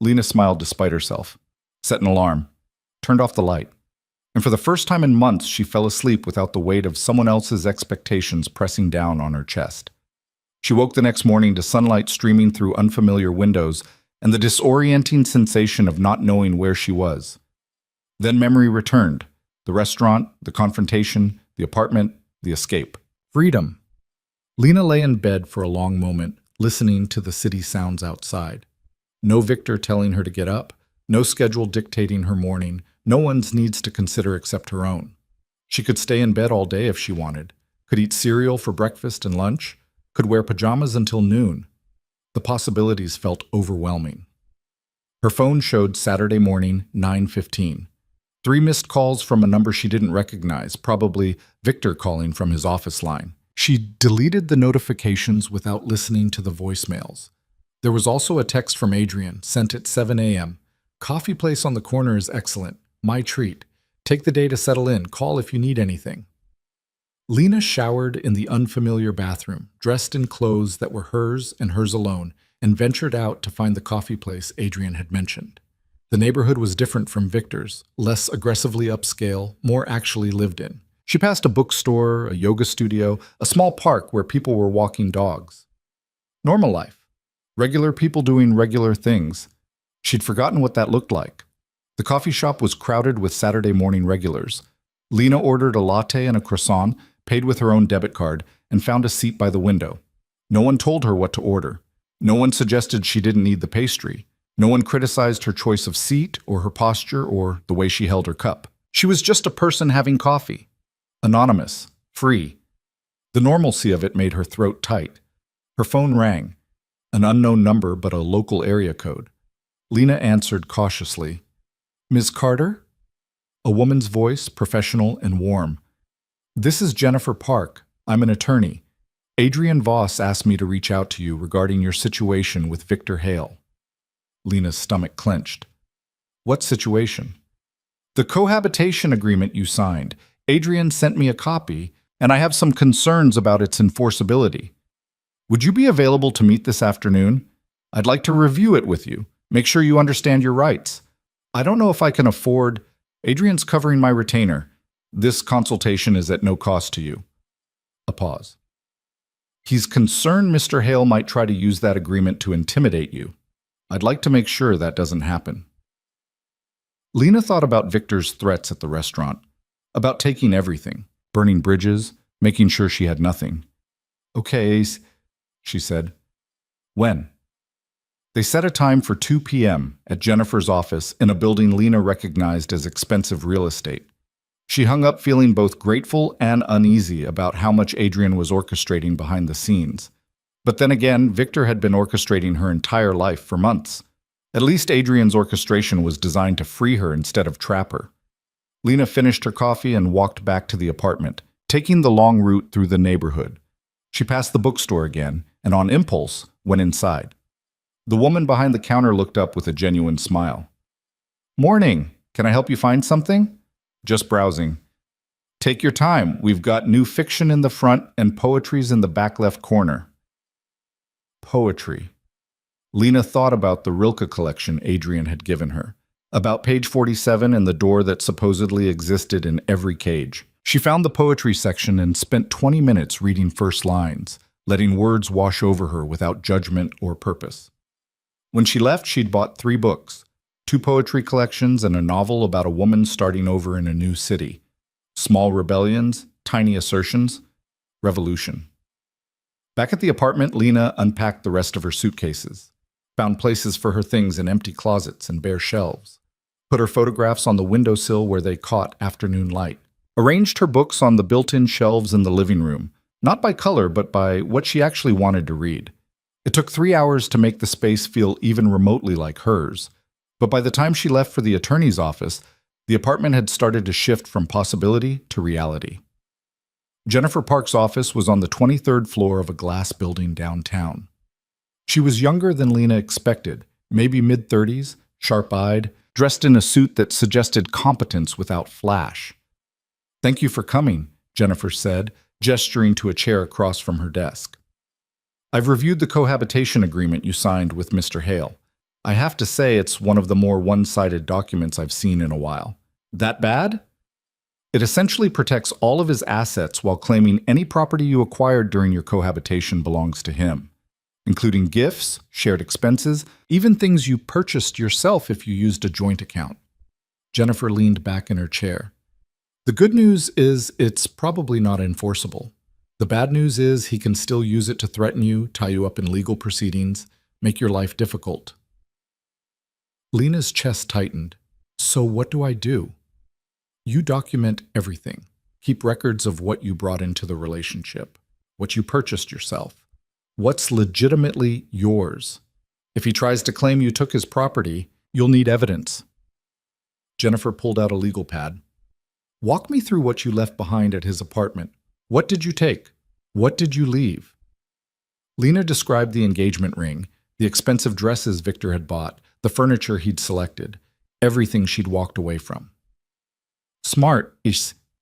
Lena smiled despite herself, set an alarm, turned off the light. And for the first time in months, she fell asleep without the weight of someone else's expectations pressing down on her chest. She woke the next morning to sunlight streaming through unfamiliar windows and the disorienting sensation of not knowing where she was. Then memory returned. The restaurant, the confrontation, the apartment, the escape. Freedom. Lena lay in bed for a long moment, listening to the city sounds outside. No Victor telling her to get up, no schedule dictating her morning, no one's needs to consider except her own. She could stay in bed all day if she wanted, could eat cereal for breakfast and lunch, could wear pajamas until noon. The possibilities felt overwhelming. Her phone showed Saturday morning, 9:15. 3 missed calls from a number she didn't recognize, probably Victor calling from his office line. She deleted the notifications without listening to the voicemails. There was also a text from Adrian, sent at 7 a.m. "Coffee place on the corner is excellent. My treat. Take the day to settle in. Call if you need anything." Lena showered in the unfamiliar bathroom, dressed in clothes that were hers and hers alone, and ventured out to find the coffee place Adrian had mentioned. The neighborhood was different from Victor's, less aggressively upscale, more actually lived in. She passed a bookstore, a yoga studio, a small park where people were walking dogs. Normal life. Regular people doing regular things. She'd forgotten what that looked like. The coffee shop was crowded with Saturday morning regulars. Lena ordered a latte and a croissant, paid with her own debit card, and found a seat by the window. No one told her what to order. No one suggested she didn't need the pastry. No one criticized her choice of seat or her posture or the way she held her cup. She was just a person having coffee. Anonymous. Free. The normalcy of it made her throat tight. Her phone rang. An unknown number, but a local area code. Lena answered cautiously. Ms. Carter? A woman's voice, professional and warm. This is Jennifer Park. I'm an attorney. Adrian Voss asked me to reach out to you regarding your situation with Victor Hale. Lena's stomach clenched. What situation? The cohabitation agreement you signed. Adrian sent me a copy, and I have some concerns about its enforceability. Would you be available to meet this afternoon? I'd like to review it with you. Make sure you understand your rights. I don't know if I can afford. Adrian's covering my retainer. This consultation is at no cost to you. A pause. He's concerned Mr. Hale might try to use that agreement to intimidate you. I'd like to make sure that doesn't happen. Lena thought about Victor's threats at the restaurant, about taking everything, burning bridges, making sure she had nothing. Okay, she said. When? They set a time for 2 p.m. at Jennifer's office in a building Lena recognized as expensive real estate. She hung up feeling both grateful and uneasy about how much Adrian was orchestrating behind the scenes. But then again, Victor had been orchestrating her entire life for months. At least Adrian's orchestration was designed to free her instead of trap her. Lena finished her coffee and walked back to the apartment, taking the long route through the neighborhood. She passed the bookstore again, and on impulse, went inside. The woman behind the counter looked up with a genuine smile. Morning. Can I help you find something? Just browsing. Take your time. We've got new fiction in the front and poetry's in the back left corner. Poetry. Lena thought about the Rilke collection Adrian had given her, about page 47 and the door that supposedly existed in every cage. She found the poetry section and spent 20 minutes reading first lines, letting words wash over her without judgment or purpose. When she left, she'd bought 3 books, 2 poetry collections and a novel about a woman starting over in a new city. Small rebellions, tiny assertions, revolution. Back at the apartment, Lena unpacked the rest of her suitcases, found places for her things in empty closets and bare shelves, put her photographs on the windowsill where they caught afternoon light, arranged her books on the built-in shelves in the living room, not by color but by what she actually wanted to read. It took 3 hours to make the space feel even remotely like hers, but by the time she left for the attorney's office, the apartment had started to shift from possibility to reality. Jennifer Park's office was on the 23rd floor of a glass building downtown. She was younger than Lena expected, maybe mid-30s, sharp-eyed, dressed in a suit that suggested competence without flash. "Thank you for coming," Jennifer said, gesturing to a chair across from her desk. "I've reviewed the cohabitation agreement you signed with Mr. Hale. I have to say it's one of the more one-sided documents I've seen in a while. That bad? It essentially protects all of his assets while claiming any property you acquired during your cohabitation belongs to him, including gifts, shared expenses, even things you purchased yourself if you used a joint account." Jennifer leaned back in her chair. "The good news is it's probably not enforceable. The bad news is he can still use it to threaten you, tie you up in legal proceedings, make your life difficult." Lena's chest tightened. "So what do I do?" "You document everything. Keep records of what you brought into the relationship, what you purchased yourself, what's legitimately yours. If he tries to claim you took his property, you'll need evidence." Jennifer pulled out a legal pad. "Walk me through what you left behind at his apartment. What did you take? What did you leave?" Lena described the engagement ring, the expensive dresses Victor had bought, the furniture he'd selected, everything she'd walked away from. "Smart,"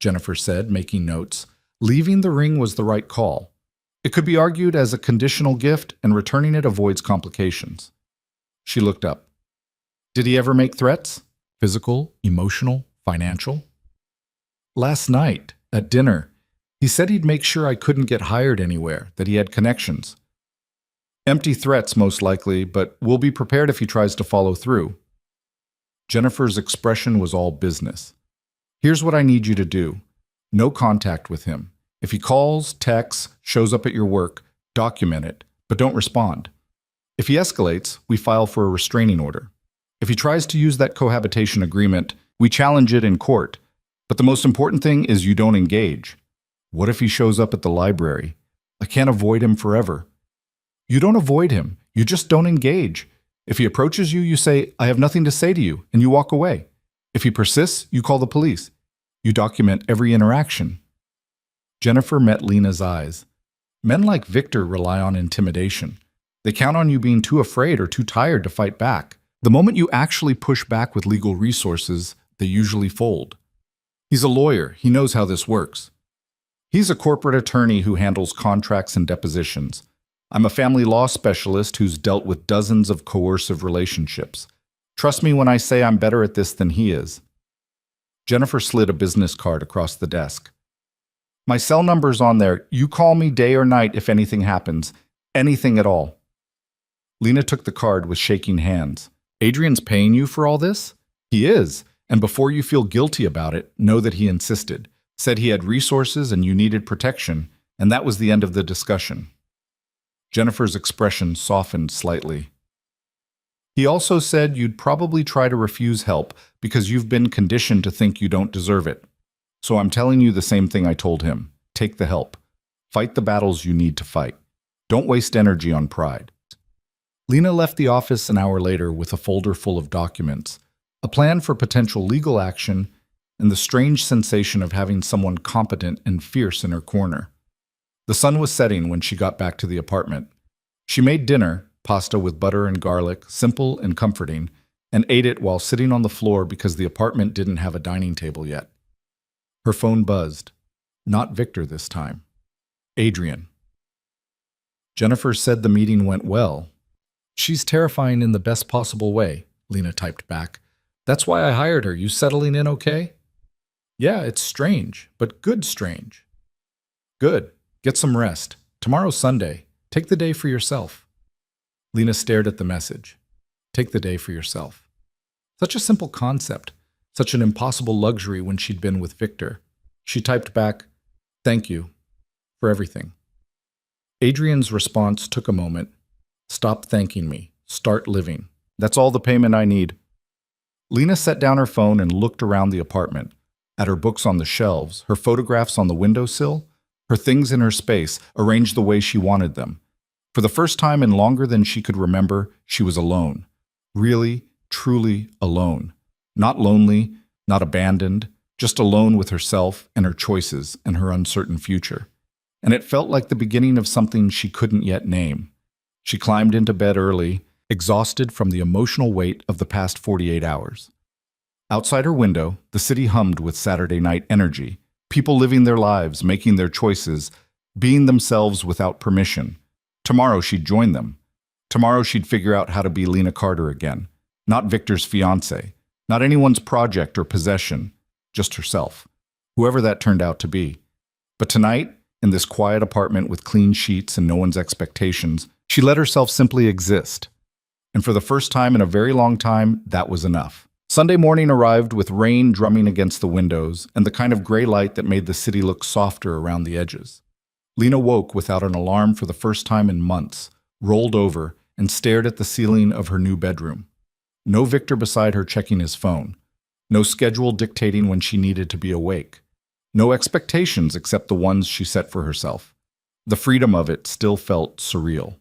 Jennifer said, making notes. "Leaving the ring was the right call. It could be argued as a conditional gift, and returning it avoids complications." She looked up. "Did he ever make threats? Physical, emotional, financial?" "Last night, at dinner, he said he'd make sure I couldn't get hired anywhere, that he had connections. Empty threats, most likely, but we'll be prepared if he tries to follow through." Jennifer's expression was all business. "Here's what I need you to do. No contact with him. If he calls, texts, shows up at your work, document it, but don't respond. If he escalates, we file for a restraining order. If he tries to use that cohabitation agreement, we challenge it in court. But the most important thing is you don't engage. What if he shows up at the library? I can't avoid him forever." "You don't avoid him. You just don't engage. If he approaches you, you say, 'I have nothing to say to you,' and you walk away. If he persists, you call the police. You document every interaction. Jennifer met Lena's eyes. Men like Victor rely on intimidation. They count on you being too afraid or too tired to fight back. The moment you actually push back with legal resources, they usually fold. He's a lawyer. He knows how this works. He's a corporate attorney who handles contracts and depositions. I'm a family law specialist who's dealt with dozens of coercive relationships. Trust me when I say I'm better at this than he is. Jennifer slid a business card across the desk. My cell number's on there. You call me day or night if anything happens. Anything at all. Lena took the card with shaking hands. Adrian's paying you for all this? He is. And before you feel guilty about it, know that he insisted. Said he had resources and you needed protection, and that was the end of the discussion. Jennifer's expression softened slightly. He also said you'd probably try to refuse help because you've been conditioned to think you don't deserve it. So I'm telling you the same thing I told him. Take the help. Fight the battles you need to fight. Don't waste energy on pride. Lena left the office an hour later with a folder full of documents, a plan for potential legal action, and the strange sensation of having someone competent and fierce in her corner. The sun was setting when she got back to the apartment. She made dinner, pasta with butter and garlic, simple and comforting, and ate it while sitting on the floor because the apartment didn't have a dining table yet. Her phone buzzed. Not Victor this time. Adrian. Jennifer said the meeting went well. She's terrifying in the best possible way, Lena typed back. That's why I hired her. You settling in okay? Yeah, it's strange, but good strange. Good. Get some rest. Tomorrow's Sunday. Take the day for yourself. Lena stared at the message. Take the day for yourself. Such a simple concept. Such an impossible luxury when she'd been with Victor. She typed back, thank you for everything. Adrian's response took a moment. Stop thanking me. Start living. That's all the payment I need. Lena set down her phone and looked around the apartment, at her books on the shelves, her photographs on the windowsill, her things in her space, arranged the way she wanted them. For the first time in longer than she could remember, she was alone. Really, truly alone. Not lonely, not abandoned, just alone with herself and her choices and her uncertain future. And it felt like the beginning of something she couldn't yet name. She climbed into bed early, exhausted from the emotional weight of the past 48 hours. Outside her window, the city hummed with Saturday night energy, people living their lives, making their choices, being themselves without permission. Tomorrow she'd join them. Tomorrow she'd figure out how to be Lena Carter again, not Victor's fiancé. Not anyone's project or possession, just herself, whoever that turned out to be. But tonight, in this quiet apartment with clean sheets and no one's expectations, she let herself simply exist. And for the first time in a very long time, that was enough. Sunday morning arrived with rain drumming against the windows and the kind of gray light that made the city look softer around the edges. Lena woke without an alarm for the first time in months, rolled over, and stared at the ceiling of her new bedroom. No Victor beside her checking his phone. No schedule dictating when she needed to be awake. No expectations except the ones she set for herself. The freedom of it still felt surreal.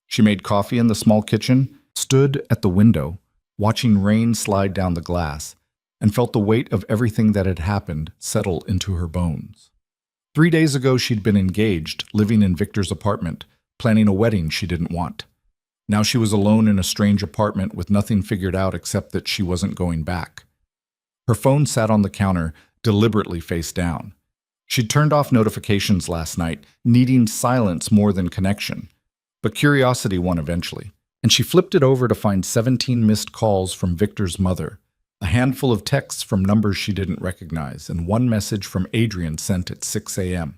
She made coffee in the small kitchen, stood at the window, watching rain slide down the glass, and felt the weight of everything that had happened settle into her bones. 3 days ago she'd been engaged, living in Victor's apartment, planning a wedding she didn't want. Now she was alone in a strange apartment with nothing figured out except that she wasn't going back. Her phone sat on the counter, deliberately face down. She'd turned off notifications last night, needing silence more than connection. But curiosity won eventually, and she flipped it over to find 17 missed calls from Victor's mother, a handful of texts from numbers she didn't recognize, and one message from Adrian sent at 6 a.m.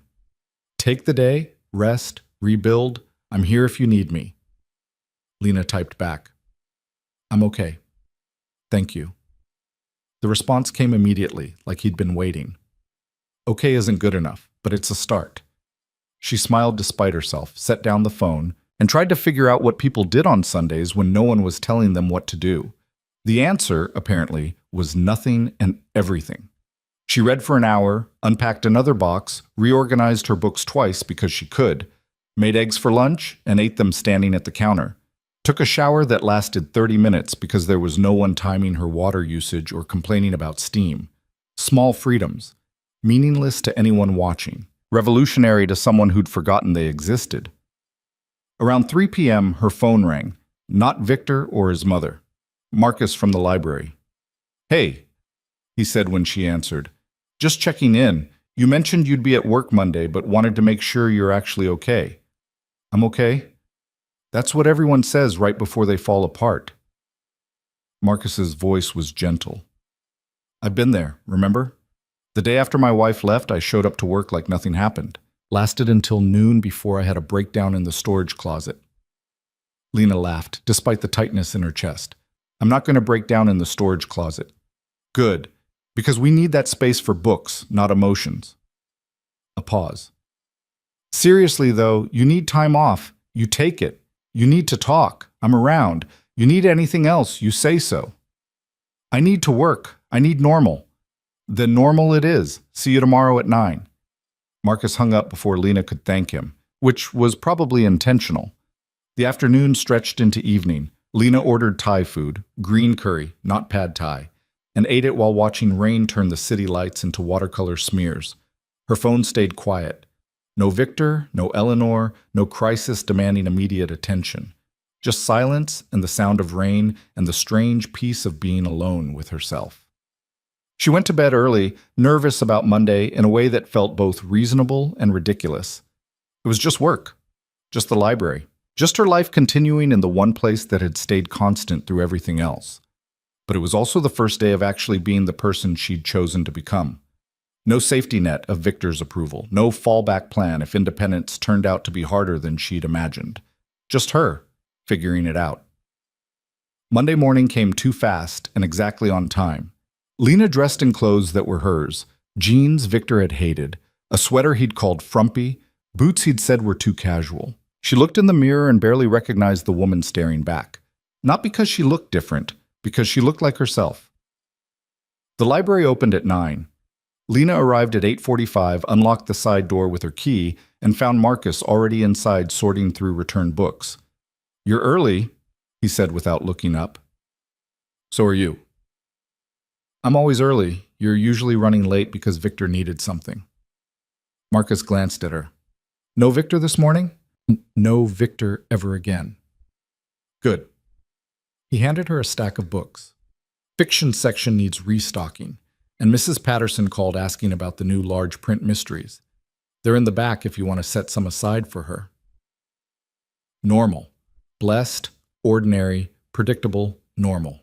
Take the day, rest, rebuild. I'm here if you need me. Lena typed back, I'm okay. Thank you. The response came immediately, like he'd been waiting. Okay isn't good enough, but it's a start. She smiled despite herself, set down the phone, and tried to figure out what people did on Sundays when no one was telling them what to do. The answer, apparently, was nothing and everything. She read for an hour, unpacked another box, reorganized her books twice because she could, made eggs for lunch, and ate them standing at the counter. Took a shower that lasted 30 minutes because there was no one timing her water usage or complaining about steam. Small freedoms. Meaningless to anyone watching. Revolutionary to someone who'd forgotten they existed. Around 3 p.m., her phone rang. Not Victor or his mother. Marcus from the library. "Hey," he said when she answered. "Just checking in. You mentioned you'd be at work Monday, but wanted to make sure you're actually okay." "I'm okay." That's what everyone says right before they fall apart. Marcus's voice was gentle. "I've been there, remember? The day after my wife left, I showed up to work like nothing happened. Lasted until noon before I had a breakdown in the storage closet." Lena laughed, despite the tightness in her chest. "I'm not going to break down in the storage closet." "Good, because we need that space for books, not emotions." A pause. "Seriously, though, you need time off. You take it. You need to talk. I'm around. You need anything else, you say so." "I need to work. I need normal." "Then normal it is. See you tomorrow at 9. Marcus hung up before Lena could thank him, which was probably intentional. The afternoon stretched into evening. Lena ordered Thai food, green curry, not pad Thai, and ate it while watching rain turn the city lights into watercolor smears. Her phone stayed quiet. No Victor, no Eleanor, no crisis demanding immediate attention. Just silence and the sound of rain and the strange peace of being alone with herself. She went to bed early, nervous about Monday in a way that felt both reasonable and ridiculous. It was just work, just the library, just her life continuing in the one place that had stayed constant through everything else. But it was also the first day of actually being the person she'd chosen to become. No safety net of Victor's approval, no fallback plan if independence turned out to be harder than she'd imagined. Just her, figuring it out. Monday morning came too fast and exactly on time. Lena dressed in clothes that were hers, jeans Victor had hated, a sweater he'd called frumpy, boots he'd said were too casual. She looked in the mirror and barely recognized the woman staring back. Not because she looked different, because she looked like herself. The library opened at 9. Lena arrived at 8:45, unlocked the side door with her key, and found Marcus already inside sorting through returned books. "You're early," he said without looking up. "So are you." "I'm always early. You're usually running late because Victor needed something." Marcus glanced at her. "No Victor this morning?" "No Victor ever again." "Good." He handed her a stack of books. "Fiction section needs restocking, and Mrs. Patterson called asking about the new large print mysteries. They're in the back if you want to set some aside for her." Normal. Blessed, ordinary, predictable, normal.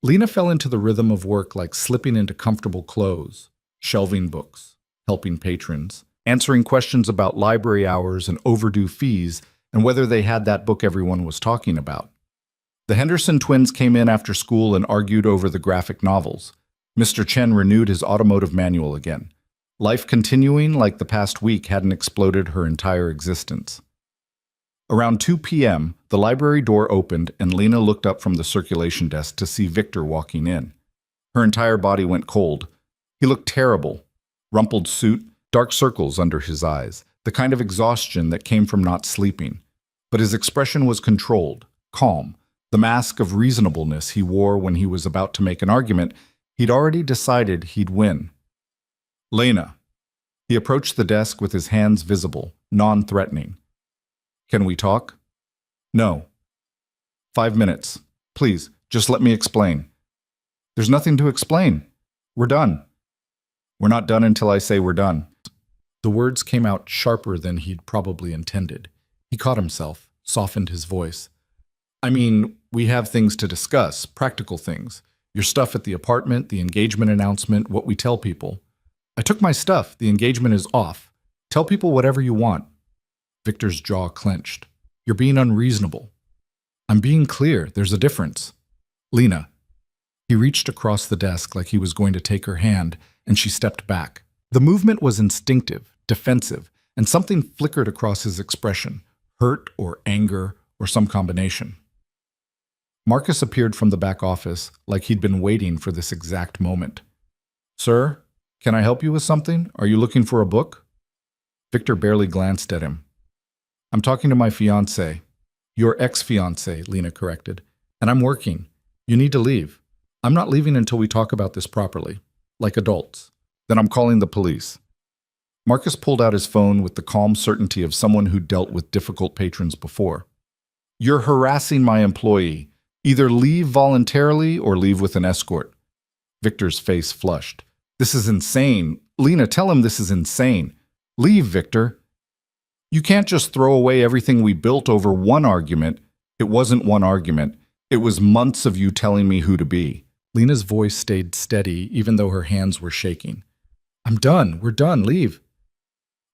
Lena fell into the rhythm of work like slipping into comfortable clothes, shelving books, helping patrons, answering questions about library hours and overdue fees and whether they had that book everyone was talking about. The Henderson twins came in after school and argued over the graphic novels. Mr. Chen renewed his automotive manual again. Life continuing like the past week hadn't exploded her entire existence. Around 2 p.m., the library door opened and Lena looked up from the circulation desk to see Victor walking in. Her entire body went cold. He looked terrible. Rumpled suit, dark circles under his eyes, the kind of exhaustion that came from not sleeping. But his expression was controlled, calm, the mask of reasonableness he wore when he was about to make an argument he'd already decided he'd win. "Lena." He approached the desk with his hands visible, non-threatening. "Can we talk?" "No." 5 minutes. Please, just let me explain." "There's nothing to explain. We're done." "We're not done until I say we're done." The words came out sharper than he'd probably intended. He caught himself, softened his voice. "I mean, we have things to discuss, practical things. Your stuff at the apartment, the engagement announcement, what we tell people." "I took my stuff. The engagement is off. Tell people whatever you want." Victor's jaw clenched. "You're being unreasonable." "I'm being clear. There's a difference." "Lena." He reached across the desk like he was going to take her hand, and she stepped back. The movement was instinctive, defensive, and something flickered across his expression, hurt or anger or some combination. Marcus appeared from the back office like he'd been waiting for this exact moment. "Sir, can I help you with something? Are you looking for a book?" Victor barely glanced at him. "I'm talking to my fiancé." Your ex-fiancé, Lena corrected. And I'm working. You need to leave. I'm not leaving until we talk about this properly, like adults. Then I'm calling the police. Marcus pulled out his phone with the calm certainty of someone who dealt with difficult patrons before. You're harassing my employee. Either leave voluntarily or leave with an escort. Victor's face flushed. This is insane. Lena, tell him this is insane. Leave, Victor. You can't just throw away everything we built over one argument. It wasn't one argument. It was months of you telling me who to be. Lena's voice stayed steady, even though her hands were shaking. I'm done. We're done. Leave.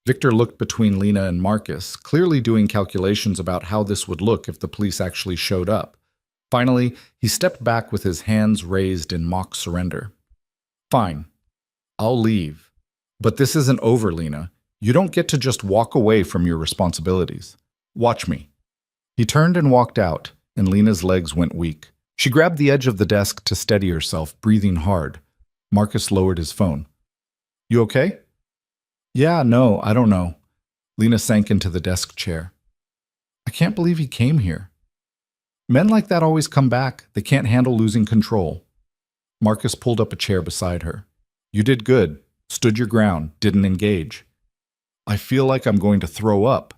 Victor looked between Lena and Marcus, clearly doing calculations about how this would look if the police actually showed up. Finally, he stepped back with his hands raised in mock surrender. Fine. I'll leave. But this isn't over, Lena. You don't get to just walk away from your responsibilities. Watch me. He turned and walked out, and Lena's legs went weak. She grabbed the edge of the desk to steady herself, breathing hard. Marcus lowered his phone. You okay? Yeah, no, I don't know. Lena sank into the desk chair. I can't believe he came here. Men like that always come back. They can't handle losing control. Marcus pulled up a chair beside her. You did good. Stood your ground. Didn't engage. I feel like I'm going to throw up.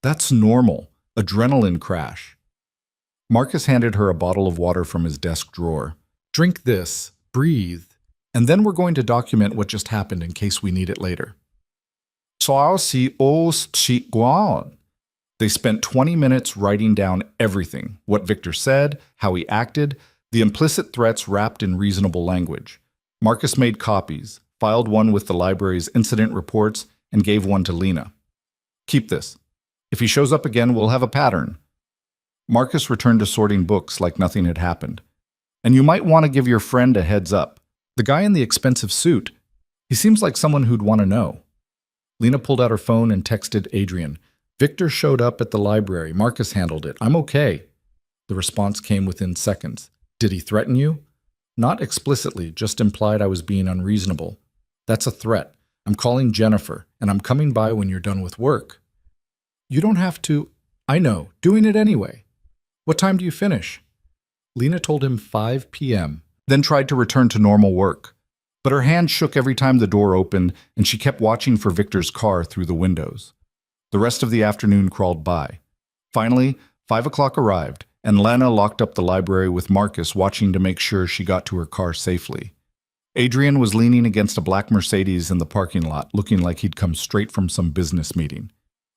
That's normal. Adrenaline crash. Marcus handed her a bottle of water from his desk drawer. Drink this. Breathe. And then we're going to document what just happened in case we need it later. They spent 20 minutes writing down everything, what Victor said, how he acted, the implicit threats wrapped in reasonable language. Marcus made copies, filed one with the library's incident reports, and gave one to Lena. Keep this. If he shows up again, we'll have a pattern. Marcus returned to sorting books like nothing had happened. And you might want to give your friend a heads up. The guy in the expensive suit, he seems like someone who'd want to know. Lena pulled out her phone and texted Adrian. Victor showed up at the library. Marcus handled it. I'm okay. The response came within seconds. Did he threaten you? Not explicitly, just implied I was being unreasonable. That's a threat. I'm calling Jennifer, and I'm coming by when you're done with work. You don't have to. I know. Doing it anyway. What time do you finish? Lena told him 5 p.m., then tried to return to normal work. But her hand shook every time the door opened, and she kept watching for Victor's car through the windows. The rest of the afternoon crawled by. Finally, 5 o'clock arrived, and Lana locked up the library with Marcus watching to make sure she got to her car safely. Adrian was leaning against a black Mercedes in the parking lot, looking like he'd come straight from some business meeting.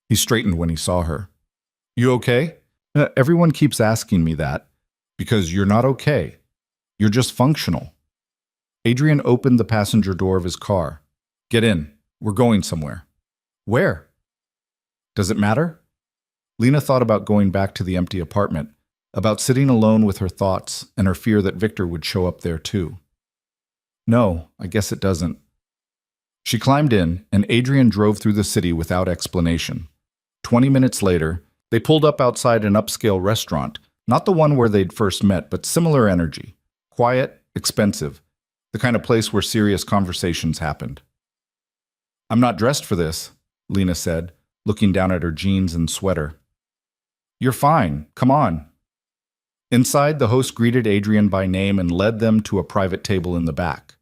He straightened when he saw her. You okay? Everyone keeps asking me that. Because you're not okay. You're just functional. Adrian opened the passenger door of his car. Get in. We're going somewhere. Where? Does it matter? Lena thought about going back to the empty apartment, about sitting alone with her thoughts and her fear that Victor would show up there too. No, I guess it doesn't. She climbed in, and Adrian drove through the city without explanation. 20 minutes later, they pulled up outside an upscale restaurant, not the one where they'd first met, but similar energy. Quiet, expensive, the kind of place where serious conversations happened. I'm not dressed for this, Lena said, looking down at her jeans and sweater. You're fine. Come on. Inside, the host greeted Adrian by name and led them to a private table in the back.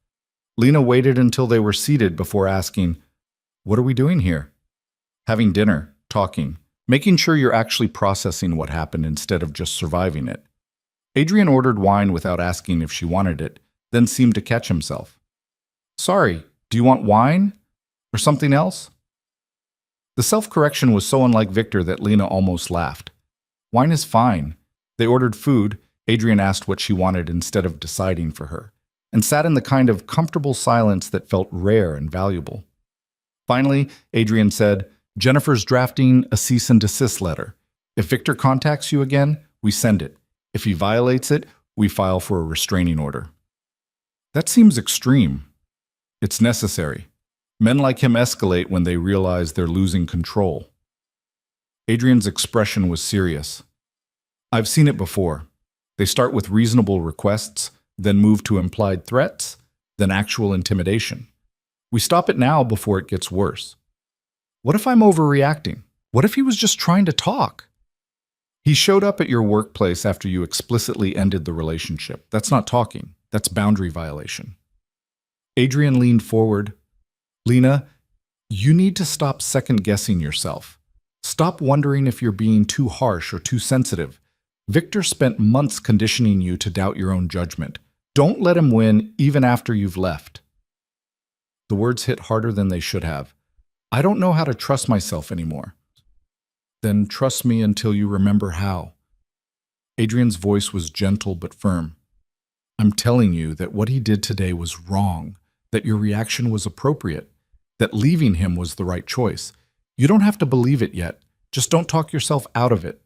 Lena waited until they were seated before asking, What are we doing here? Having dinner, talking, making sure you're actually processing what happened instead of just surviving it. Adrian ordered wine without asking if she wanted it, then seemed to catch himself. Sorry, do you want wine? Or something else? The self-correction was so unlike Victor that Lena almost laughed. Wine is fine. They ordered food. Adrian asked what she wanted instead of deciding for her, and sat in the kind of comfortable silence that felt rare and valuable. Finally, Adrian said, Jennifer's drafting a cease and desist letter. If Victor contacts you again, we send it. If he violates it, we file for a restraining order. That seems extreme. It's necessary. Men like him escalate when they realize they're losing control. Adrian's expression was serious. I've seen it before. They start with reasonable requests, then move to implied threats, then actual intimidation. We stop it now before it gets worse. What if I'm overreacting? What if he was just trying to talk? He showed up at your workplace after you explicitly ended the relationship. That's not talking. That's boundary violation. Adrian leaned forward. Lena, you need to stop second-guessing yourself. Stop wondering if you're being too harsh or too sensitive. Victor spent months conditioning you to doubt your own judgment. Don't let him win even after you've left. The words hit harder than they should have. I don't know how to trust myself anymore. Then trust me until you remember how. Adrian's voice was gentle but firm. I'm telling you that what he did today was wrong, that your reaction was appropriate, that leaving him was the right choice. You don't have to believe it yet. Just don't talk yourself out of it.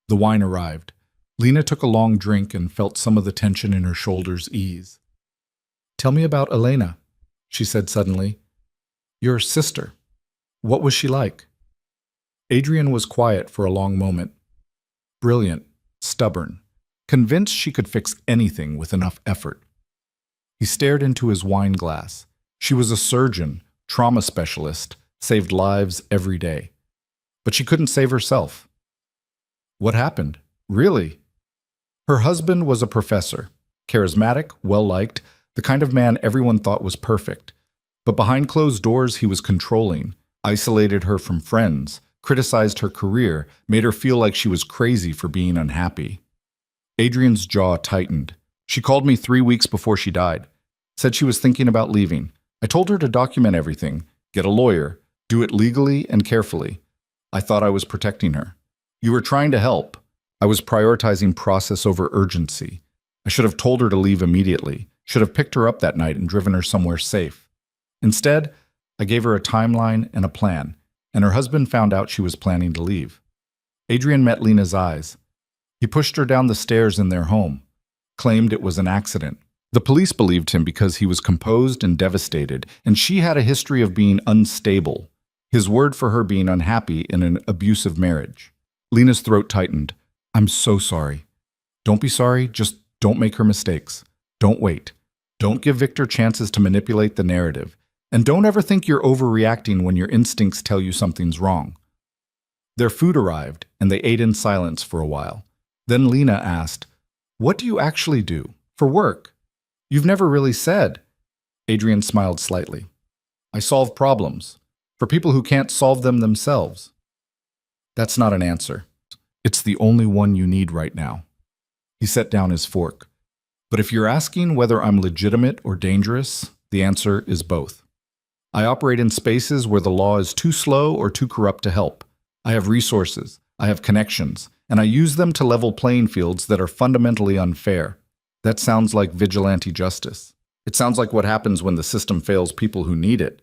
The wine arrived. Lena took a long drink and felt some of the tension in her shoulders ease. Tell me about Elena, she said suddenly. Your sister. What was she like? Adrian was quiet for a long moment. Brilliant, stubborn, convinced she could fix anything with enough effort. He stared into his wine glass. She was a surgeon, trauma specialist, saved lives every day. But she couldn't save herself. What happened? Really? Her husband was a professor, charismatic, well-liked, the kind of man everyone thought was perfect. But behind closed doors, he was controlling, isolated her from friends, criticized her career, made her feel like she was crazy for being unhappy. Adrian's jaw tightened. She called me 3 weeks before she died. Said she was thinking about leaving. I told her to document everything, get a lawyer, do it legally and carefully. I thought I was protecting her. You were trying to help. I was prioritizing process over urgency. I should have told her to leave immediately, should have picked her up that night and driven her somewhere safe. Instead, I gave her a timeline and a plan, and her husband found out she was planning to leave. Adrian met Lena's eyes. He pushed her down the stairs in their home, claimed it was an accident. The police believed him because he was composed and devastated, and she had a history of being unstable, his word for her being unhappy in an abusive marriage. Lena's throat tightened. I'm so sorry. Don't be sorry, just don't make her mistakes. Don't wait. Don't give Victor chances to manipulate the narrative. And don't ever think you're overreacting when your instincts tell you something's wrong. Their food arrived, and they ate in silence for a while. Then Lena asked, What do you actually do? For work? You've never really said. Adrian smiled slightly. I solve problems. For people who can't solve them themselves. That's not an answer. It's the only one you need right now. He set down his fork. But if you're asking whether I'm legitimate or dangerous, the answer is both. I operate in spaces where the law is too slow or too corrupt to help. I have resources, I have connections, and I use them to level playing fields that are fundamentally unfair. That sounds like vigilante justice. It sounds like what happens when the system fails people who need it.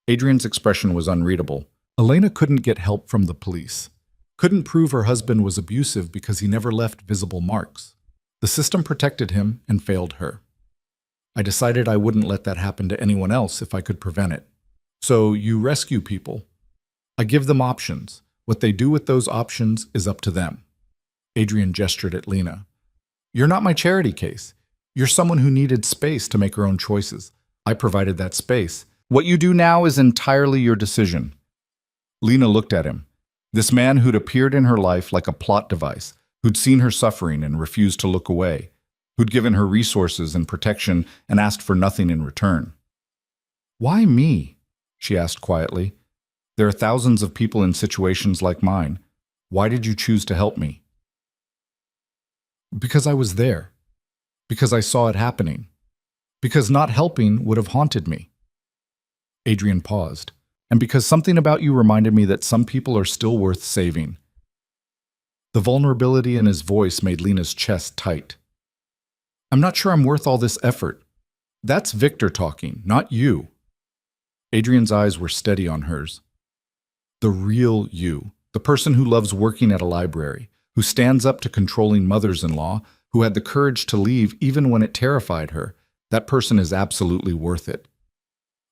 Adrian's expression was unreadable. Elena couldn't get help from the police. Couldn't prove her husband was abusive because he never left visible marks. The system protected him and failed her. I decided I wouldn't let that happen to anyone else if I could prevent it. So you rescue people. I give them options. What they do with those options is up to them. Adrian gestured at Lena. You're not my charity case. You're someone who needed space to make her own choices. I provided that space. What you do now is entirely your decision. Lena looked at him. This man who'd appeared in her life like a plot device, who'd seen her suffering and refused to look away, who'd given her resources and protection and asked for nothing in return. Why me? She asked quietly. There are thousands of people in situations like mine. Why did you choose to help me? Because I was there. Because I saw it happening. Because not helping would have haunted me. Adrian paused. And because something about you reminded me that some people are still worth saving. The vulnerability in his voice made Lena's chest tight. I'm not sure I'm worth all this effort. That's Victor talking, not you. Adrian's eyes were steady on hers. The real you, the person who loves working at a library, who stands up to controlling mothers-in-law, who had the courage to leave even when it terrified her, that person is absolutely worth it.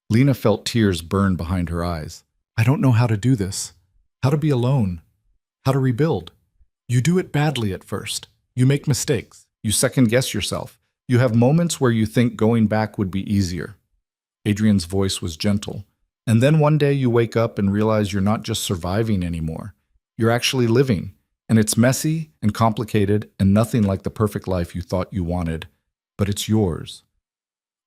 Lena felt tears burn behind her eyes. I don't know how to do this. How to be alone. How to rebuild. You do it badly at first. You make mistakes. You second-guess yourself. You have moments where you think going back would be easier. Adrian's voice was gentle. And then one day you wake up and realize you're not just surviving anymore. You're actually living. And it's messy and complicated and nothing like the perfect life you thought you wanted, but it's yours.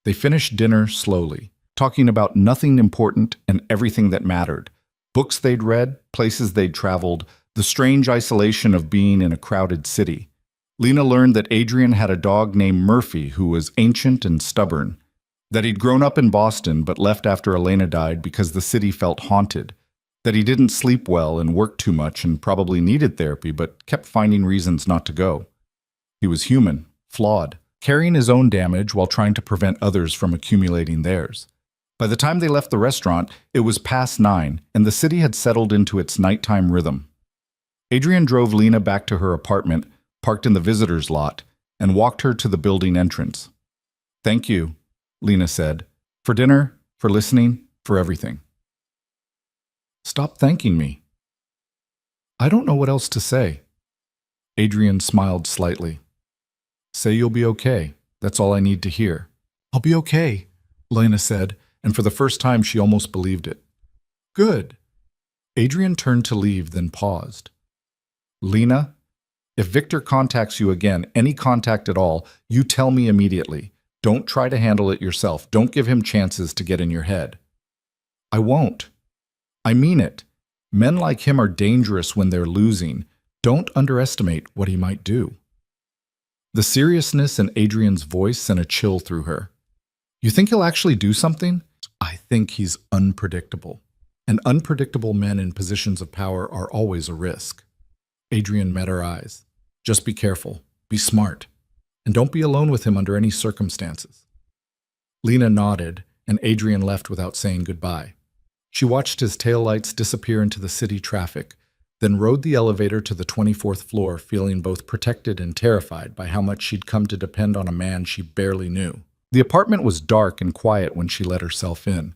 They finished dinner slowly, talking about nothing important and everything that mattered. Books they'd read, places they'd traveled, the strange isolation of being in a crowded city. Lena learned that Adrian had a dog named Murphy who was ancient and stubborn, that he'd grown up in Boston but left after Elena died because the city felt haunted, that he didn't sleep well and worked too much and probably needed therapy but kept finding reasons not to go. He was human, flawed, carrying his own damage while trying to prevent others from accumulating theirs. By the time they left the restaurant, it was past 9, and the city had settled into its nighttime rhythm. Adrian drove Lena back to her apartment, parked in the visitor's lot, and walked her to the building entrance. "Thank you," Lena said, "for dinner, for listening, for everything." "Stop thanking me." "I don't know what else to say." Adrian smiled slightly. "Say you'll be okay. That's all I need to hear." "I'll be okay," Lena said, and for the first time she almost believed it. "Good." Adrian turned to leave, then paused. "Lena, if Victor contacts you again, any contact at all, you tell me immediately. Don't try to handle it yourself. Don't give him chances to get in your head." "I won't. I mean it. Men like him are dangerous when they're losing. Don't underestimate what he might do." The seriousness in Adrian's voice sent a chill through her. "You think he'll actually do something?" "I think he's unpredictable. And unpredictable men in positions of power are always a risk." Adrian met her eyes. "Just be careful. Be smart. And don't be alone with him under any circumstances." Lena nodded, and Adrian left without saying goodbye. She watched his taillights disappear into the city traffic, then rode the elevator to the 24th floor, feeling both protected and terrified by how much she'd come to depend on a man she barely knew. The apartment was dark and quiet when she let herself in.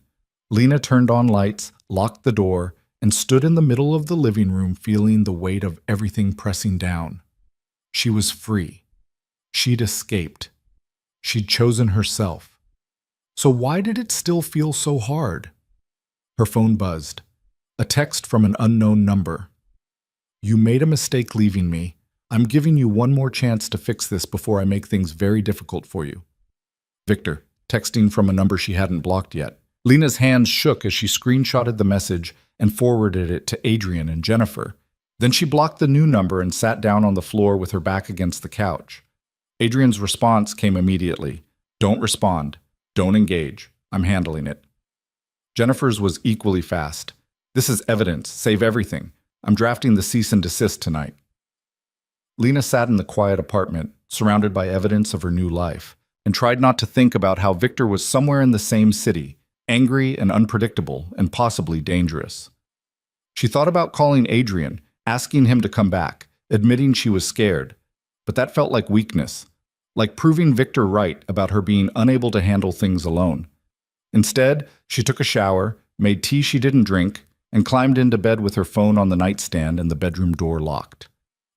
Lena turned on lights, locked the door, and stood in the middle of the living room feeling the weight of everything pressing down. She was free. She'd escaped. She'd chosen herself. So why did it still feel so hard? Her phone buzzed. A text from an unknown number. "You made a mistake leaving me. I'm giving you one more chance to fix this before I make things very difficult for you." Victor, texting from a number she hadn't blocked yet. Lena's hands shook as she screenshotted the message and forwarded it to Adrian and Jennifer. Then she blocked the new number and sat down on the floor with her back against the couch. Adrian's response came immediately. "Don't respond. Don't engage. I'm handling it." Jennifer's was equally fast. "This is evidence. Save everything. I'm drafting the cease and desist tonight." Lena sat in the quiet apartment, surrounded by evidence of her new life, and tried not to think about how Victor was somewhere in the same city, angry and unpredictable and possibly dangerous. She thought about calling Adrian, asking him to come back, admitting she was scared, but that felt like weakness, like proving Victor right about her being unable to handle things alone. Instead, she took a shower, made tea she didn't drink, and climbed into bed with her phone on the nightstand and the bedroom door locked.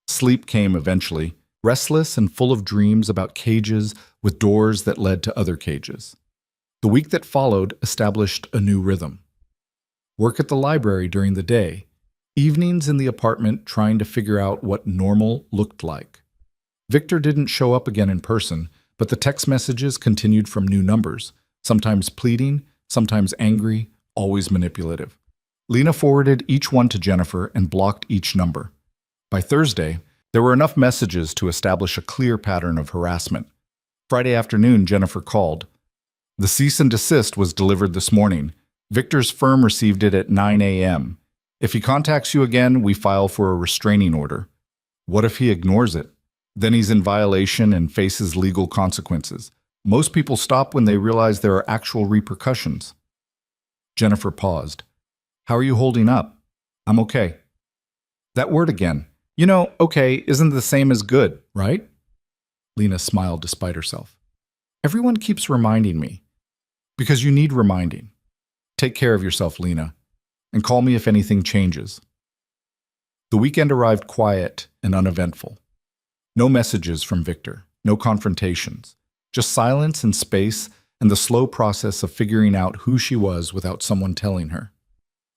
Sleep came eventually, restless and full of dreams about cages with doors that led to other cages. The week that followed established a new rhythm. Work at the library during the day, evenings in the apartment trying to figure out what normal looked like. Victor didn't show up again in person, but the text messages continued from new numbers, sometimes pleading, sometimes angry, always manipulative. Lena forwarded each one to Jennifer and blocked each number. By Thursday, there were enough messages to establish a clear pattern of harassment. Friday afternoon, Jennifer called. "The cease and desist was delivered this morning. Victor's firm received it at 9 a.m. If he contacts you again, we file for a restraining order." What if he ignores it? Then he's in violation and faces legal consequences. Most people stop when they realize there are actual repercussions. Jennifer paused. "How are you holding up?" "I'm okay." That word again. You know, okay isn't the same as good, right? Lena smiled despite herself. "Everyone keeps reminding me." "Because you need reminding. Take care of yourself, Lena, and call me if anything changes." The weekend arrived quiet and uneventful. No messages from Victor, no confrontations, just silence and space and the slow process of figuring out who she was without someone telling her.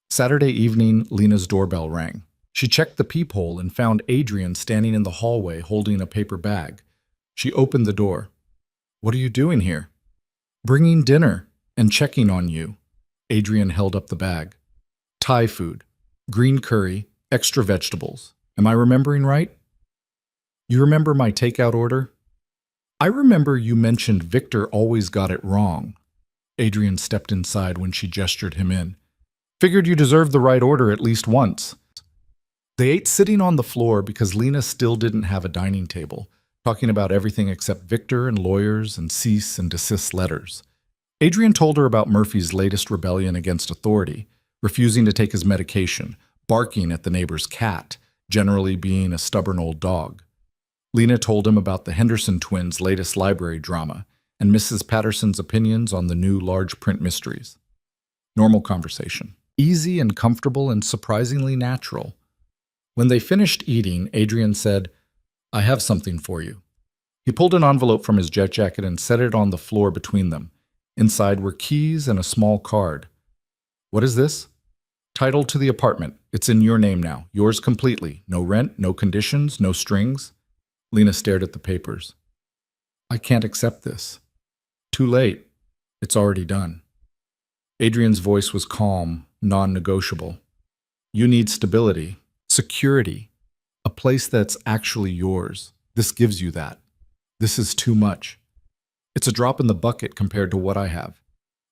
Saturday evening, Lena's doorbell rang. She checked the peephole and found Adrian standing in the hallway holding a paper bag. She opened the door. "What are you doing here?" "Bringing dinner and checking on you." Adrian held up the bag. "Thai food, green curry, extra vegetables. Am I remembering right?" "You remember my takeout order?" "I remember you mentioned Victor always got it wrong." Adrian stepped inside when she gestured him in. "Figured you deserved the right order at least once." They ate sitting on the floor because Lena still didn't have a dining table, talking about everything except Victor and lawyers and cease and desist letters. Adrian told her about Murphy's latest rebellion against authority, refusing to take his medication, barking at the neighbor's cat, generally being a stubborn old dog. Lena told him about the Henderson twins' latest library drama and Mrs. Patterson's opinions on the new large print mysteries. Normal conversation. Easy and comfortable and surprisingly natural. When they finished eating, Adrian said, "I have something for you." He pulled an envelope from his jet jacket and set it on the floor between them. Inside were keys and a small card. "What is this?" "Title to the apartment. It's in your name now. Yours completely. No rent, no conditions, no strings." Lena stared at the papers. "I can't accept this." "Too late. It's already done." Adrian's voice was calm, non-negotiable. "You need stability, security, a place that's actually yours. This gives you that. This is too much. It's a drop in the bucket compared to what I have.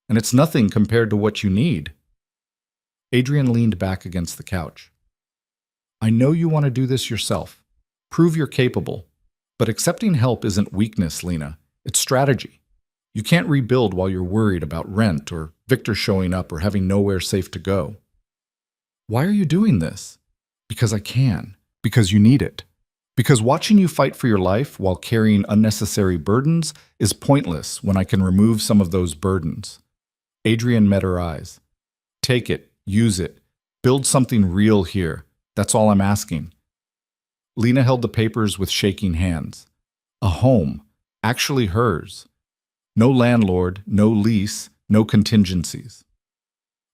And it's nothing compared to what you need." Adrian leaned back against the couch. "I know you want to do this yourself. Prove you're capable. But accepting help isn't weakness, Lena. It's strategy. You can't rebuild while you're worried about rent or Victor showing up or having nowhere safe to go." "Why are you doing this?" "Because I can. Because you need it. Because watching you fight for your life while carrying unnecessary burdens is pointless when I can remove some of those burdens." Adrian met her eyes. "Take it. Use it. Build something real here. That's all I'm asking." Lena held the papers with shaking hands. A home. Actually hers. No landlord, no lease, no contingencies.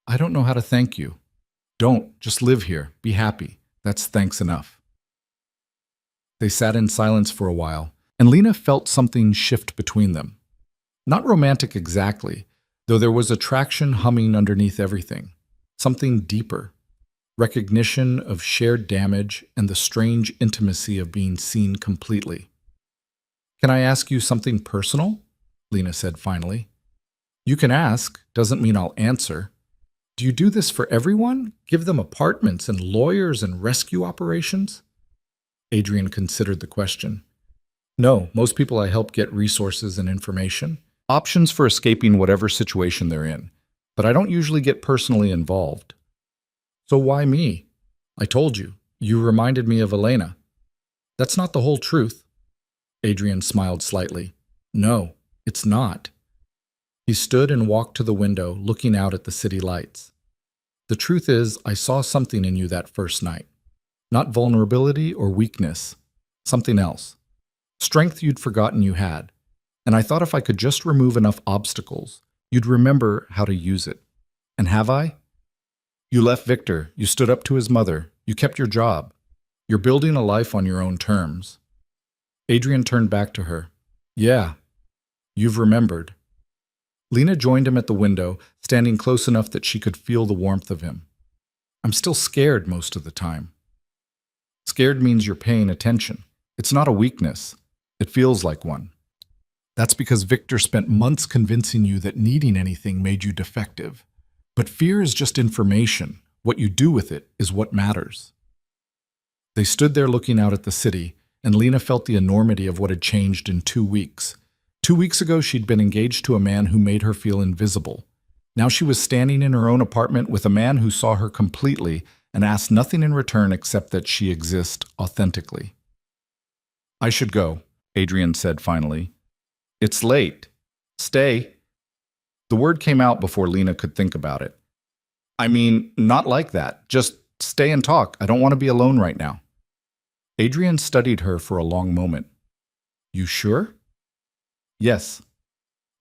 "I don't know how to thank you." "Don't. Just live here. Be happy. That's thanks enough." They sat in silence for a while, and Lena felt something shift between them. Not romantic exactly, though there was attraction humming underneath everything. Something deeper. Recognition of shared damage and the strange intimacy of being seen completely. "Can I ask you something personal?" Lena said finally. "You can ask, doesn't mean I'll answer. Do you do this for everyone? Give them apartments and lawyers and rescue operations?" Adrian considered the question. "No, most people I help get resources and information, options for escaping whatever situation they're in, but I don't usually get personally involved." "So why me?" "I told you. You reminded me of Elena." "That's not the whole truth." Adrian smiled slightly. "No, it's not." He stood and walked to the window, looking out at the city lights. "The truth is, I saw something in you that first night. Not vulnerability or weakness. Something else. Strength you'd forgotten you had. And I thought if I could just remove enough obstacles, you'd remember how to use it. And have I? You left Victor. You stood up to his mother. You kept your job. You're building a life on your own terms." Adrian turned back to her. "Yeah, you've remembered." Lena joined him at the window, standing close enough that she could feel the warmth of him. "I'm still scared most of the time." "Scared means you're paying attention. It's not a weakness. It feels like one. That's because Victor spent months convincing you that needing anything made you defective. But fear is just information. What you do with it is what matters." They stood there looking out at the city, and Lena felt the enormity of what had changed in 2 weeks. 2 weeks ago, she'd been engaged to a man who made her feel invisible. Now she was standing in her own apartment with a man who saw her completely and asked nothing in return except that she exist authentically. "I should go," Adrian said finally. "It's late. Stay." The word came out before Lena could think about it. "I mean, not like that. Just stay and talk. I don't want to be alone right now." Adrian studied her for a long moment. "You sure?" "Yes."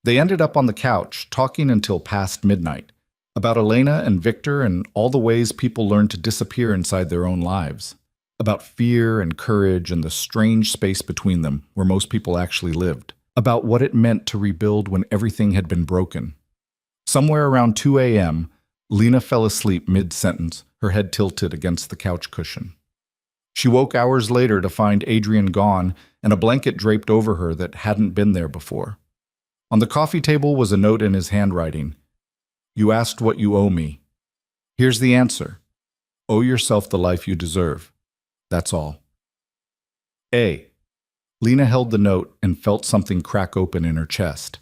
They ended up on the couch, talking until past midnight. About Elena and Victor and all the ways people learn to disappear inside their own lives. About fear and courage and the strange space between them where most people actually lived. About what it meant to rebuild when everything had been broken. Somewhere around 2 a.m., Lena fell asleep mid-sentence, her head tilted against the couch cushion. She woke hours later to find Adrian gone and a blanket draped over her that hadn't been there before. On the coffee table was a note in his handwriting. "You asked what you owe me. Here's the answer. Owe yourself the life you deserve. That's all." Lena held the note and felt something crack open in her chest.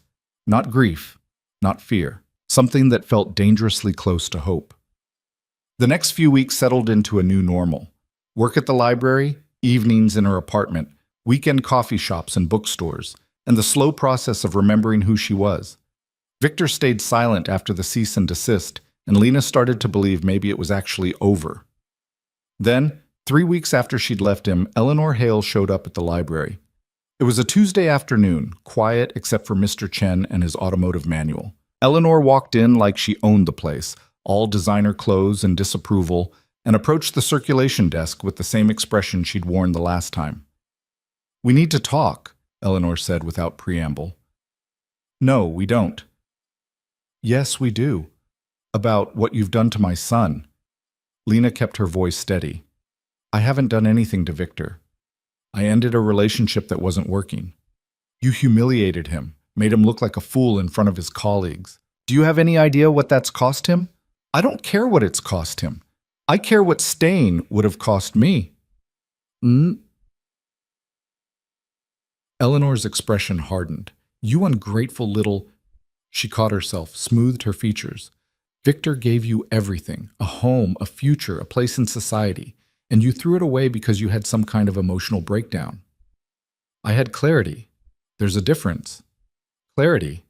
Not grief, not fear. Something that felt dangerously close to hope. The next few weeks settled into a new normal. Work at the library, evenings in her apartment, weekend coffee shops and bookstores, and the slow process of remembering who she was. Victor stayed silent after the cease and desist, and Lena started to believe maybe it was actually over. Then, 3 weeks after she'd left him, Eleanor Hale showed up at the library. It was a Tuesday afternoon, quiet except for Mr. Chen and his automotive manual. Eleanor walked in like she owned the place, all designer clothes and disapproval, and approached the circulation desk with the same expression she'd worn the last time. "We need to talk," Eleanor said without preamble. "No, we don't." "Yes, we do. About what you've done to my son." Lena kept her voice steady. "I haven't done anything to Victor. I ended a relationship that wasn't working. You humiliated him, made him look like a fool in front of his colleagues. Do you have any idea what that's cost him? I don't care what it's cost him. I care what staying would have cost me." Eleanor's expression hardened. "You ungrateful little—" She caught herself, smoothed her features. "Victor gave you everything, a home, a future, a place in society, and you threw it away because you had some kind of emotional breakdown." "I had clarity. There's a difference." "Clarity?"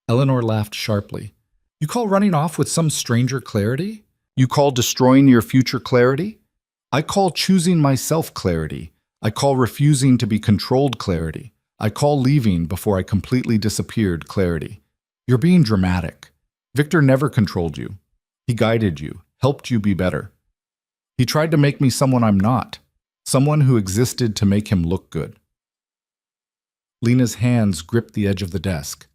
Eleanor laughed sharply. "You call running off with some stranger clarity? You call destroying your future clarity? I call choosing myself clarity. I call refusing to be controlled clarity. I call leaving before I completely disappeared clarity. You're being dramatic. Victor never controlled you. He guided you, helped you be better. He tried to make me someone I'm not, someone who existed to make him look good." Lena's hands gripped the edge of the desk.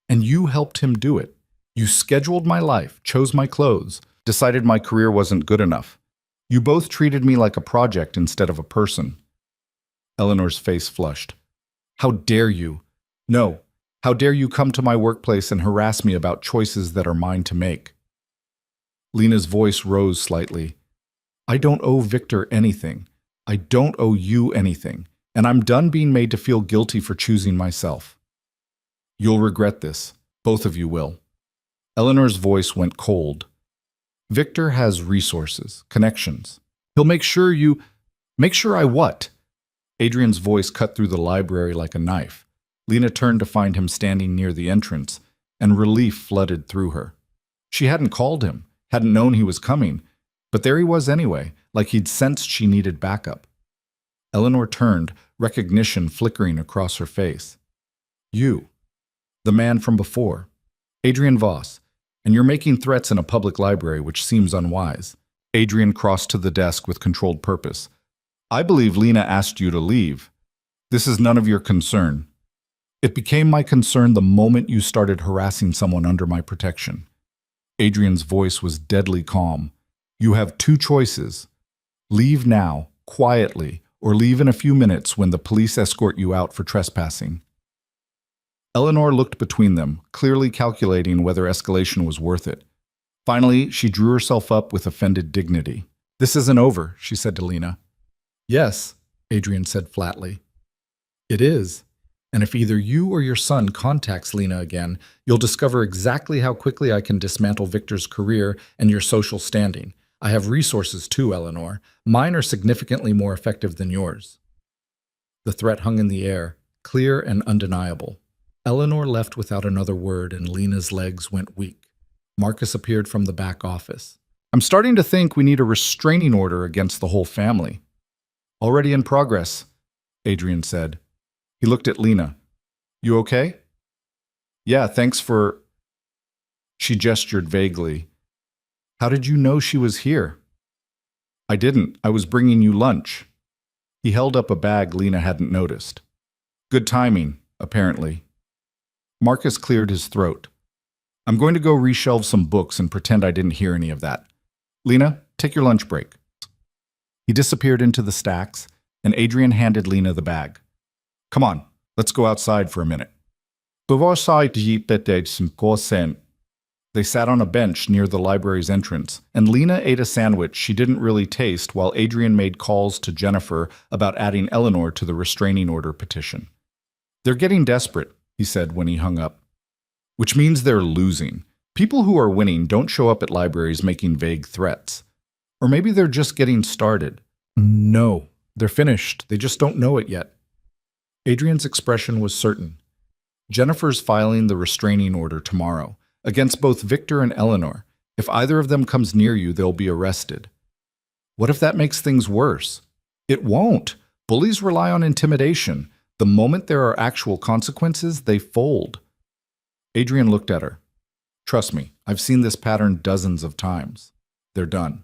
"And you helped him do it. You scheduled my life, chose my clothes, decided my career wasn't good enough. You both treated me like a project instead of a person." Eleanor's face flushed. "How dare you? No, how dare you come to my workplace and harass me about choices that are mine to make?" Lena's voice rose slightly. "I don't owe Victor anything. I don't owe you anything. And I'm done being made to feel guilty for choosing myself. You'll regret this. Both of you will." Eleanor's voice went cold. "Victor has resources, connections. He'll make sure you—" "Make sure I what?" Adrian's voice cut through the library like a knife. Lena turned to find him standing near the entrance, and relief flooded through her. She hadn't called him, hadn't known he was coming, but there he was anyway, like he'd sensed she needed backup. Eleanor turned, recognition flickering across her face. "You, the man from before, Adrian Voss, and you're making threats in a public library, which seems unwise." Adrian crossed to the desk with controlled purpose. "I believe Lena asked you to leave. This is none of your concern. It became my concern the moment you started harassing someone under my protection." Adrian's voice was deadly calm. "You have two choices. Leave now, quietly, or leave in a few minutes when the police escort you out for trespassing." Eleanor looked between them, clearly calculating whether escalation was worth it. Finally, she drew herself up with offended dignity. "This isn't over," she said to Lena. "Yes," Adrian said flatly. "It is. And if either you or your son contacts Lena again, you'll discover exactly how quickly I can dismantle Victor's career and your social standing. I have resources too, Eleanor. Mine are significantly more effective than yours." The threat hung in the air, clear and undeniable. Eleanor left without another word, and Lena's legs went weak. Marcus appeared from the back office. "I'm starting to think we need a restraining order against the whole family." "Already in progress," Adrian said. He looked at Lena. "You okay?" "Yeah, thanks for—" She gestured vaguely, How did you know she was here? I didn't. I was bringing you lunch. He held up a bag Lena hadn't noticed. Good timing, apparently. Marcus cleared his throat. I'm going to go reshelve some books and pretend I didn't hear any of that. Lena, take your lunch break. He disappeared into the stacks, and Adrian handed Lena the bag. Come on, let's go outside for a minute. They sat on a bench near the library's entrance, and Lena ate a sandwich she didn't really taste while Adrian made calls to Jennifer about adding Eleanor to the restraining order petition. They're getting desperate, he said when he hung up. Which means they're losing. People who are winning don't show up at libraries making vague threats. Or maybe they're just getting started. No, they're finished. They just don't know it yet. Adrian's expression was certain. Jennifer's filing the restraining order tomorrow, against both Victor and Eleanor. If either of them comes near you, they'll be arrested. What if that makes things worse? It won't. Bullies rely on intimidation. The moment there are actual consequences, they fold. Adrian looked at her. Trust me, I've seen this pattern dozens of times. They're done.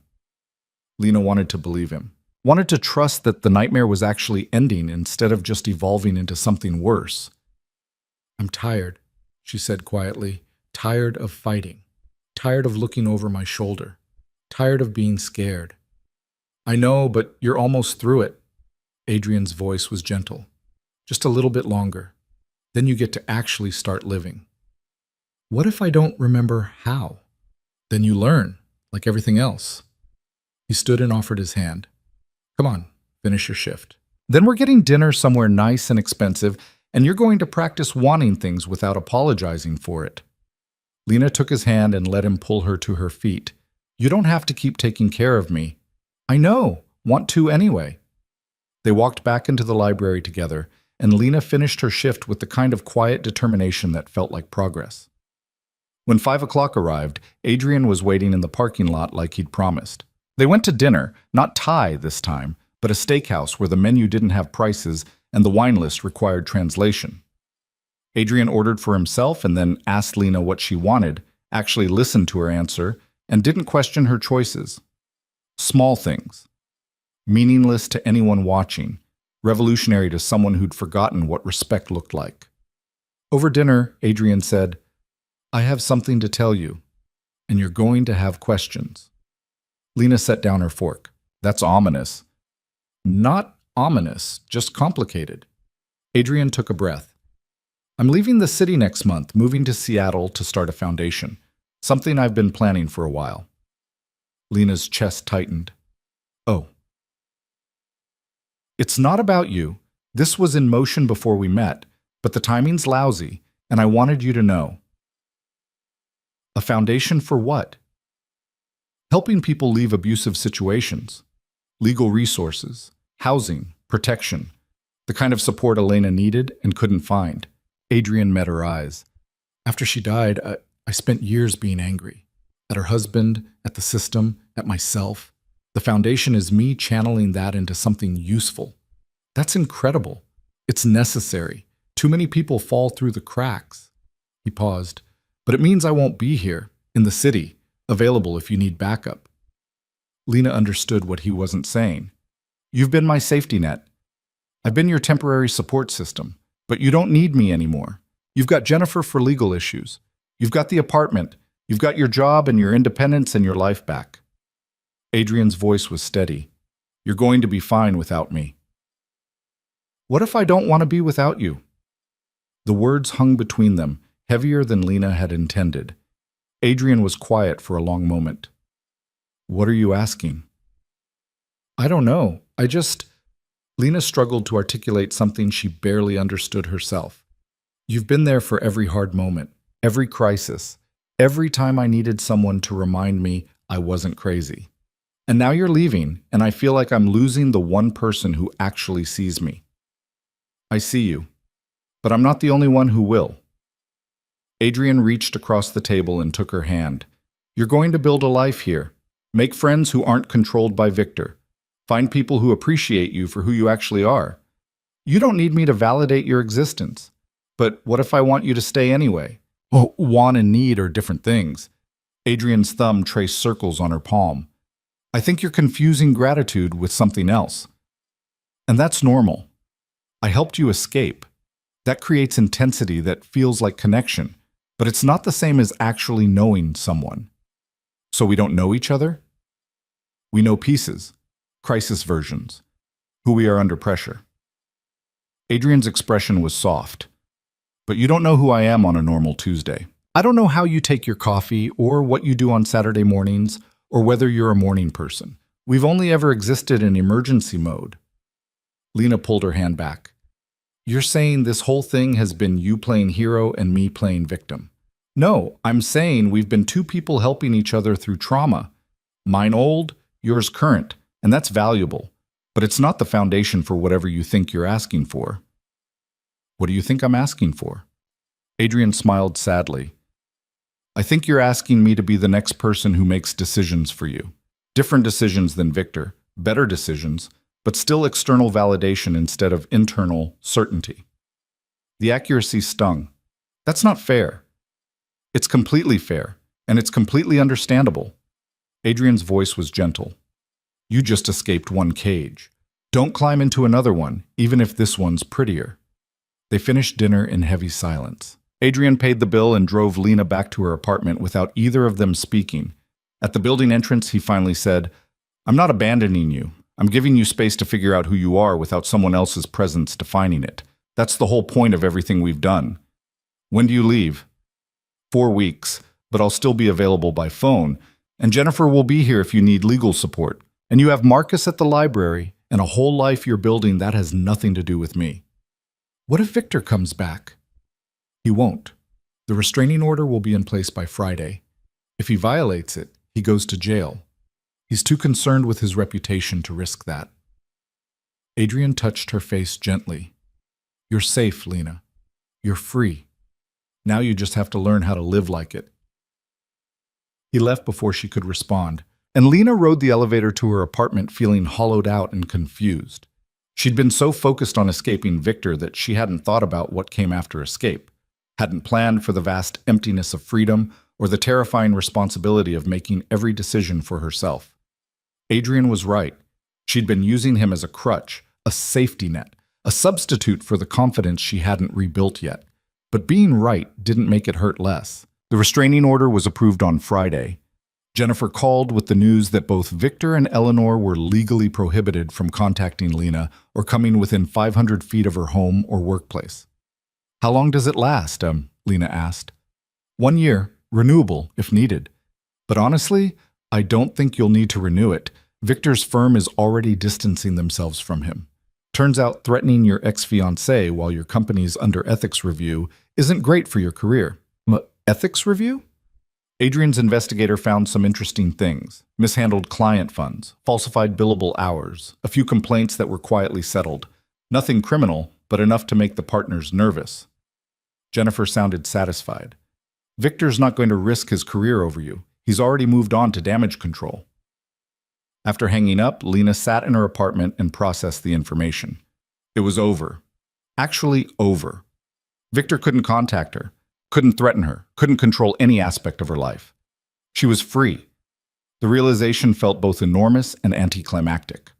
Lena wanted to believe him. Wanted to trust that the nightmare was actually ending instead of just evolving into something worse. I'm tired, she said quietly. Tired of fighting. Tired of looking over my shoulder. Tired of being scared. I know, but you're almost through it. Adrian's voice was gentle. Just a little bit longer. Then you get to actually start living. What if I don't remember how? Then you learn, like everything else. He stood and offered his hand. Come on, finish your shift. Then we're getting dinner somewhere nice and expensive, and you're going to practice wanting things without apologizing for it. Lena took his hand and let him pull her to her feet. You don't have to keep taking care of me. I know, want to anyway. They walked back into the library together, and Lena finished her shift with the kind of quiet determination that felt like progress. When 5 o'clock arrived, Adrian was waiting in the parking lot like he'd promised. They went to dinner, not Thai this time, but a steakhouse where the menu didn't have prices and the wine list required translation. Adrian ordered for himself and then asked Lena what she wanted, actually listened to her answer, and didn't question her choices. Small things. Meaningless to anyone watching, revolutionary to someone who'd forgotten what respect looked like. Over dinner, Adrian said, I have something to tell you, and you're going to have questions. Lena set down her fork. That's ominous. Not ominous, just complicated. Adrian took a breath. I'm leaving the city next month, moving to Seattle to start a foundation, something I've been planning for a while. Lena's chest tightened. Oh. It's not about you. This was in motion before we met, but the timing's lousy, and I wanted you to know. A foundation for what? Helping people leave abusive situations. Legal resources, housing, protection, the kind of support Elena needed and couldn't find. Adrian met her eyes. After she died, I spent years being angry. At her husband, at the system, at myself. The foundation is me channeling that into something useful. That's incredible. It's necessary. Too many people fall through the cracks. He paused. But it means I won't be here, in the city, available if you need backup. Lena understood what he wasn't saying. You've been my safety net. I've been your temporary support system. But you don't need me anymore. You've got Jennifer for legal issues. You've got the apartment. You've got your job and your independence and your life back. Adrian's voice was steady. You're going to be fine without me. What if I don't want to be without you? The words hung between them, heavier than Lena had intended. Adrian was quiet for a long moment. What are you asking? I don't know. Lena struggled to articulate something she barely understood herself. You've been there for every hard moment, every crisis, every time I needed someone to remind me I wasn't crazy. And now you're leaving, and I feel like I'm losing the one person who actually sees me. I see you, but I'm not the only one who will. Adrian reached across the table and took her hand. You're going to build a life here. Make friends who aren't controlled by Victor. Find people who appreciate you for who you actually are. You don't need me to validate your existence. But what if I want you to stay anyway? Oh, want and need are different things. Adrian's thumb traced circles on her palm. I think you're confusing gratitude with something else. And that's normal. I helped you escape. That creates intensity that feels like connection, but it's not the same as actually knowing someone. So we don't know each other? We know pieces, crisis versions, who we are under pressure. Adrian's expression was soft. But you don't know who I am on a normal Tuesday. I don't know how you take your coffee or what you do on Saturday mornings or whether you're a morning person. We've only ever existed in emergency mode. Lena pulled her hand back. You're saying this whole thing has been you playing hero and me playing victim. No, I'm saying we've been two people helping each other through trauma. Mine old, yours current, and that's valuable. But it's not the foundation for whatever you think you're asking for. What do you think I'm asking for? Adrian smiled sadly. I think you're asking me to be the next person who makes decisions for you. Different decisions than Victor, better decisions, but still external validation instead of internal certainty. The accuracy stung. That's not fair. It's completely fair, and it's completely understandable. Adrian's voice was gentle. You just escaped one cage. Don't climb into another one, even if this one's prettier. They finished dinner in heavy silence. Adrian paid the bill and drove Lena back to her apartment without either of them speaking. At the building entrance, he finally said, I'm not abandoning you. I'm giving you space to figure out who you are without someone else's presence defining it. That's the whole point of everything we've done. When do you leave? 4 weeks, but I'll still be available by phone, and Jennifer will be here if you need legal support. And you have Marcus at the library, and a whole life you're building that has nothing to do with me. What if Victor comes back? He won't. The restraining order will be in place by Friday. If he violates it, he goes to jail. He's too concerned with his reputation to risk that. Adrian touched her face gently. You're safe, Lena. You're free. Now you just have to learn how to live like it. He left before she could respond, and Lena rode the elevator to her apartment feeling hollowed out and confused. She'd been so focused on escaping Victor that she hadn't thought about what came after escape, hadn't planned for the vast emptiness of freedom or the terrifying responsibility of making every decision for herself. Adrian was right. She'd been using him as a crutch, a safety net, a substitute for the confidence she hadn't rebuilt yet. But being right didn't make it hurt less. The restraining order was approved on Friday. Jennifer called with the news that both Victor and Eleanor were legally prohibited from contacting Lena or coming within 500 feet of her home or workplace. How long does it last? Lena asked. 1 year, renewable if needed. But honestly, I don't think you'll need to renew it. Victor's firm is already distancing themselves from him. Turns out threatening your ex-fiancé while your company's under ethics review isn't great for your career. Ethics review? Adrian's investigator found some interesting things. Mishandled client funds, falsified billable hours, a few complaints that were quietly settled. Nothing criminal, but enough to make the partners nervous. Jennifer sounded satisfied. Victor's not going to risk his career over you. He's already moved on to damage control. After hanging up, Lena sat in her apartment and processed the information. It was over. Actually over. Victor couldn't contact her, couldn't threaten her, couldn't control any aspect of her life. She was free. The realization felt both enormous and anticlimactic.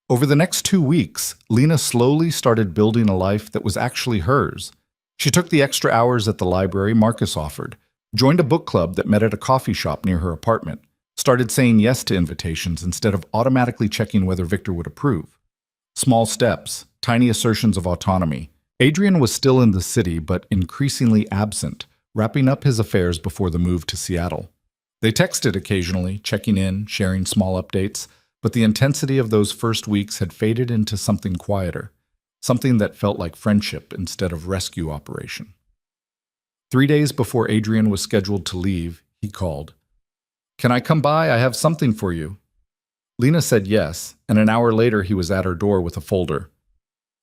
Over the next 2 weeks, Lena slowly started building a life that was actually hers. She took the extra hours at the library Marcus offered, joined a book club that met at a coffee shop near her apartment, started saying yes to invitations instead of automatically checking whether Victor would approve. Small steps, tiny assertions of autonomy. Adrian was still in the city, but increasingly absent, wrapping up his affairs before the move to Seattle. They texted occasionally, checking in, sharing small updates, but the intensity of those first weeks had faded into something quieter, something that felt like friendship instead of rescue operation. 3 days before Adrian was scheduled to leave, he called. Can I come by? I have something for you. Lena said yes, and an hour later he was at her door with a folder.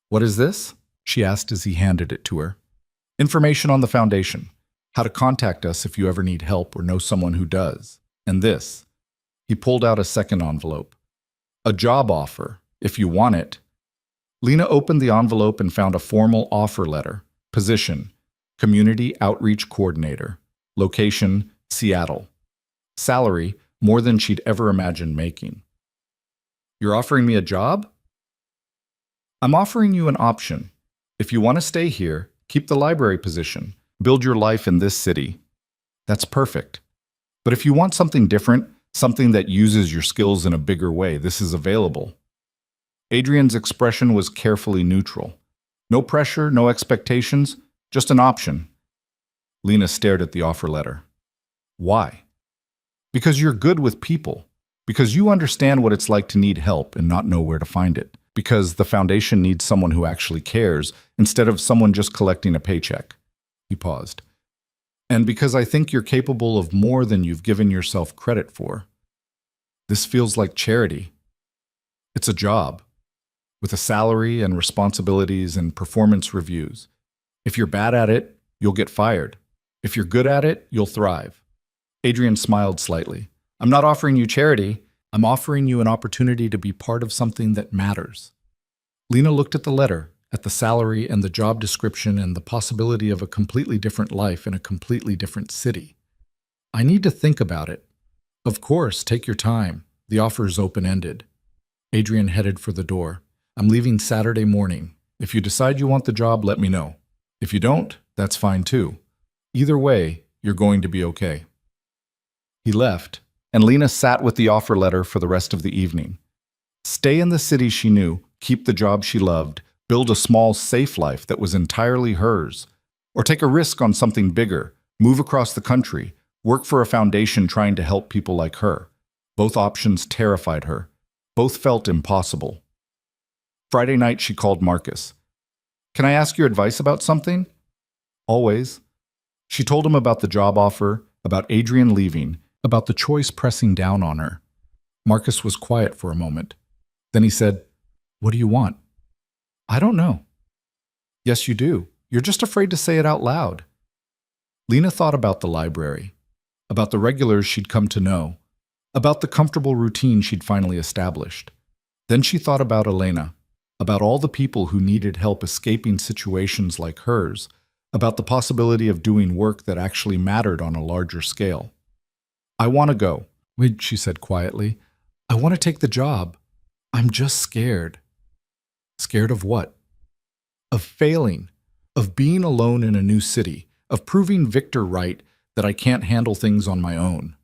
What is this? She asked as he handed it to her. Information on the foundation. How to contact us if you ever need help or know someone who does. And this. He pulled out a second envelope. A job offer, if you want it. Lena opened the envelope and found a formal offer letter. Position, Community Outreach Coordinator. Location, Seattle. Salary, more than she'd ever imagined making. You're offering me a job? I'm offering you an option. If you want to stay here, keep the library position, build your life in this city. That's perfect. But if you want something different, something that uses your skills in a bigger way, this is available. Adrian's expression was carefully neutral. No pressure, no expectations, just an option. Lena stared at the offer letter. Why? Because you're good with people. Because you understand what it's like to need help and not know where to find it. Because the foundation needs someone who actually cares instead of someone just collecting a paycheck. He paused. And because I think you're capable of more than you've given yourself credit for. This feels like charity. It's a job, with a salary and responsibilities and performance reviews. If you're bad at it, you'll get fired. If you're good at it, you'll thrive. Adrian smiled slightly. I'm not offering you charity. I'm offering you an opportunity to be part of something that matters. Lena looked at the letter, at the salary and the job description and the possibility of a completely different life in a completely different city. I need to think about it. Of course, take your time. The offer's open-ended. Adrian headed for the door. I'm leaving Saturday morning. If you decide you want the job, let me know. If you don't, that's fine too. Either way, you're going to be okay. He left, and Lena sat with the offer letter for the rest of the evening. Stay in the city she knew, keep the job she loved, build a small, safe life that was entirely hers. Or take a risk on something bigger, move across the country, work for a foundation trying to help people like her. Both options terrified her. Both felt impossible. Friday night, she called Marcus. Can I ask your advice about something? Always. She told him about the job offer, about Adrian leaving, about the choice pressing down on her. Marcus was quiet for a moment. Then he said, What do you want? I don't know. Yes, you do. You're just afraid to say it out loud. Lena thought about the library, about the regulars she'd come to know, about the comfortable routine she'd finally established. Then she thought about Elena, about all the people who needed help escaping situations like hers, about the possibility of doing work that actually mattered on a larger scale. I want to go, she said quietly. I want to take the job. I'm just scared. Scared of what? Of failing, of being alone in a new city, of proving Victor right that I can't handle things on my own.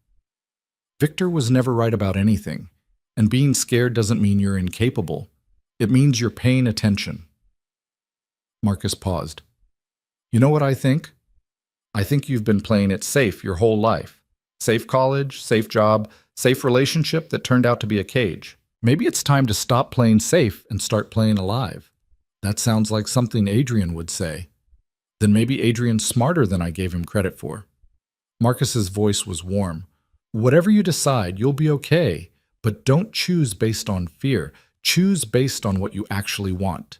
Victor was never right about anything, and being scared doesn't mean you're incapable. It means you're paying attention. Marcus paused. You know what I think? I think you've been playing it safe your whole life. Safe college, safe job, safe relationship that turned out to be a cage. Maybe it's time to stop playing safe and start playing alive. That sounds like something Adrian would say. Then maybe Adrian's smarter than I gave him credit for. Marcus's voice was warm. Whatever you decide, you'll be okay, but don't choose based on fear. Choose based on what you actually want.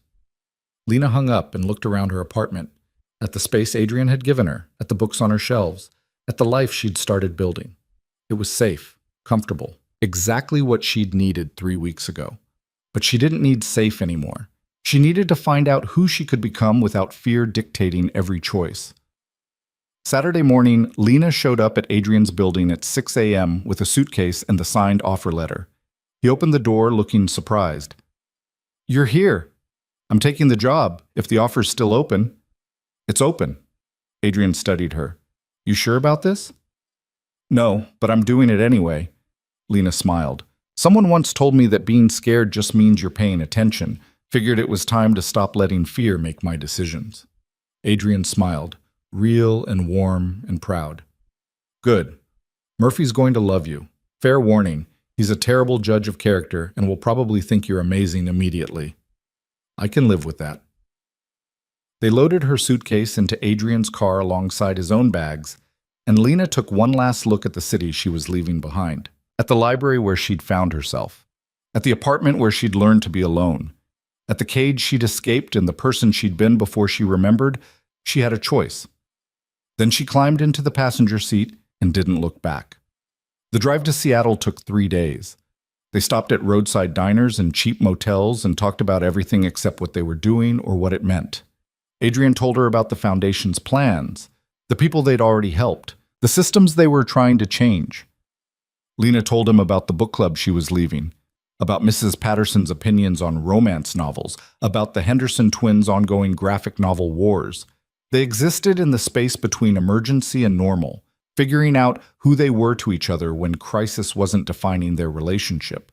Lena hung up and looked around her apartment, at the space Adrian had given her, at the books on her shelves, at the life she'd started building. It was safe, comfortable, exactly what she'd needed 3 weeks ago. But she didn't need safe anymore. She needed to find out who she could become without fear dictating every choice. Saturday morning, Lena showed up at Adrian's building at 6 a.m. with a suitcase and the signed offer letter. He opened the door looking surprised. You're here. I'm taking the job, if the offer's still open. It's open. Adrian studied her. You sure about this? No, but I'm doing it anyway. Lena smiled. Someone once told me that being scared just means you're paying attention. Figured it was time to stop letting fear make my decisions. Adrian smiled, real and warm and proud. Good. Murphy's going to love you. Fair warning, he's a terrible judge of character and will probably think you're amazing immediately. I can live with that. They loaded her suitcase into Adrian's car alongside his own bags, and Lena took one last look at the city she was leaving behind, at the library where she'd found herself, at the apartment where she'd learned to be alone, at the cage she'd escaped and the person she'd been before she remembered she had a choice. Then she climbed into the passenger seat and didn't look back. The drive to Seattle took 3 days. They stopped at roadside diners and cheap motels and talked about everything except what they were doing or what it meant. Adrian told her about the foundation's plans, the people they'd already helped, the systems they were trying to change. Lena told him about the book club she was leaving, about Mrs. Patterson's opinions on romance novels, about the Henderson twins' ongoing graphic novel wars. They existed in the space between emergency and normal, figuring out who they were to each other when crisis wasn't defining their relationship.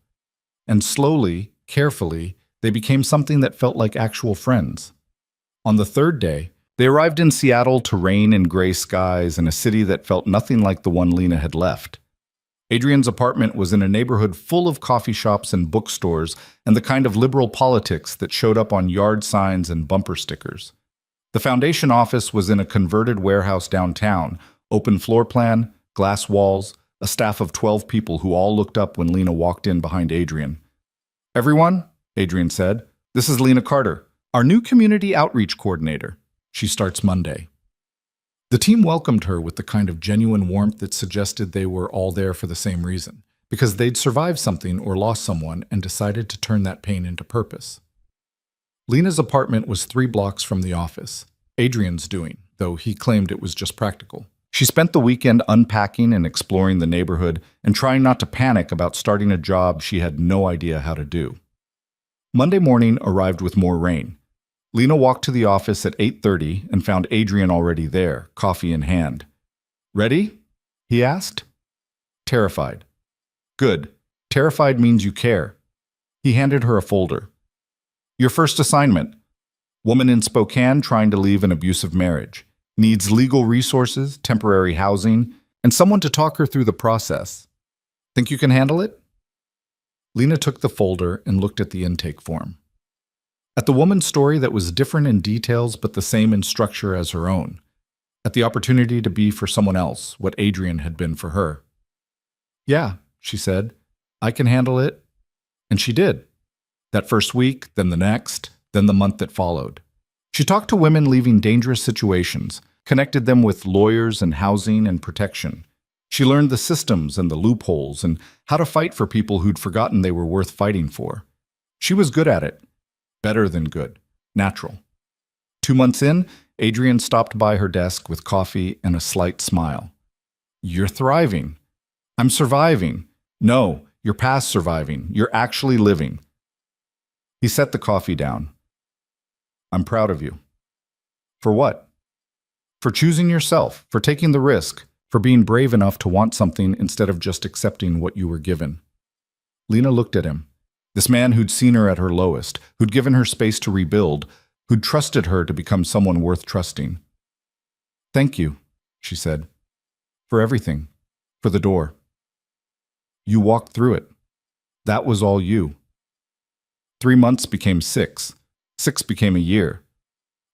And slowly, carefully, they became something that felt like actual friends. On the third day, they arrived in Seattle to rain and gray skies in a city that felt nothing like the one Lena had left. Adrian's apartment was in a neighborhood full of coffee shops and bookstores and the kind of liberal politics that showed up on yard signs and bumper stickers. The foundation office was in a converted warehouse downtown, open floor plan, glass walls, a staff of 12 people who all looked up when Lena walked in behind Adrian. "Everyone," Adrian said, "this is Lena Carter, our new community outreach coordinator. She starts Monday." The team welcomed her with the kind of genuine warmth that suggested they were all there for the same reason, because they'd survived something or lost someone and decided to turn that pain into purpose. Lena's apartment was 3 blocks from the office, Adrian's doing, though he claimed it was just practical. She spent the weekend unpacking and exploring the neighborhood and trying not to panic about starting a job she had no idea how to do. Monday morning arrived with more rain. Lena walked to the office at 8:30 and found Adrian already there, coffee in hand. "Ready?" he asked. "Terrified." "Good. Terrified means you care." He handed her a folder. "Your first assignment. Woman in Spokane trying to leave an abusive marriage. Needs legal resources, temporary housing, and someone to talk her through the process. Think you can handle it?" Lena took the folder and looked at the intake form. At the woman's story that was different in details but the same in structure as her own. At the opportunity to be for someone else what Adrian had been for her. "Yeah," she said, "I can handle it." And she did. That first week, then the next, then the month that followed. She talked to women leaving dangerous situations, connected them with lawyers and housing and protection. She learned the systems and the loopholes and how to fight for people who'd forgotten they were worth fighting for. She was good at it. Better than good. Natural. 2 months in, Adrian stopped by her desk with coffee and a slight smile. "You're thriving." "I'm surviving." "No, you're past surviving. You're actually living." He set the coffee down. "I'm proud of you." "For what?" "For choosing yourself, for taking the risk, for being brave enough to want something instead of just accepting what you were given." Lena looked at him. This man who'd seen her at her lowest, who'd given her space to rebuild, who'd trusted her to become someone worth trusting. "Thank you," she said. "For everything. For the door. You walked through it. That was all you." 3 months became 6. 6 became a year.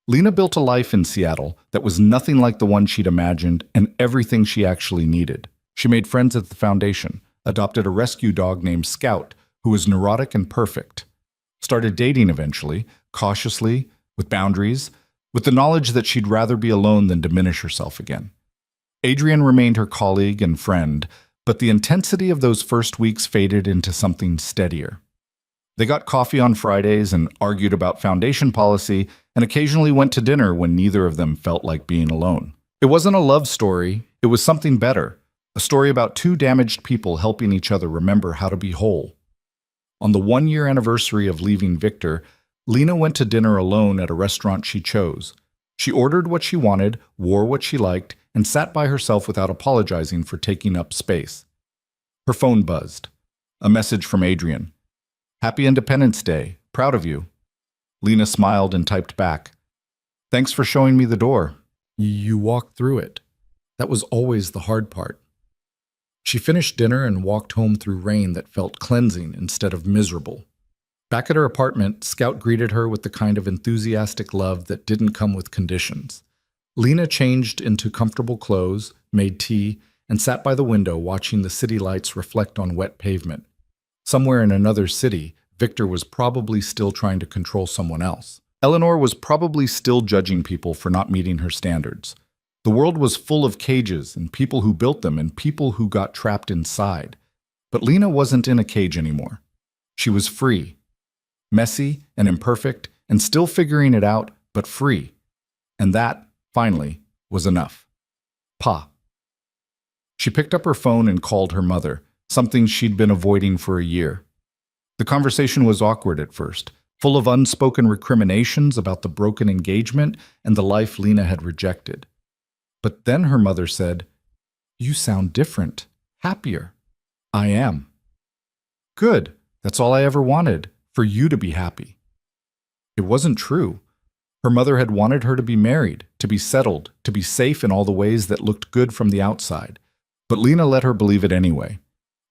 Lena built a life in Seattle that was nothing like the one she'd imagined and everything she actually needed. She made friends at the foundation, adopted a rescue dog named Scout, who was neurotic and perfect. Started dating eventually, cautiously, with boundaries, with the knowledge that she'd rather be alone than diminish herself again. Adrian remained her colleague and friend, but the intensity of those first weeks faded into something steadier. They got coffee on Fridays and argued about foundation policy and occasionally went to dinner when neither of them felt like being alone. It wasn't a love story, it was something better, a story about 2 damaged people helping each other remember how to be whole. On the 1-year anniversary of leaving Victor, Lena went to dinner alone at a restaurant she chose. She ordered what she wanted, wore what she liked, and sat by herself without apologizing for taking up space. Her phone buzzed. A message from Adrian. "Happy Independence Day. Proud of you." Lena smiled and typed back. "Thanks for showing me the door. You walked through it. That was always the hard part." She finished dinner and walked home through rain that felt cleansing instead of miserable. Back at her apartment, Scout greeted her with the kind of enthusiastic love that didn't come with conditions. Lena changed into comfortable clothes, made tea, and sat by the window watching the city lights reflect on wet pavement. Somewhere in another city, Victor was probably still trying to control someone else. Eleanor was probably still judging people for not meeting her standards. The world was full of cages and people who built them and people who got trapped inside. But Lena wasn't in a cage anymore. She was free. Messy and imperfect and still figuring it out, but free. And that, finally, was enough. Pa. She picked up her phone and called her mother, something she'd been avoiding for a year. The conversation was awkward at first, full of unspoken recriminations about the broken engagement and the life Lena had rejected. But then her mother said, "You sound different, happier." "I am." "Good. That's all I ever wanted, for you to be happy." It wasn't true. Her mother had wanted her to be married, to be settled, to be safe in all the ways that looked good from the outside. But Lena let her believe it anyway.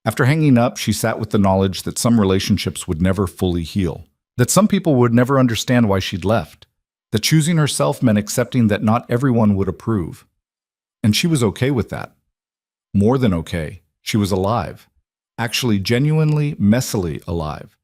After hanging up, she sat with the knowledge that some relationships would never fully heal, that some people would never understand why she'd left, that choosing herself meant accepting that not everyone would approve. And she was okay with that. More than okay, she was alive. Actually, genuinely, messily alive.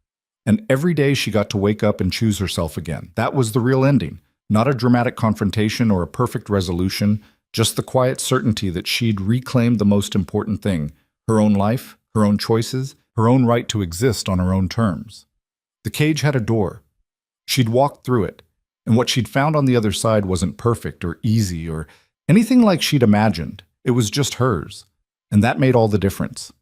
And every day she got to wake up and choose herself again. That was the real ending. Not a dramatic confrontation or a perfect resolution, just the quiet certainty that she'd reclaimed the most important thing, her own life, her own choices, her own right to exist on her own terms. The cage had a door. She'd walked through it, and what she'd found on the other side wasn't perfect or easy or anything like she'd imagined. It was just hers, and that made all the difference.